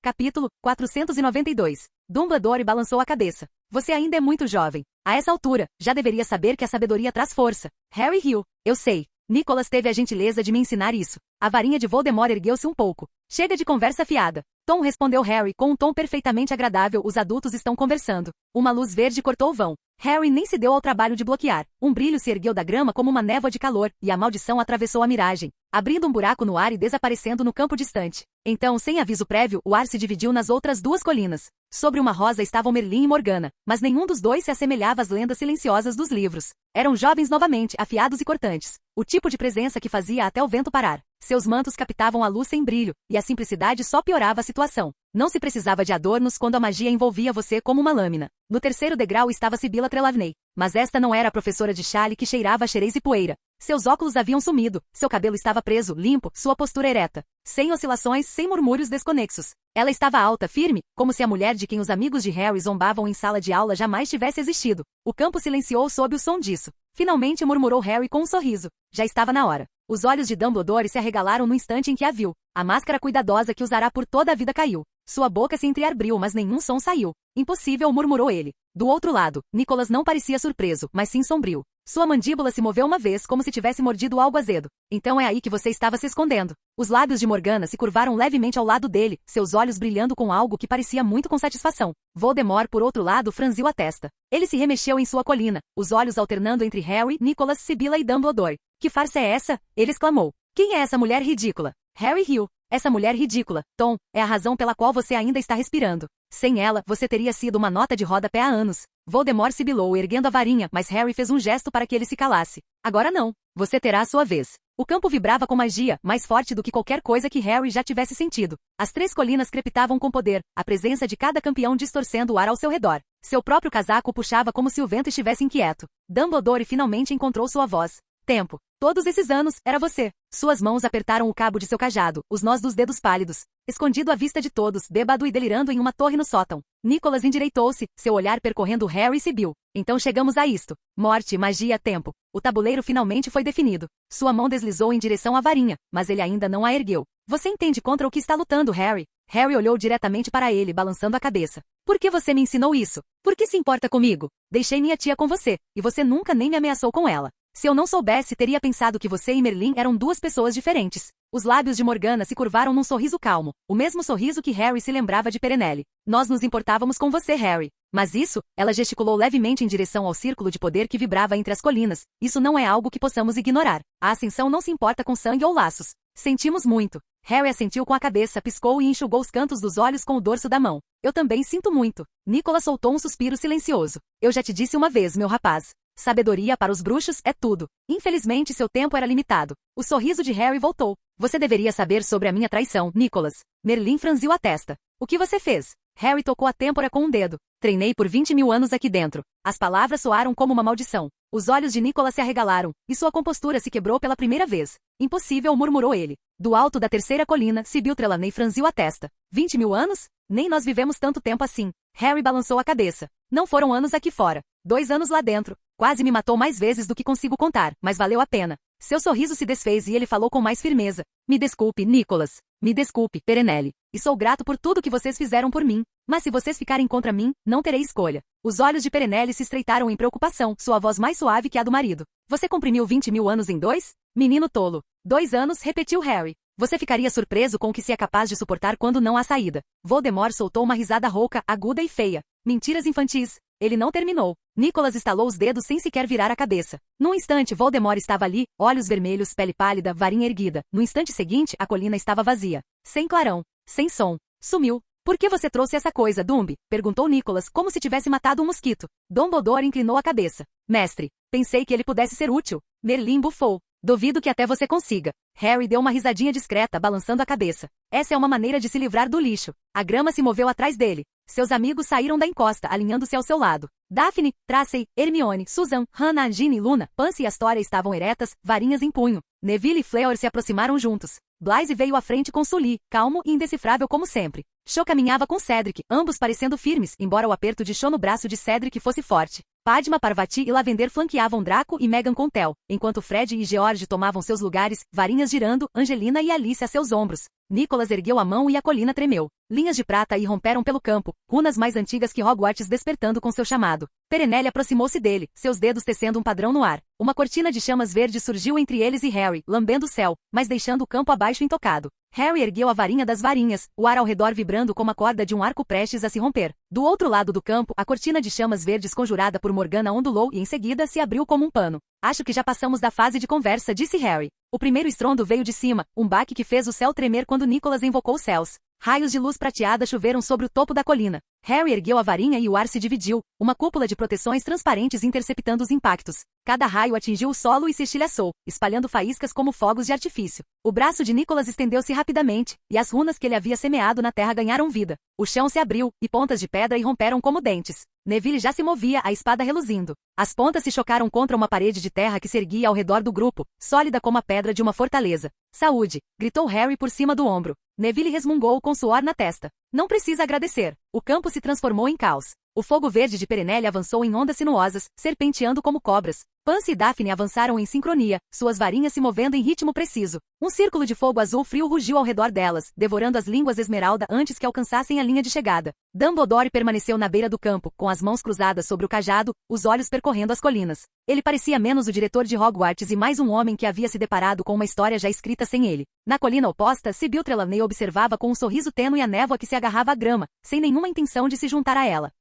Capítulo 492. Dumbledore balançou a cabeça. Você ainda é muito jovem. A essa altura, já deveria saber que a sabedoria traz força. Harry riu. Eu sei. Nicholas teve a gentileza de me ensinar isso. A varinha de Voldemort ergueu-se um pouco. Chega de conversa fiada. Tom, respondeu Harry com um tom perfeitamente agradável. Os adultos estão conversando. Uma luz verde cortou o vão. Harry nem se deu ao trabalho de bloquear. Um brilho se ergueu da grama como uma névoa de calor, e a maldição atravessou a miragem, abrindo um buraco no ar e desaparecendo no campo distante. Então, sem aviso prévio, o ar se dividiu nas outras 2 colinas. Sobre uma rosa estavam Merlin e Morgana, mas nenhum dos dois se assemelhava às lendas silenciosas dos livros. Eram jovens novamente, afiados e cortantes. O tipo de presença que fazia até o vento parar. Seus mantos captavam a luz sem brilho, e a simplicidade só piorava a situação. Não se precisava de adornos quando a magia envolvia você como uma lâmina. No 3º degrau estava Sibylla Trelawney, mas esta não era a professora de chale que cheirava a xerez e poeira. Seus óculos haviam sumido, seu cabelo estava preso, limpo, sua postura ereta. Sem oscilações, sem murmúrios desconexos. Ela estava alta, firme, como se a mulher de quem os amigos de Harry zombavam em sala de aula jamais tivesse existido. O campo silenciou sob o som disso. Finalmente murmurou Harry com um sorriso. Já estava na hora. Os olhos de Dumbledore se arregalaram no instante em que a viu. A máscara cuidadosa que usará por toda a vida caiu. Sua boca se entreabriu, mas nenhum som saiu. Impossível, murmurou ele. Do outro lado, Nicholas não parecia surpreso, mas sim sombrio. Sua mandíbula se moveu uma vez como se tivesse mordido algo azedo. Então é aí que você estava se escondendo. Os lábios de Morgana se curvaram levemente ao lado dele, seus olhos brilhando com algo que parecia muito com satisfação. Voldemort, por outro lado, franziu a testa. Ele se remexeu em sua colina, os olhos alternando entre Harry, Nicholas, Sibila e Dumbledore. Que farsa é essa? Ele exclamou. Quem é essa mulher ridícula? Harry riu. Essa mulher ridícula, Tom, é a razão pela qual você ainda está respirando. Sem ela, você teria sido uma nota de rodapé há anos. Voldemort sibilou, erguendo a varinha, mas Harry fez um gesto para que ele se calasse. Agora não. Você terá a sua vez. O campo vibrava com magia, mais forte do que qualquer coisa que Harry já tivesse sentido. As 3 colinas crepitavam com poder, a presença de cada campeão distorcendo o ar ao seu redor. Seu próprio casaco puxava como se o vento estivesse inquieto. Dumbledore finalmente encontrou sua voz. Tempo. Todos esses anos, era você. Suas mãos apertaram o cabo de seu cajado, os nós dos dedos pálidos. Escondido à vista de todos, bêbado e delirando em uma torre no sótão. Nicholas endireitou-se, seu olhar percorrendo Harry e Sibyl. Então chegamos a isto. Morte, magia, tempo. O tabuleiro finalmente foi definido. Sua mão deslizou em direção à varinha, mas ele ainda não a ergueu. Você entende contra o que está lutando, Harry? Harry olhou diretamente para ele, balançando a cabeça. Por que você me ensinou isso? Por que se importa comigo? Deixei minha tia com você, e você nunca nem me ameaçou com ela. Se eu não soubesse, teria pensado que você e Merlin eram 2 pessoas diferentes. Os lábios de Morgana se curvaram num sorriso calmo, o mesmo sorriso que Harry se lembrava de Perenelle. Nós nos importávamos com você, Harry. Mas isso, ela gesticulou levemente em direção ao círculo de poder que vibrava entre as colinas, isso não é algo que possamos ignorar. A ascensão não se importa com sangue ou laços. Sentimos muito. Harry assentiu com a cabeça, piscou e enxugou os cantos dos olhos com o dorso da mão. Eu também sinto muito. Nicholas soltou um suspiro silencioso. Eu já te disse uma vez, meu rapaz. Sabedoria para os bruxos é tudo. Infelizmente, seu tempo era limitado. O sorriso de Harry voltou. Você deveria saber sobre a minha traição, Nicholas. Merlin franziu a testa. O que você fez? Harry tocou a têmpora com um dedo. Treinei por 20.000 anos aqui dentro. As palavras soaram como uma maldição. Os olhos de Nicholas se arregalaram, e sua compostura se quebrou pela primeira vez. Impossível, murmurou ele. Do alto da 3ª colina, Sibyl Trelawney franziu a testa. 20.000 anos? Nem nós vivemos tanto tempo assim. Harry balançou a cabeça. Não foram anos aqui fora. 2 anos lá dentro. Quase me matou mais vezes do que consigo contar, mas valeu a pena. Seu sorriso se desfez e ele falou com mais firmeza. Me desculpe, Nicholas. Me desculpe, Perenelle. E sou grato por tudo que vocês fizeram por mim. Mas se vocês ficarem contra mim, não terei escolha. Os olhos de Perenelle se estreitaram em preocupação, sua voz mais suave que a do marido. Você comprimiu 20.000 anos em 2? Menino tolo. 2 anos, repetiu Harry. Você ficaria surpreso com o que se é capaz de suportar quando não há saída. Voldemort soltou uma risada rouca, aguda e feia. Mentiras infantis. Ele não terminou. Nicholas estalou os dedos sem sequer virar a cabeça. Num instante, Voldemort estava ali, olhos vermelhos, pele pálida, varinha erguida. No instante seguinte, a colina estava vazia. Sem clarão. Sem som. Sumiu. Por que você trouxe essa coisa, Dumb? Perguntou Nicholas, como se tivesse matado um mosquito. Dumbledore inclinou a cabeça. Mestre, pensei que ele pudesse ser útil. Merlin bufou. Duvido que até você consiga. Harry deu uma risadinha discreta, balançando a cabeça. Essa é uma maneira de se livrar do lixo. A grama se moveu atrás dele. Seus amigos saíram da encosta, alinhando-se ao seu lado. Daphne, Tracy, Hermione, Susan, Hannah, Ginny, Luna, Pansy e Astoria estavam eretas, varinhas em punho. Neville e Fleur se aproximaram juntos. Blaise veio à frente com Sully, calmo e indecifrável como sempre. Cho caminhava com Cedric, ambos parecendo firmes, embora o aperto de Cho no braço de Cedric fosse forte. Padma, Parvati e Lavender flanqueavam Draco e Meghan com Tel, enquanto Fred e George tomavam seus lugares, varinhas girando, Angelina e Alice a seus ombros. Nicholas ergueu a mão e a colina tremeu. Linhas de prata irromperam pelo campo, runas mais antigas que Hogwarts despertando com seu chamado. Perenelle aproximou-se dele, seus dedos tecendo um padrão no ar. Uma cortina de chamas verdes surgiu entre eles e Harry, lambendo o céu, mas deixando o campo abaixo intocado. Harry ergueu a varinha das varinhas, o ar ao redor vibrando como a corda de um arco prestes a se romper. Do outro lado do campo, a cortina de chamas verdes conjurada por Morgana ondulou e em seguida se abriu como um pano. Acho que já passamos da fase de conversa, disse Harry. O primeiro estrondo veio de cima, um baque que fez o céu tremer quando Nicholas invocou os céus. Raios de luz prateada choveram sobre o topo da colina. Harry ergueu a varinha e o ar se dividiu, uma cúpula de proteções transparentes interceptando os impactos. Cada raio atingiu o solo e se estilhaçou, espalhando faíscas como fogos de artifício. O braço de Nicholas estendeu-se rapidamente, e as runas que ele havia semeado na terra ganharam vida. O chão se abriu, e pontas de pedra irromperam como dentes. Neville já se movia, a espada reluzindo. As pontas se chocaram contra uma parede de terra que se erguia ao redor do grupo, sólida como a pedra de uma fortaleza. Saúde! Gritou Harry por cima do ombro. Neville resmungou com suor na testa. Não precisa agradecer. O campo se transformou em caos. O fogo verde de Perenelle avançou em ondas sinuosas, serpenteando como cobras. Pansy e Daphne avançaram em sincronia, suas varinhas se movendo em ritmo preciso. Um círculo de fogo azul frio rugiu ao redor delas, devorando as línguas esmeralda antes que alcançassem a linha de chegada. Dumbledore permaneceu na beira do campo, com as mãos cruzadas sobre o cajado, os olhos percorrendo as colinas. Ele parecia menos o diretor de Hogwarts e mais um homem que havia se deparado com uma história já escrita sem ele. Na colina oposta, Sybil Trelawney observava com um sorriso tênue a névoa que se agarrava à grama, sem nenhuma intenção de se juntar a ela.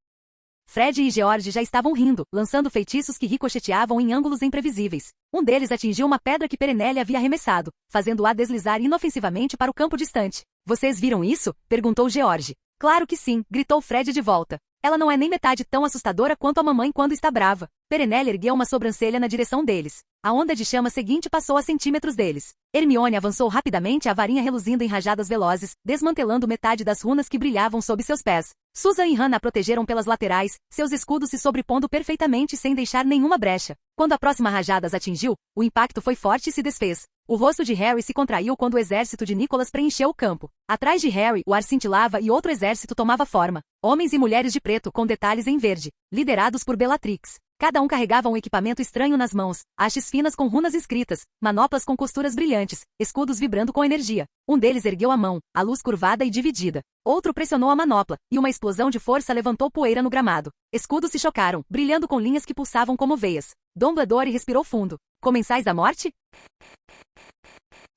Fred e George já estavam rindo, lançando feitiços que ricocheteavam em ângulos imprevisíveis. Um deles atingiu uma pedra que Perenelle havia arremessado, fazendo-a deslizar inofensivamente para o campo distante. Vocês viram isso? Perguntou George. Claro que sim, gritou Fred de volta. Ela não é nem metade tão assustadora quanto a mamãe quando está brava. Perenelle ergueu uma sobrancelha na direção deles. A onda de chama seguinte passou a centímetros deles. Hermione avançou rapidamente, a varinha reluzindo em rajadas velozes, desmantelando metade das runas que brilhavam sob seus pés. Susan e Hannah a protegeram pelas laterais, seus escudos se sobrepondo perfeitamente sem deixar nenhuma brecha. Quando a próxima rajada as atingiu, o impacto foi forte e se desfez. O rosto de Harry se contraiu quando o exército de Nicholas preencheu o campo. Atrás de Harry, o ar cintilava e outro exército tomava forma. Homens e mulheres de preto com detalhes em verde, liderados por Bellatrix. Cada um carregava um equipamento estranho nas mãos, hastes finas com runas escritas, manoplas com costuras brilhantes, escudos vibrando com energia. Um deles ergueu a mão, a luz curvada e dividida. Outro pressionou a manopla, e uma explosão de força levantou poeira no gramado. Escudos se chocaram, brilhando com linhas que pulsavam como veias. Dumbledore respirou fundo. Comensais da morte?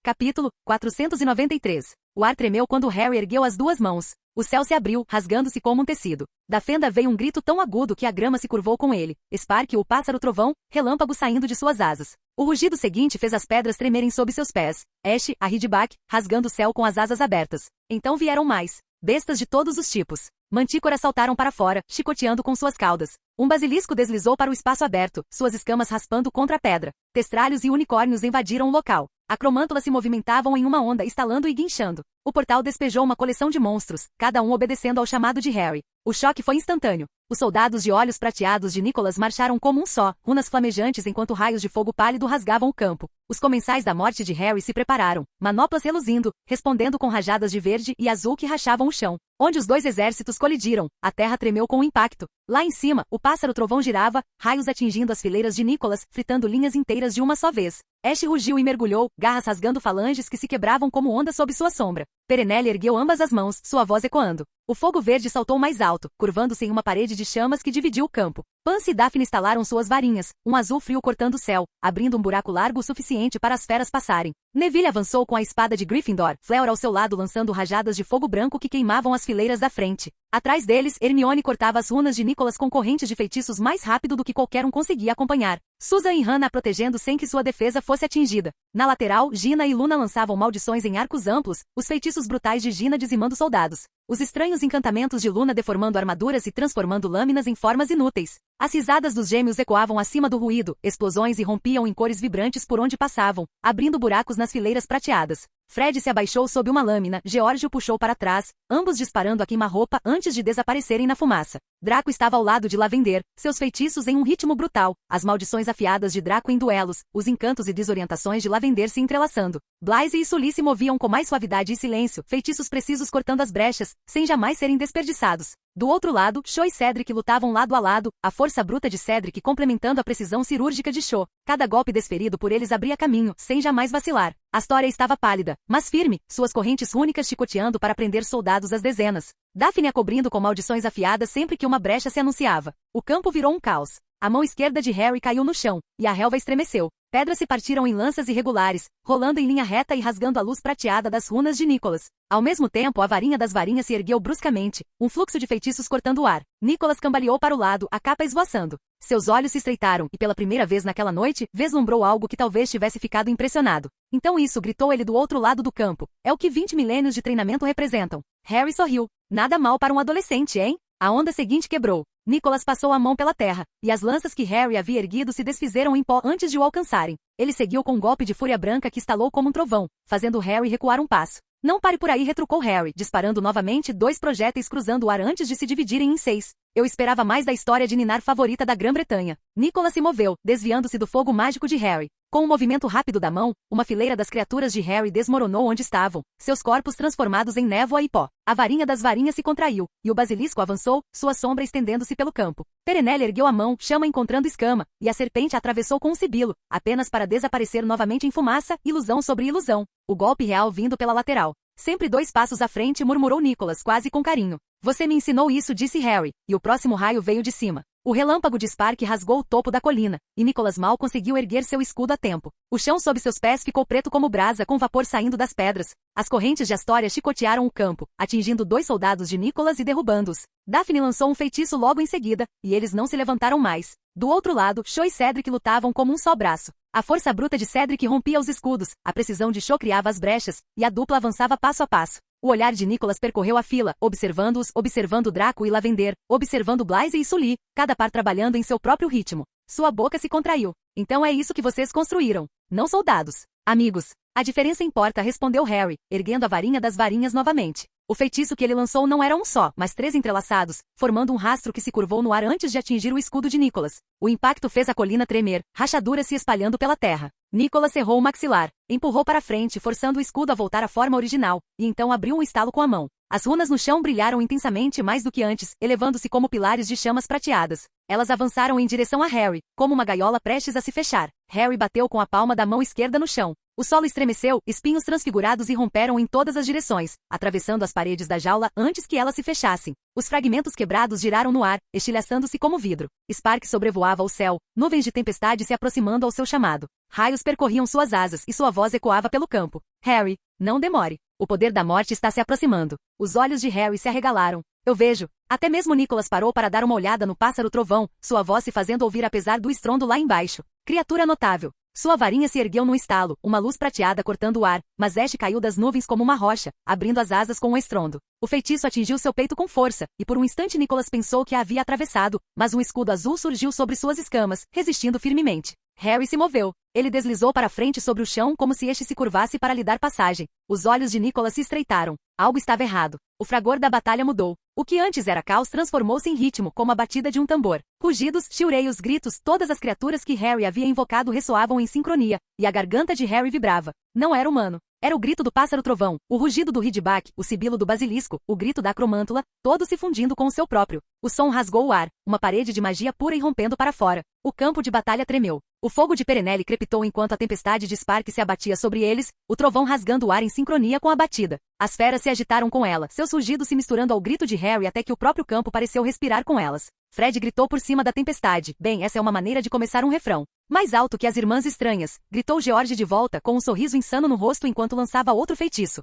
Capítulo 493. O ar tremeu quando Harry ergueu as duas mãos. O céu se abriu, rasgando-se como um tecido. Da fenda veio um grito tão agudo que a grama se curvou com ele. Spark, o pássaro-trovão, relâmpago saindo de suas asas. O rugido seguinte fez as pedras tremerem sob seus pés. Ash, a Ridgeback, rasgando o céu com as asas abertas. Então vieram mais. Bestas de todos os tipos. Mantícoras saltaram para fora, chicoteando com suas caudas. Um basilisco deslizou para o espaço aberto, suas escamas raspando contra a pedra. Testralhos e unicórnios invadiram o local. Acromântulas se movimentavam em uma onda, estalando e guinchando. O portal despejou uma coleção de monstros, cada um obedecendo ao chamado de Harry. O choque foi instantâneo. Os soldados de olhos prateados de Nicholas marcharam como um só, runas flamejantes enquanto raios de fogo pálido rasgavam o campo. Os comensais da morte de Harry se prepararam, manoplas reluzindo, respondendo com rajadas de verde e azul que rachavam o chão. Onde os dois exércitos colidiram, a terra tremeu com o impacto. Lá em cima, o pássaro-trovão girava, raios atingindo as fileiras de Nicholas, fritando linhas inteiras de uma só vez. Ash rugiu e mergulhou, garras rasgando falanges que se quebravam como ondas sob sua sombra. Perenelle ergueu ambas as mãos, sua voz ecoando. O fogo verde saltou mais alto, curvando-se em uma parede de chamas que dividiu o campo. Pansy e Daphne estalaram suas varinhas, um azul frio cortando o céu, abrindo um buraco largo o suficiente para as feras passarem. Neville avançou com a espada de Gryffindor, Fleur ao seu lado lançando rajadas de fogo branco que queimavam as fileiras da frente. Atrás deles, Hermione cortava as runas de Nicholas com correntes de feitiços mais rápido do que qualquer um conseguia acompanhar. Susan e Hannah a protegendo sem que sua defesa fosse atingida. Na lateral, Gina e Luna lançavam maldições em arcos amplos, os feitiços brutais de Gina dizimando soldados. Os estranhos encantamentos de Luna deformando armaduras e transformando lâminas em formas inúteis. As risadas dos gêmeos ecoavam acima do ruído, explosões irrompiam em cores vibrantes por onde passavam, abrindo buracos nas fileiras prateadas. Fred se abaixou sob uma lâmina, George o puxou para trás, ambos disparando a queima-roupa antes de desaparecerem na fumaça. Draco estava ao lado de Lavender, seus feitiços em um ritmo brutal, as maldições afiadas de Draco em duelos, os encantos e desorientações de Lavender se entrelaçando. Blaise e Sully se moviam com mais suavidade e silêncio, feitiços precisos cortando as brechas, sem jamais serem desperdiçados. Do outro lado, Cho e Cedric lutavam lado a lado, a força bruta de Cedric complementando a precisão cirúrgica de Cho. Cada golpe desferido por eles abria caminho, sem jamais vacilar. Astoria estava pálida, mas firme, suas correntes únicas chicoteando para prender soldados às dezenas. Daphne a cobrindo com maldições afiadas sempre que uma brecha se anunciava. O campo virou um caos. A mão esquerda de Harry caiu no chão, e a relva estremeceu. Pedras se partiram em lanças irregulares, rolando em linha reta e rasgando a luz prateada das runas de Nicholas. Ao mesmo tempo, a varinha das varinhas se ergueu bruscamente, um fluxo de feitiços cortando o ar. Nicholas cambaleou para o lado, a capa esvoaçando. Seus olhos se estreitaram e pela primeira vez naquela noite, vislumbrou algo que talvez tivesse ficado impressionado. Então isso, gritou ele do outro lado do campo. É o que 20 milênios de treinamento representam. Harry sorriu. Nada mal para um adolescente, hein? A onda seguinte quebrou. Nicholas passou a mão pela terra, e as lanças que Harry havia erguido se desfizeram em pó antes de o alcançarem. Ele seguiu com um golpe de fúria branca que estalou como um trovão, fazendo Harry recuar um passo. Não pare por aí, retrucou Harry, disparando novamente 2 projéteis cruzando o ar antes de se dividirem em 6. Eu esperava mais da história de Ninar favorita da Grã-Bretanha. Nicholas se moveu, desviando-se do fogo mágico de Harry. Com um movimento rápido da mão, uma fileira das criaturas de Harry desmoronou onde estavam, seus corpos transformados em névoa e pó. A varinha das varinhas se contraiu, e o basilisco avançou, sua sombra estendendo-se pelo campo. Perenelle ergueu a mão, chama encontrando escama, e a serpente a atravessou com um sibilo, apenas para desaparecer novamente em fumaça, ilusão sobre ilusão. O golpe real vindo pela lateral. Sempre 2 passos à frente, murmurou Nicholas, quase com carinho. Você me ensinou isso, disse Harry, e o próximo raio veio de cima. O relâmpago de Spark rasgou o topo da colina, e Nicholas mal conseguiu erguer seu escudo a tempo. O chão sob seus pés ficou preto como brasa com vapor saindo das pedras. As correntes de Astoria chicotearam o campo, atingindo 2 soldados de Nicholas e derrubando-os. Daphne lançou um feitiço logo em seguida, e eles não se levantaram mais. Do outro lado, Cho e Cedric lutavam como um só braço. A força bruta de Cedric rompia os escudos, a precisão de Cho criava as brechas, e a dupla avançava passo a passo. O olhar de Nicholas percorreu a fila, observando-os, observando Draco e Lavender, observando Blaise e Sully, cada par trabalhando em seu próprio ritmo. Sua boca se contraiu. Então é isso que vocês construíram. Não soldados. Amigos. A diferença importa, respondeu Harry, erguendo a varinha das varinhas novamente. O feitiço que ele lançou não era um só, mas 3 entrelaçados, formando um rastro que se curvou no ar antes de atingir o escudo de Nicholas. O impacto fez a colina tremer, rachaduras se espalhando pela terra. Nicholas cerrou o maxilar, empurrou para frente, forçando o escudo a voltar à forma original, e então abriu um estalo com a mão. As runas no chão brilharam intensamente mais do que antes, elevando-se como pilares de chamas prateadas. Elas avançaram em direção a Harry, como uma gaiola prestes a se fechar. Harry bateu com a palma da mão esquerda no chão. O solo estremeceu, espinhos transfigurados irromperam em todas as direções, atravessando as paredes da jaula antes que elas se fechassem. Os fragmentos quebrados giraram no ar, estilhaçando-se como vidro. Spark sobrevoava o céu, nuvens de tempestade se aproximando ao seu chamado. Raios percorriam suas asas e sua voz ecoava pelo campo. Harry, não demore. O poder da morte está se aproximando. Os olhos de Harry se arregalaram. Eu vejo. Até mesmo Nicholas parou para dar uma olhada no pássaro trovão, sua voz se fazendo ouvir apesar do estrondo lá embaixo. Criatura notável. Sua varinha se ergueu num estalo, uma luz prateada cortando o ar, mas Ash caiu das nuvens como uma rocha, abrindo as asas com um estrondo. O feitiço atingiu seu peito com força, e por um instante Nicholas pensou que a havia atravessado, mas um escudo azul surgiu sobre suas escamas, resistindo firmemente. Harry se moveu. Ele deslizou para frente sobre o chão como se este se curvasse para lhe dar passagem. Os olhos de Nicholas se estreitaram. Algo estava errado. O fragor da batalha mudou. O que antes era caos transformou-se em ritmo, como a batida de um tambor. Rugidos, chilreios, gritos, todas as criaturas que Harry havia invocado ressoavam em sincronia, e a garganta de Harry vibrava. Não era humano. Era o grito do pássaro trovão, o rugido do ridback, o sibilo do basilisco, o grito da acromântula, todos se fundindo com o seu próprio. O som rasgou o ar, uma parede de magia pura irrompendo para fora. O campo de batalha tremeu. O fogo de Perenelle crepitou enquanto a tempestade de Spark se abatia sobre eles, o trovão rasgando o ar em sincronia com a batida. As feras se agitaram com ela, seus rugidos se misturando ao grito de Harry até que o próprio campo pareceu respirar com elas. Fred gritou por cima da tempestade. Bem, essa é uma maneira de começar um refrão. Mais alto que as irmãs estranhas, gritou George de volta com um sorriso insano no rosto enquanto lançava outro feitiço.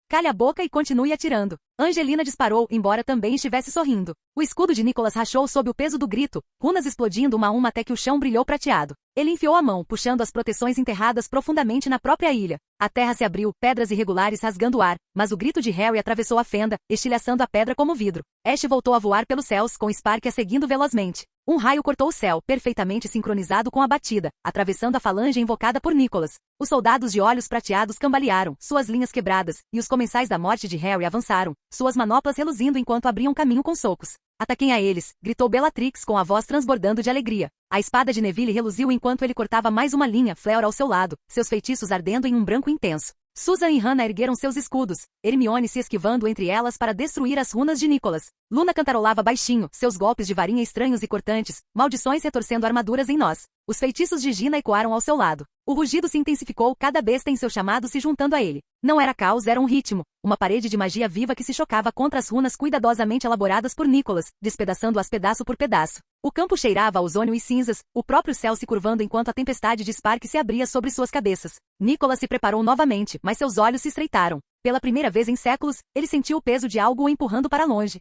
Calhe a boca e continue atirando. Angelina disparou, embora também estivesse sorrindo. O escudo de Nicholas rachou sob o peso do grito, runas explodindo uma a uma até que o chão brilhou prateado. Ele enfiou a mão, puxando as proteções enterradas profundamente na própria ilha. A terra se abriu, pedras irregulares rasgando o ar, mas o grito de Harry atravessou a fenda, estilhaçando a pedra como vidro. Ash voltou a voar pelos céus, com Spark a seguindo velozmente. Um raio cortou o céu, perfeitamente sincronizado com a batida, atravessando a falange invocada por Nicholas. Os soldados de olhos prateados cambalearam, suas linhas quebradas, e os comensais da morte de Harry avançaram, suas manoplas reluzindo enquanto abriam caminho com socos. Ataquem a eles, gritou Bellatrix com a voz transbordando de alegria. A espada de Neville reluziu enquanto ele cortava mais uma linha, Fleur ao seu lado, seus feitiços ardendo em um branco intenso. Susan e Hannah ergueram seus escudos, Hermione se esquivando entre elas para destruir as runas de Nicholas. Luna cantarolava baixinho, seus golpes de varinha estranhos e cortantes, maldições retorcendo armaduras em nós. Os feitiços de Gina ecoaram ao seu lado. O rugido se intensificou, cada besta em seu chamado se juntando a ele. Não era caos, era um ritmo, uma parede de magia viva que se chocava contra as runas cuidadosamente elaboradas por Nicholas, despedaçando-as pedaço por pedaço. O campo cheirava a ozônio e cinzas, o próprio céu se curvando enquanto a tempestade de Spark se abria sobre suas cabeças. Nicholas se preparou novamente, mas seus olhos se estreitaram. Pela primeira vez em séculos, ele sentiu o peso de algo o empurrando para longe.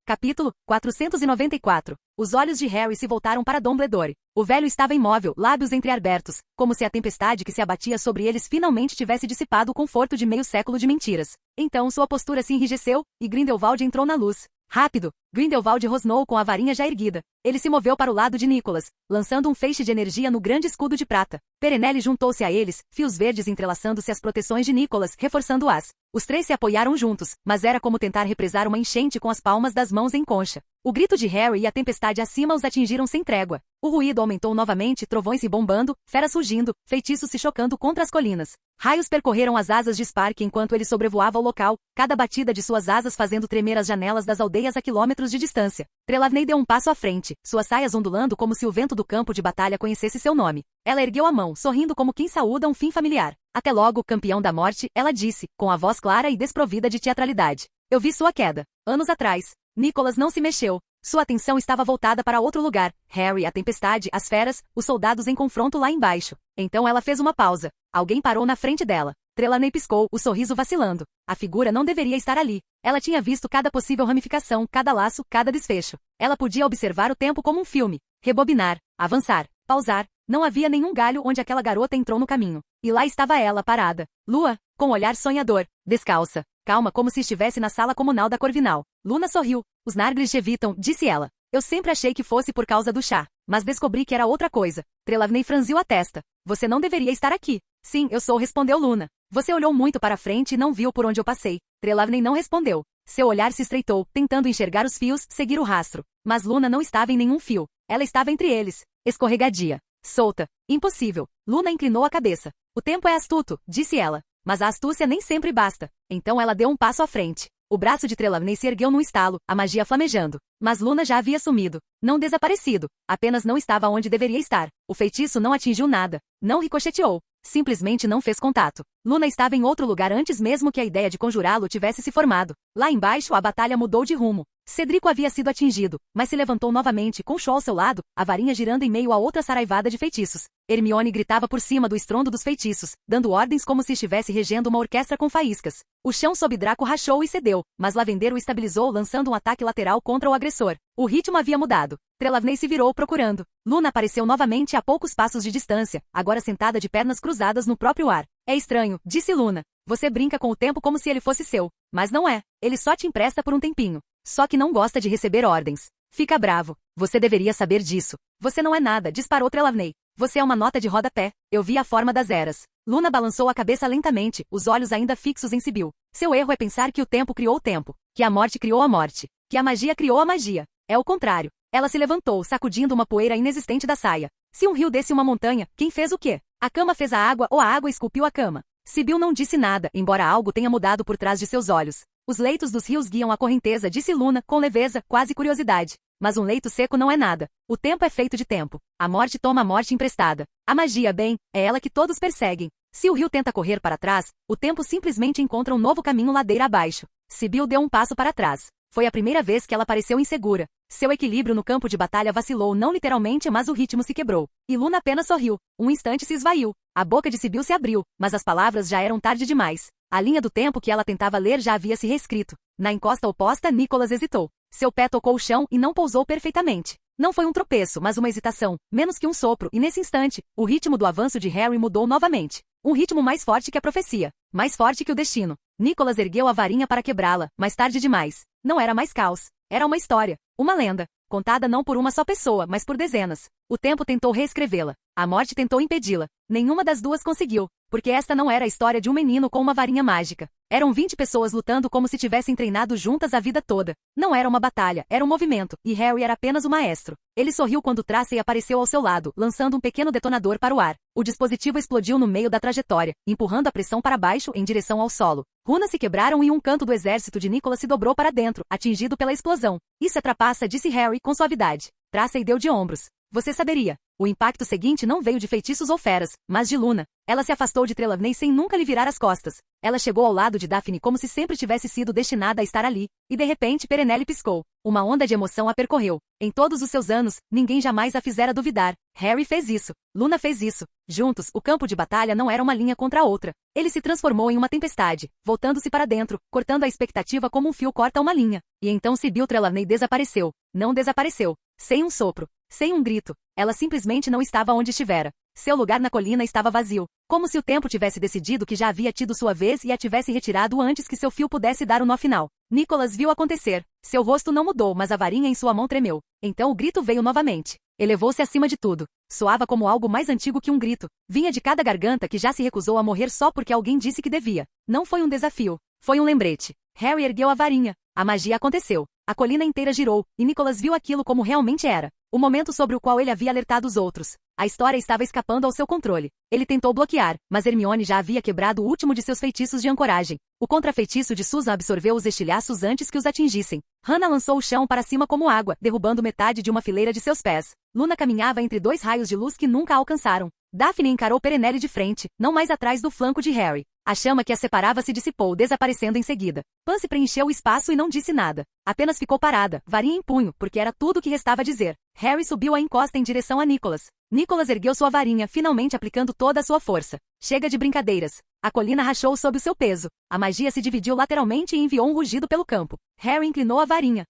Capítulo 494. Os olhos de Harry se voltaram para Dumbledore. O velho estava imóvel, lábios entreabertos, como se a tempestade que se abatia sobre eles finalmente tivesse dissipado o conforto de meio século de mentiras. Então sua postura se enrijeceu, e Grindelwald entrou na luz. Rápido! Grindelwald rosnou com a varinha já erguida. Ele se moveu para o lado de Nicholas, lançando um feixe de energia no grande escudo de prata. Perenelle juntou-se a eles, fios verdes entrelaçando-se às proteções de Nicholas, reforçando-as. Os três se apoiaram juntos, mas era como tentar represar uma enchente com as palmas das mãos em concha. O grito de Harry e a tempestade acima os atingiram sem trégua. O ruído aumentou novamente, trovões bombando, feras rugindo, feitiços se chocando contra as colinas. Raios percorreram as asas de Spark enquanto ele sobrevoava o local, cada batida de suas asas fazendo tremer as janelas das aldeias a quilômetros de distância. Trelawney deu um passo à frente, suas saias ondulando como se o vento do campo de batalha conhecesse seu nome. Ela ergueu a mão, sorrindo como quem saúda um fim familiar. Até logo, campeão da morte, ela disse, com a voz clara e desprovida de teatralidade. Eu vi sua queda. Anos atrás. Nicholas não se mexeu. Sua atenção estava voltada para outro lugar. Harry, a tempestade, as feras, os soldados em confronto lá embaixo. Então ela fez uma pausa. Alguém parou na frente dela. Trelawney piscou, o sorriso vacilando. A figura não deveria estar ali. Ela tinha visto cada possível ramificação, cada laço, cada desfecho. Ela podia observar o tempo como um filme. Rebobinar, avançar, pausar. Não havia nenhum galho onde aquela garota entrou no caminho. E lá estava ela, parada. Lua, com um olhar sonhador, descalça. Calma como se estivesse na sala comunal da Corvinal. Luna sorriu. Os Nargles evitam, disse ela. Eu sempre achei que fosse por causa do chá, mas descobri que era outra coisa. Trelawney franziu a testa. Você não deveria estar aqui. Sim, eu sou, respondeu Luna. Você olhou muito para frente e não viu por onde eu passei. Trelawney não respondeu. Seu olhar se estreitou, tentando enxergar os fios, seguir o rastro. Mas Luna não estava em nenhum fio. Ela estava entre eles. Escorregadia. Solta. Impossível. Luna inclinou a cabeça. O tempo é astuto, disse ela. Mas a astúcia nem sempre basta. Então ela deu um passo à frente. O braço de Trelawney se ergueu num estalo, a magia flamejando. Mas Luna já havia sumido. Não desaparecido. Apenas não estava onde deveria estar. O feitiço não atingiu nada. Não ricocheteou. Simplesmente não fez contato. Luna estava em outro lugar antes mesmo que a ideia de conjurá-lo tivesse se formado. Lá embaixo a batalha mudou de rumo. Cedrico havia sido atingido, mas se levantou novamente com Cho ao seu lado, a varinha girando em meio a outra saraivada de feitiços. Hermione gritava por cima do estrondo dos feitiços, dando ordens como se estivesse regendo uma orquestra com faíscas. O chão sob Draco rachou e cedeu, mas Lavender o estabilizou lançando um ataque lateral contra o agressor. O ritmo havia mudado. Trelawney se virou procurando. Luna apareceu novamente a poucos passos de distância, agora sentada de pernas cruzadas no próprio ar. É estranho, disse Luna. Você brinca com o tempo como se ele fosse seu. Mas não é. Ele só te empresta por um tempinho. Só que não gosta de receber ordens. Fica bravo. Você deveria saber disso. Você não é nada, disparou Trelawney. Você é uma nota de rodapé. Eu vi a forma das eras. Luna balançou a cabeça lentamente, os olhos ainda fixos em Sibyl. Seu erro é pensar que o tempo criou o tempo. Que a morte criou a morte. Que a magia criou a magia. É o contrário. Ela se levantou, sacudindo uma poeira inexistente da saia. Se um rio desse uma montanha, quem fez o quê? A cama fez a água ou a água esculpiu a cama? Sibyl não disse nada, embora algo tenha mudado por trás de seus olhos. Os leitos dos rios guiam a correnteza, disse Luna, com leveza, quase curiosidade. Mas um leito seco não é nada. O tempo é feito de tempo. A morte toma a morte emprestada. A magia, bem, é ela que todos perseguem. Se o rio tenta correr para trás, o tempo simplesmente encontra um novo caminho ladeira abaixo. Sibyl deu um passo para trás. Foi a primeira vez que ela pareceu insegura. Seu equilíbrio no campo de batalha vacilou não literalmente, mas o ritmo se quebrou. E Luna apenas sorriu. Um instante se esvaiu. A boca de Sibyl se abriu, mas as palavras já eram tarde demais. A linha do tempo que ela tentava ler já havia se reescrito. Na encosta oposta, Nicholas hesitou. Seu pé tocou o chão e não pousou perfeitamente. Não foi um tropeço, mas uma hesitação, menos que um sopro, e nesse instante, o ritmo do avanço de Harry mudou novamente. Um ritmo mais forte que a profecia. Mais forte que o destino. Nicholas ergueu a varinha para quebrá-la, mas tarde demais. Não era mais caos. Era uma história. Uma lenda. Contada não por uma só pessoa, mas por dezenas. O tempo tentou reescrevê-la. A morte tentou impedi-la. Nenhuma das duas conseguiu, porque esta não era a história de um menino com uma varinha mágica. Eram 20 pessoas lutando como se tivessem treinado juntas a vida toda. Não era uma batalha, era um movimento, e Harry era apenas o maestro. Ele sorriu quando Tracey apareceu ao seu lado, lançando um pequeno detonador para o ar. O dispositivo explodiu no meio da trajetória, empurrando a pressão para baixo em direção ao solo. Runas se quebraram e um canto do exército de Nicholas se dobrou para dentro, atingido pela explosão. Isso é trapaça, disse Harry com suavidade. Tracey deu de ombros. Você saberia. O impacto seguinte não veio de feitiços ou feras, mas de Luna. Ela se afastou de Trelawney sem nunca lhe virar as costas. Ela chegou ao lado de Daphne como se sempre tivesse sido destinada a estar ali. E de repente Perenelle piscou. Uma onda de emoção a percorreu. Em todos os seus anos, ninguém jamais a fizera duvidar. Harry fez isso. Luna fez isso. Juntos, o campo de batalha não era uma linha contra a outra. Ele se transformou em uma tempestade, voltando-se para dentro, cortando a expectativa como um fio corta uma linha. E então Sibyl Trelawney desapareceu. Não desapareceu. Sem um sopro. Sem um grito. Ela simplesmente não estava onde estivera. Seu lugar na colina estava vazio. Como se o tempo tivesse decidido que já havia tido sua vez e a tivesse retirado antes que seu fio pudesse dar o nó final. Nicholas viu acontecer. Seu rosto não mudou, mas a varinha em sua mão tremeu. Então o grito veio novamente. elevou-se acima de tudo. Soava como algo mais antigo que um grito. Vinha de cada garganta que já se recusou a morrer só porque alguém disse que devia. Não foi um desafio. Foi um lembrete. Harry ergueu a varinha. A magia aconteceu. A colina inteira girou, e Nicholas viu aquilo como realmente era. O momento sobre o qual ele havia alertado os outros. A história estava escapando ao seu controle. Ele tentou bloquear, mas Hermione já havia quebrado o último de seus feitiços de ancoragem. O contrafeitiço de Susan absorveu os estilhaços antes que os atingissem. Hannah lançou o chão para cima como água, derrubando metade de uma fileira de seus pés. Luna caminhava entre dois raios de luz que nunca a alcançaram. Daphne encarou Perenelle de frente, não mais atrás do flanco de Harry. A chama que a separava se dissipou, desaparecendo em seguida. Pansy preencheu o espaço e não disse nada. Apenas ficou parada, varinha em punho, porque era tudo o que restava dizer. Harry subiu a encosta em direção a Nicholas. Nicholas ergueu sua varinha, finalmente aplicando toda a sua força. Chega de brincadeiras. A colina rachou sob o seu peso. A magia se dividiu lateralmente e enviou um rugido pelo campo. Harry inclinou a varinha.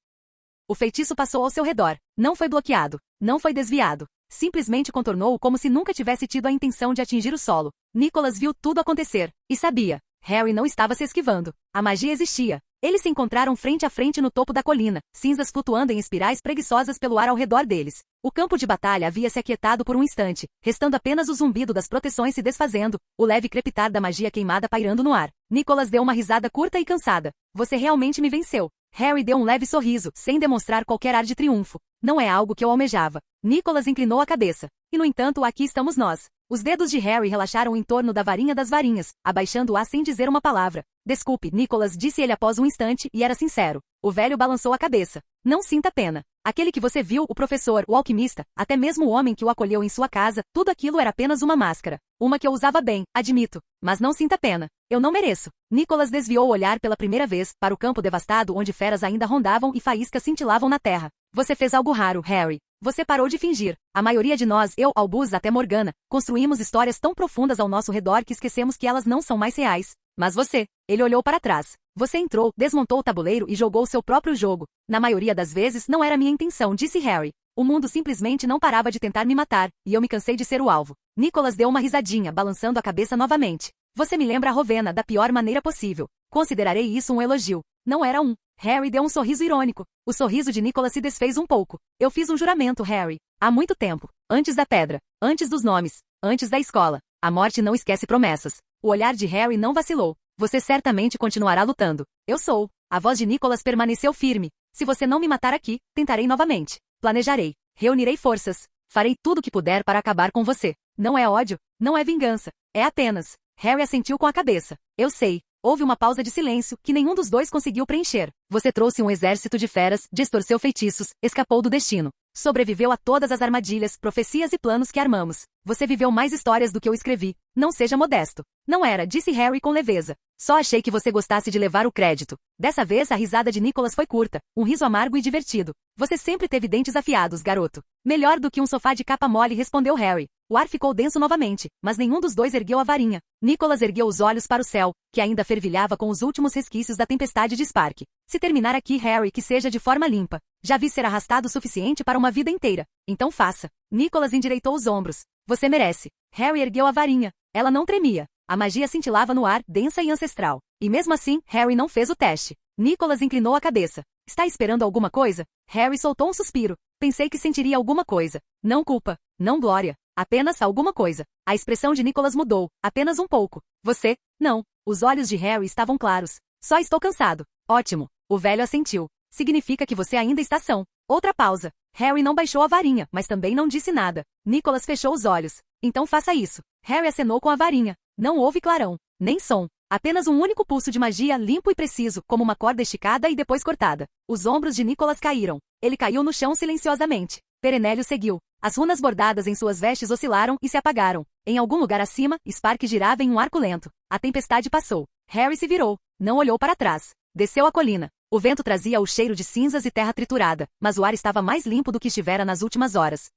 O feitiço passou ao seu redor. Não foi bloqueado. Não foi desviado. Simplesmente contornou-o como se nunca tivesse tido a intenção de atingir o solo. Nicholas viu tudo acontecer. E sabia. Harry não estava se esquivando. A magia existia. Eles se encontraram frente a frente no topo da colina, cinzas flutuando em espirais preguiçosas pelo ar ao redor deles. O campo de batalha havia se aquietado por um instante, restando apenas o zumbido das proteções se desfazendo, o leve crepitar da magia queimada pairando no ar. Nicholas deu uma risada curta e cansada. Você realmente me venceu. Harry deu um leve sorriso, sem demonstrar qualquer ar de triunfo. Não é algo que eu almejava. Nicholas inclinou a cabeça. E no entanto, aqui estamos nós. Os dedos de Harry relaxaram em torno da varinha das varinhas, abaixando-a sem dizer uma palavra. Desculpe, Nicholas, disse ele após um instante, e era sincero. O velho balançou a cabeça. Não sinta pena. Aquele que você viu, o professor, o alquimista, até mesmo o homem que o acolheu em sua casa, tudo aquilo era apenas uma máscara. Uma que eu usava bem, admito. Mas não sinta pena. Eu não mereço. Nicholas desviou o olhar pela primeira vez, para o campo devastado onde feras ainda rondavam e faíscas cintilavam na terra. Você fez algo raro, Harry. Você parou de fingir. A maioria de nós, eu, Albus até Morgana, construímos histórias tão profundas ao nosso redor que esquecemos que elas não são mais reais. Mas você, ele olhou para trás. Você entrou, desmontou o tabuleiro e jogou seu próprio jogo. Na maioria das vezes não era minha intenção, disse Harry. O mundo simplesmente não parava de tentar me matar, e eu me cansei de ser o alvo. Nicholas deu uma risadinha, balançando a cabeça novamente. Você me lembra a Rowena da pior maneira possível. Considerarei isso um elogio. Não era um. Harry deu um sorriso irônico. O sorriso de Nicholas se desfez um pouco. Eu fiz um juramento, Harry. Há muito tempo. Antes da pedra. Antes dos nomes. Antes da escola. A morte não esquece promessas. O olhar de Harry não vacilou. Você certamente continuará lutando. Eu sou. A voz de Nicholas permaneceu firme. Se você não me matar aqui, tentarei novamente. Planejarei. Reunirei forças. Farei tudo o que puder para acabar com você. Não é ódio. Não é vingança. É apenas. Harry assentiu com a cabeça. Eu sei. Houve uma pausa de silêncio, que nenhum dos dois conseguiu preencher. Você trouxe um exército de feras, distorceu feitiços, escapou do destino. Sobreviveu a todas as armadilhas, profecias e planos que armamos. Você viveu mais histórias do que eu escrevi. Não seja modesto. Não era, disse Harry com leveza. Só achei que você gostasse de levar o crédito. Dessa vez a risada de Nicholas foi curta, um riso amargo e divertido. Você sempre teve dentes afiados, garoto. Melhor do que um sofá de capa mole, respondeu Harry. O ar ficou denso novamente, mas nenhum dos dois ergueu a varinha. Nicholas ergueu os olhos para o céu, que ainda fervilhava com os últimos resquícios da tempestade de Spark. Se terminar aqui, Harry, que seja de forma limpa. Já vi ser arrastado o suficiente para uma vida inteira. Então faça. Nicholas endireitou os ombros. Você merece. Harry ergueu a varinha. Ela não tremia. A magia cintilava no ar, densa e ancestral. E mesmo assim, Harry não fez o teste. Nicholas inclinou a cabeça. Está esperando alguma coisa? Harry soltou um suspiro. Pensei que sentiria alguma coisa. Não culpa. Não glória. Apenas alguma coisa. A expressão de Nicholas mudou. Apenas um pouco. Você? Não. Os olhos de Harry estavam claros. Só estou cansado. Ótimo. O velho assentiu. Significa que você ainda está são. Outra pausa. Harry não baixou a varinha, mas também não disse nada. Nicholas fechou os olhos. Então faça isso. Harry acenou com a varinha. Não houve clarão. Nem som. Apenas um único pulso de magia limpo e preciso, como uma corda esticada e depois cortada. Os ombros de Nicholas caíram. Ele caiu no chão silenciosamente. Perenelle seguiu. As runas bordadas em suas vestes oscilaram e se apagaram. Em algum lugar acima, Spark girava em um arco lento. A tempestade passou. Harry se virou. Não olhou para trás. Desceu a colina. O vento trazia o cheiro de cinzas e terra triturada, mas o ar estava mais limpo do que estivera nas últimas horas.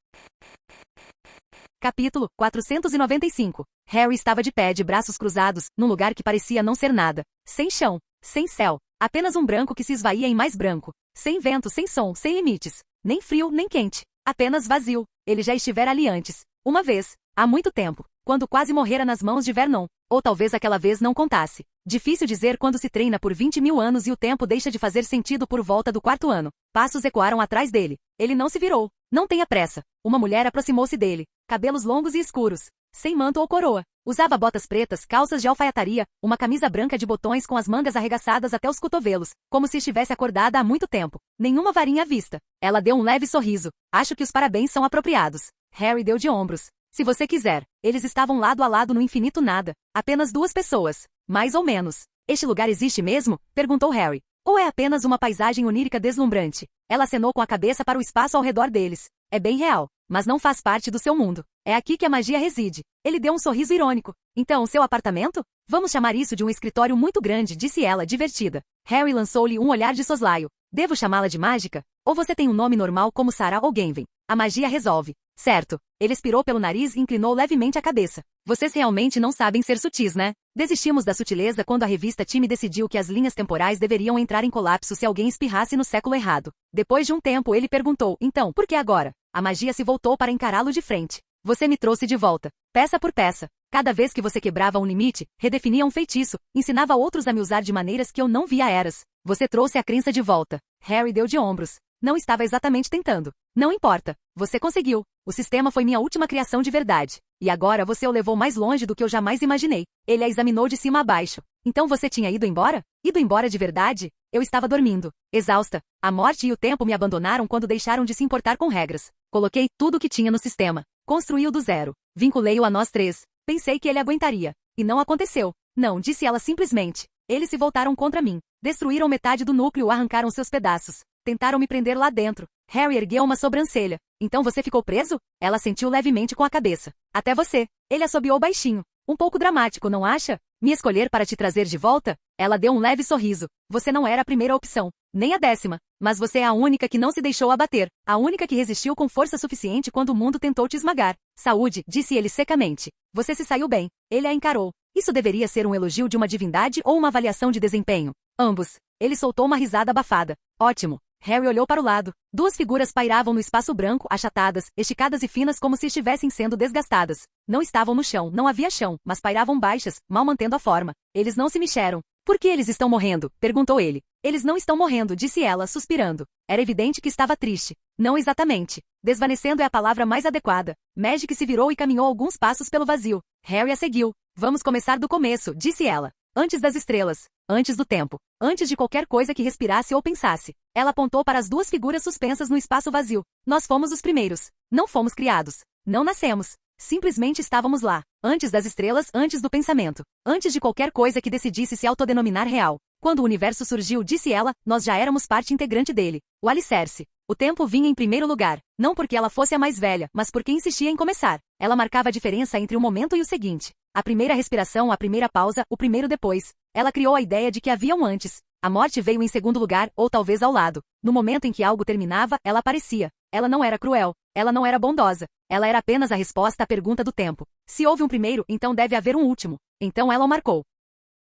Capítulo 495. Harry estava de pé, de braços cruzados, num lugar que parecia não ser nada. Sem chão. Sem céu. Apenas um branco que se esvaía em mais branco. Sem vento, sem som, sem limites. Nem frio, nem quente. Apenas vazio. Ele já estivera ali antes. Uma vez. Há muito tempo. Quando quase morrera nas mãos de Vernon. Ou talvez aquela vez não contasse. Difícil dizer quando se treina por 20 mil anos e o tempo deixa de fazer sentido por volta do quarto ano. Passos ecoaram atrás dele. Ele não se virou. Não tenha pressa. Uma mulher aproximou-se dele. Cabelos longos e escuros. Sem manto ou coroa. Usava botas pretas, calças de alfaiataria, uma camisa branca de botões com as mangas arregaçadas até os cotovelos, como se estivesse acordada há muito tempo. Nenhuma varinha à vista. Ela deu um leve sorriso. Acho que os parabéns são apropriados. Harry deu de ombros. Se você quiser. Eles estavam lado a lado no infinito nada. Apenas 2 pessoas. Mais ou menos. Este lugar existe mesmo? Perguntou Harry. Ou é apenas uma paisagem onírica deslumbrante? Ela acenou com a cabeça para o espaço ao redor deles. É bem real, mas não faz parte do seu mundo. É aqui que a magia reside. Ele deu um sorriso irônico. Então, seu apartamento? Vamos chamar isso de um escritório muito grande, disse ela, divertida. Harry lançou-lhe um olhar de soslaio. Devo chamá-la de mágica? Ou você tem um nome normal como Sarah ou Genven? A magia resolve. Certo. Ele expirou pelo nariz e inclinou levemente a cabeça. Vocês realmente não sabem ser sutis, né? Desistimos da sutileza quando a revista Time decidiu que as linhas temporais deveriam entrar em colapso se alguém espirrasse no século errado. Depois de um tempo ele perguntou, então, por que agora? A magia se voltou para encará-lo de frente. Você me trouxe de volta. Peça por peça. Cada vez que você quebrava um limite, redefinia um feitiço, ensinava outros a me usar de maneiras que eu não via eras. Você trouxe a crença de volta. Harry deu de ombros. Não estava exatamente tentando. Não importa. Você conseguiu. O sistema foi minha última criação de verdade. E agora você o levou mais longe do que eu jamais imaginei. Ele a examinou de cima a baixo. Então você tinha ido embora? Ido embora de verdade? Eu estava dormindo. Exausta. A morte e o tempo me abandonaram quando deixaram de se importar com regras. Coloquei tudo o que tinha no sistema. Construí-o do zero. Vinculei-o a nós 3. Pensei que ele aguentaria. E não aconteceu. Não, disse ela simplesmente. Eles se voltaram contra mim. Destruíram metade do núcleo, arrancaram seus pedaços. Tentaram me prender lá dentro. Harry ergueu uma sobrancelha. Então você ficou preso? Ela sentiu levemente com a cabeça. Até você. Ele assobiou baixinho. Um pouco dramático, não acha? Me escolher para te trazer de volta? Ela deu um leve sorriso. Você não era a primeira opção. Nem a 10ª. Mas você é a única que não se deixou abater. A única que resistiu com força suficiente quando o mundo tentou te esmagar. Saúde, disse ele secamente. Você se saiu bem. Ele a encarou. Isso deveria ser um elogio de uma divindade ou uma avaliação de desempenho? Ambos. Ele soltou uma risada abafada. Ótimo. Harry olhou para o lado. 2 figuras pairavam no espaço branco, achatadas, esticadas e finas como se estivessem sendo desgastadas. Não estavam no chão, não havia chão, mas pairavam baixas, mal mantendo a forma. Eles não se mexeram. Por que eles estão morrendo? Perguntou ele. Eles não estão morrendo, disse ela, suspirando. Era evidente que estava triste. Não exatamente. Desvanecendo é a palavra mais adequada. Magic se virou e caminhou alguns passos pelo vazio. Harry a seguiu. Vamos começar do começo, disse ela. Antes das estrelas. Antes do tempo. Antes de qualquer coisa que respirasse ou pensasse. Ela apontou para as 2 figuras suspensas no espaço vazio. Nós fomos os primeiros. Não fomos criados. Não nascemos. Simplesmente estávamos lá. Antes das estrelas, antes do pensamento. Antes de qualquer coisa que decidisse se autodenominar real. Quando o universo surgiu, disse ela, nós já éramos parte integrante dele. O alicerce. O tempo vinha em primeiro lugar. Não porque ela fosse a mais velha, mas porque insistia em começar. Ela marcava a diferença entre o momento e o seguinte. A primeira respiração, a primeira pausa, o primeiro depois. Ela criou a ideia de que havia um antes. A morte veio em segundo lugar, ou talvez ao lado. No momento em que algo terminava, ela aparecia. Ela não era cruel. Ela não era bondosa. Ela era apenas a resposta à pergunta do tempo. Se houve um primeiro, então deve haver um último. Então ela o marcou.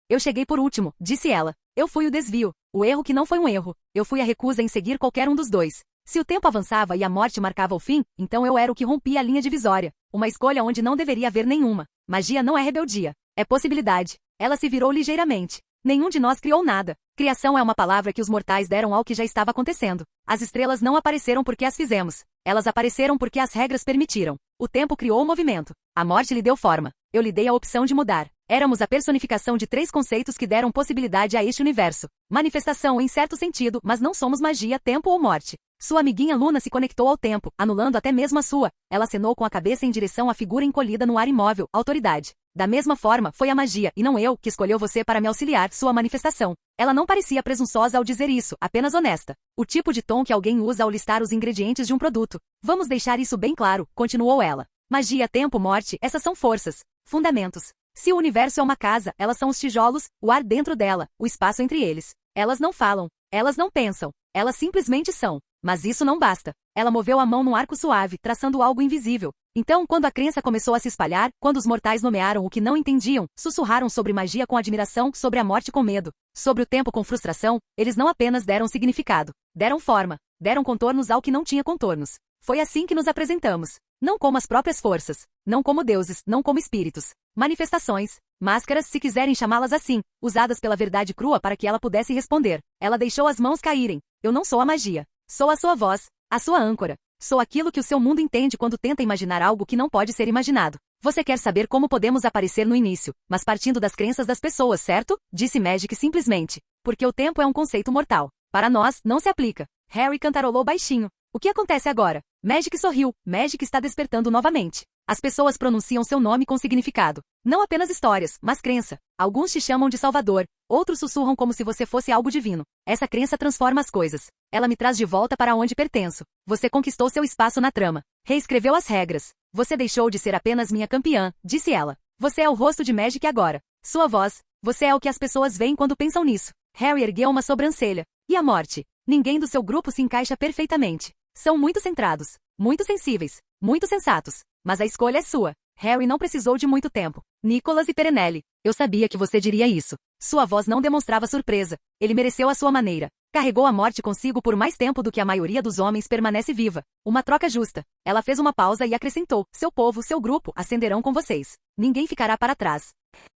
Eu cheguei por último, disse ela. Eu fui o desvio. O erro que não foi um erro. Eu fui a recusa em seguir qualquer um dos 2. Se o tempo avançava e a morte marcava o fim, então eu era o que rompia a linha divisória. Uma escolha onde não deveria haver nenhuma. Magia não é rebeldia. É possibilidade. Ela se virou ligeiramente. Nenhum de nós criou nada. Criação é uma palavra que os mortais deram ao que já estava acontecendo. As estrelas não apareceram porque as fizemos. Elas apareceram porque as regras permitiram. O tempo criou o movimento. A morte lhe deu forma. Eu lhe dei a opção de mudar. Éramos a personificação de 3 conceitos que deram possibilidade a este universo. Manifestação em certo sentido, mas não somos magia, tempo ou morte. Sua amiguinha Luna se conectou ao tempo, anulando até mesmo a sua. Ela acenou com a cabeça em direção à figura encolhida no ar imóvel, autoridade. Da mesma forma, foi a magia, e não eu, que escolheu você para me auxiliar, sua manifestação. Ela não parecia presunçosa ao dizer isso, apenas honesta. O tipo de tom que alguém usa ao listar os ingredientes de um produto. Vamos deixar isso bem claro, continuou ela. Magia, tempo, morte, essas são forças. Fundamentos. Se o universo é uma casa, elas são os tijolos, o ar dentro dela, o espaço entre eles. Elas não falam. Elas não pensam. Elas simplesmente são. Mas isso não basta. Ela moveu a mão num arco suave, traçando algo invisível. Então, quando a crença começou a se espalhar, quando os mortais nomearam o que não entendiam, sussurraram sobre magia com admiração, sobre a morte com medo, sobre o tempo com frustração, eles não apenas deram significado, deram forma, deram contornos ao que não tinha contornos. Foi assim que nos apresentamos. Não como as próprias forças, não como deuses, não como espíritos. Manifestações, máscaras, se quiserem chamá-las assim, usadas pela verdade crua para que ela pudesse responder. Ela deixou as mãos caírem. Eu não sou a magia. Sou a sua voz, a sua âncora. Sou aquilo que o seu mundo entende quando tenta imaginar algo que não pode ser imaginado. Você quer saber como podemos aparecer no início, mas partindo das crenças das pessoas, certo? Disse Magic simplesmente. Porque o tempo é um conceito mortal. Para nós, não se aplica. Harry cantarolou baixinho. O que acontece agora? Magic sorriu. Magic está despertando novamente. As pessoas pronunciam seu nome com significado. Não apenas histórias, mas crença. Alguns te chamam de Salvador. Outros sussurram como se você fosse algo divino. Essa crença transforma as coisas. Ela me traz de volta para onde pertenço. Você conquistou seu espaço na trama. Reescreveu as regras. Você deixou de ser apenas minha campeã, disse ela. Você é o rosto de Magic agora. Sua voz. Você é o que as pessoas veem quando pensam nisso. Harry ergueu uma sobrancelha. E a morte? Ninguém do seu grupo se encaixa perfeitamente. São muito centrados, muito sensíveis, muito sensatos. Mas a escolha é sua. Harry não precisou de muito tempo. Nicholas e Perenelle. Eu sabia que você diria isso. Sua voz não demonstrava surpresa. Ele mereceu a sua maneira. Carregou a morte consigo por mais tempo do que a maioria dos homens permanece viva. Uma troca justa. Ela fez uma pausa e acrescentou. Seu povo, seu grupo, ascenderão com vocês. Ninguém ficará para trás.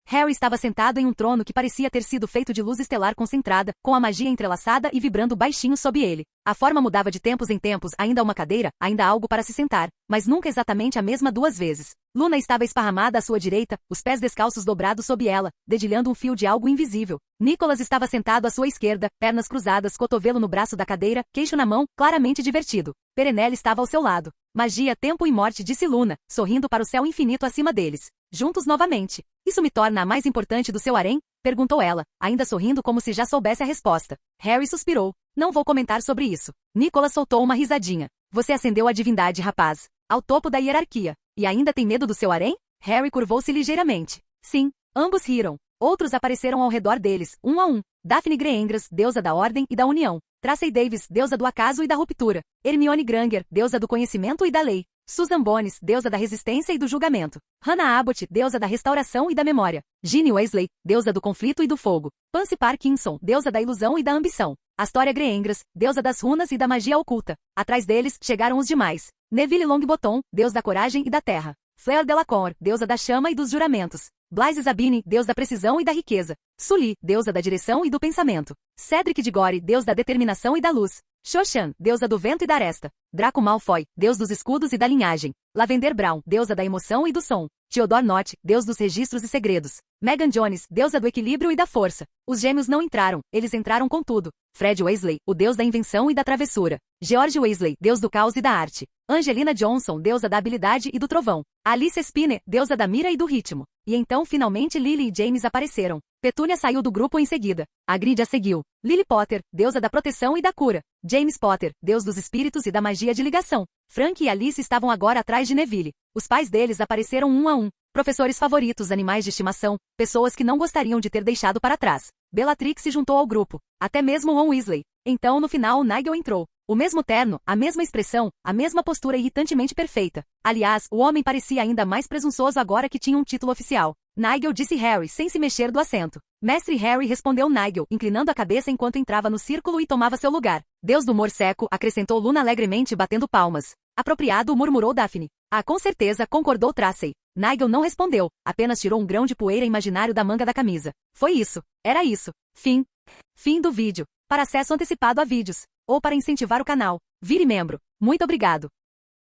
Harry estava sentado em um trono que parecia ter sido feito de luz estelar concentrada, com a magia entrelaçada e vibrando baixinho sob ele. A forma mudava de tempos em tempos, ainda uma cadeira, ainda algo para se sentar, mas nunca exatamente a mesma duas vezes. Luna estava esparramada à sua direita, os pés descalços dobrados sob ela, dedilhando um fio de algo invisível. Nicholas estava sentado à sua esquerda, pernas cruzadas, cotovelo no braço da cadeira, queixo na mão, claramente divertido. Perenelle estava ao seu lado. Magia, tempo e morte, disse Luna, sorrindo para o céu infinito acima deles. Juntos novamente. Isso me torna a mais importante do seu harém? Perguntou ela, ainda sorrindo como se já soubesse a resposta. Harry suspirou. Não vou comentar sobre isso. Nicholas soltou uma risadinha. Você ascendeu à divindade, rapaz. Ao topo da hierarquia. E ainda tem medo do seu harém? Harry curvou-se ligeiramente. Sim. Ambos riram. Outros apareceram ao redor deles, um a um. Daphne Greengrass, deusa da ordem e da união. Tracy Davis, deusa do acaso e da ruptura. Hermione Granger, deusa do conhecimento e da lei. Susan Bones, deusa da resistência e do julgamento. Hannah Abbott, deusa da restauração e da memória. Ginny Weasley, deusa do conflito e do fogo. Pansy Parkinson, deusa da ilusão e da ambição. Astoria Greengrass, deusa das runas e da magia oculta. Atrás deles, chegaram os demais. Neville Longbottom, deus da coragem e da terra. Fleur Delacour, deusa da chama e dos juramentos. Blaise Zabini, deus da precisão e da riqueza. Sully, deusa da direção e do pensamento. Cedric Diggory, deus da determinação e da luz. Cho Chan, deusa do vento e da aresta. Draco Malfoy, deus dos escudos e da linhagem. Lavender Brown, deusa da emoção e do som. Theodore Nott, deus dos registros e segredos. Megan Jones, deusa do equilíbrio e da força. Os gêmeos não entraram, eles entraram com tudo. Fred Weasley, o deus da invenção e da travessura. George Weasley, deus do caos e da arte. Angelina Johnson, deusa da habilidade e do trovão. Alice Spinner, deusa da mira e do ritmo. E então finalmente Lily e James apareceram. Petunia saiu do grupo em seguida. Hagrid a seguiu. Lily Potter, deusa da proteção e da cura. James Potter, deus dos espíritos e da magia de ligação. Frank e Alice estavam agora atrás de Neville. Os pais deles apareceram um a um. Professores favoritos, animais de estimação, pessoas que não gostariam de ter deixado para trás. Bellatrix se juntou ao grupo. Até mesmo Ron Weasley. Então no final Nigel entrou. O mesmo terno, a mesma expressão, a mesma postura irritantemente perfeita. Aliás, o homem parecia ainda mais presunçoso agora que tinha um título oficial. Nigel, disse Harry, sem se mexer do assento. Mestre Harry, respondeu Nigel, inclinando a cabeça enquanto entrava no círculo e tomava seu lugar. Deus do humor seco, acrescentou Luna alegremente batendo palmas. Apropriado, murmurou Daphne. Ah, com certeza, concordou Tracy. Nigel não respondeu, apenas tirou um grão de poeira imaginário da manga da camisa. Foi isso. Era isso. Fim. Fim do vídeo. Para acesso antecipado a vídeos. Ou para incentivar o canal, vire membro. Muito obrigado.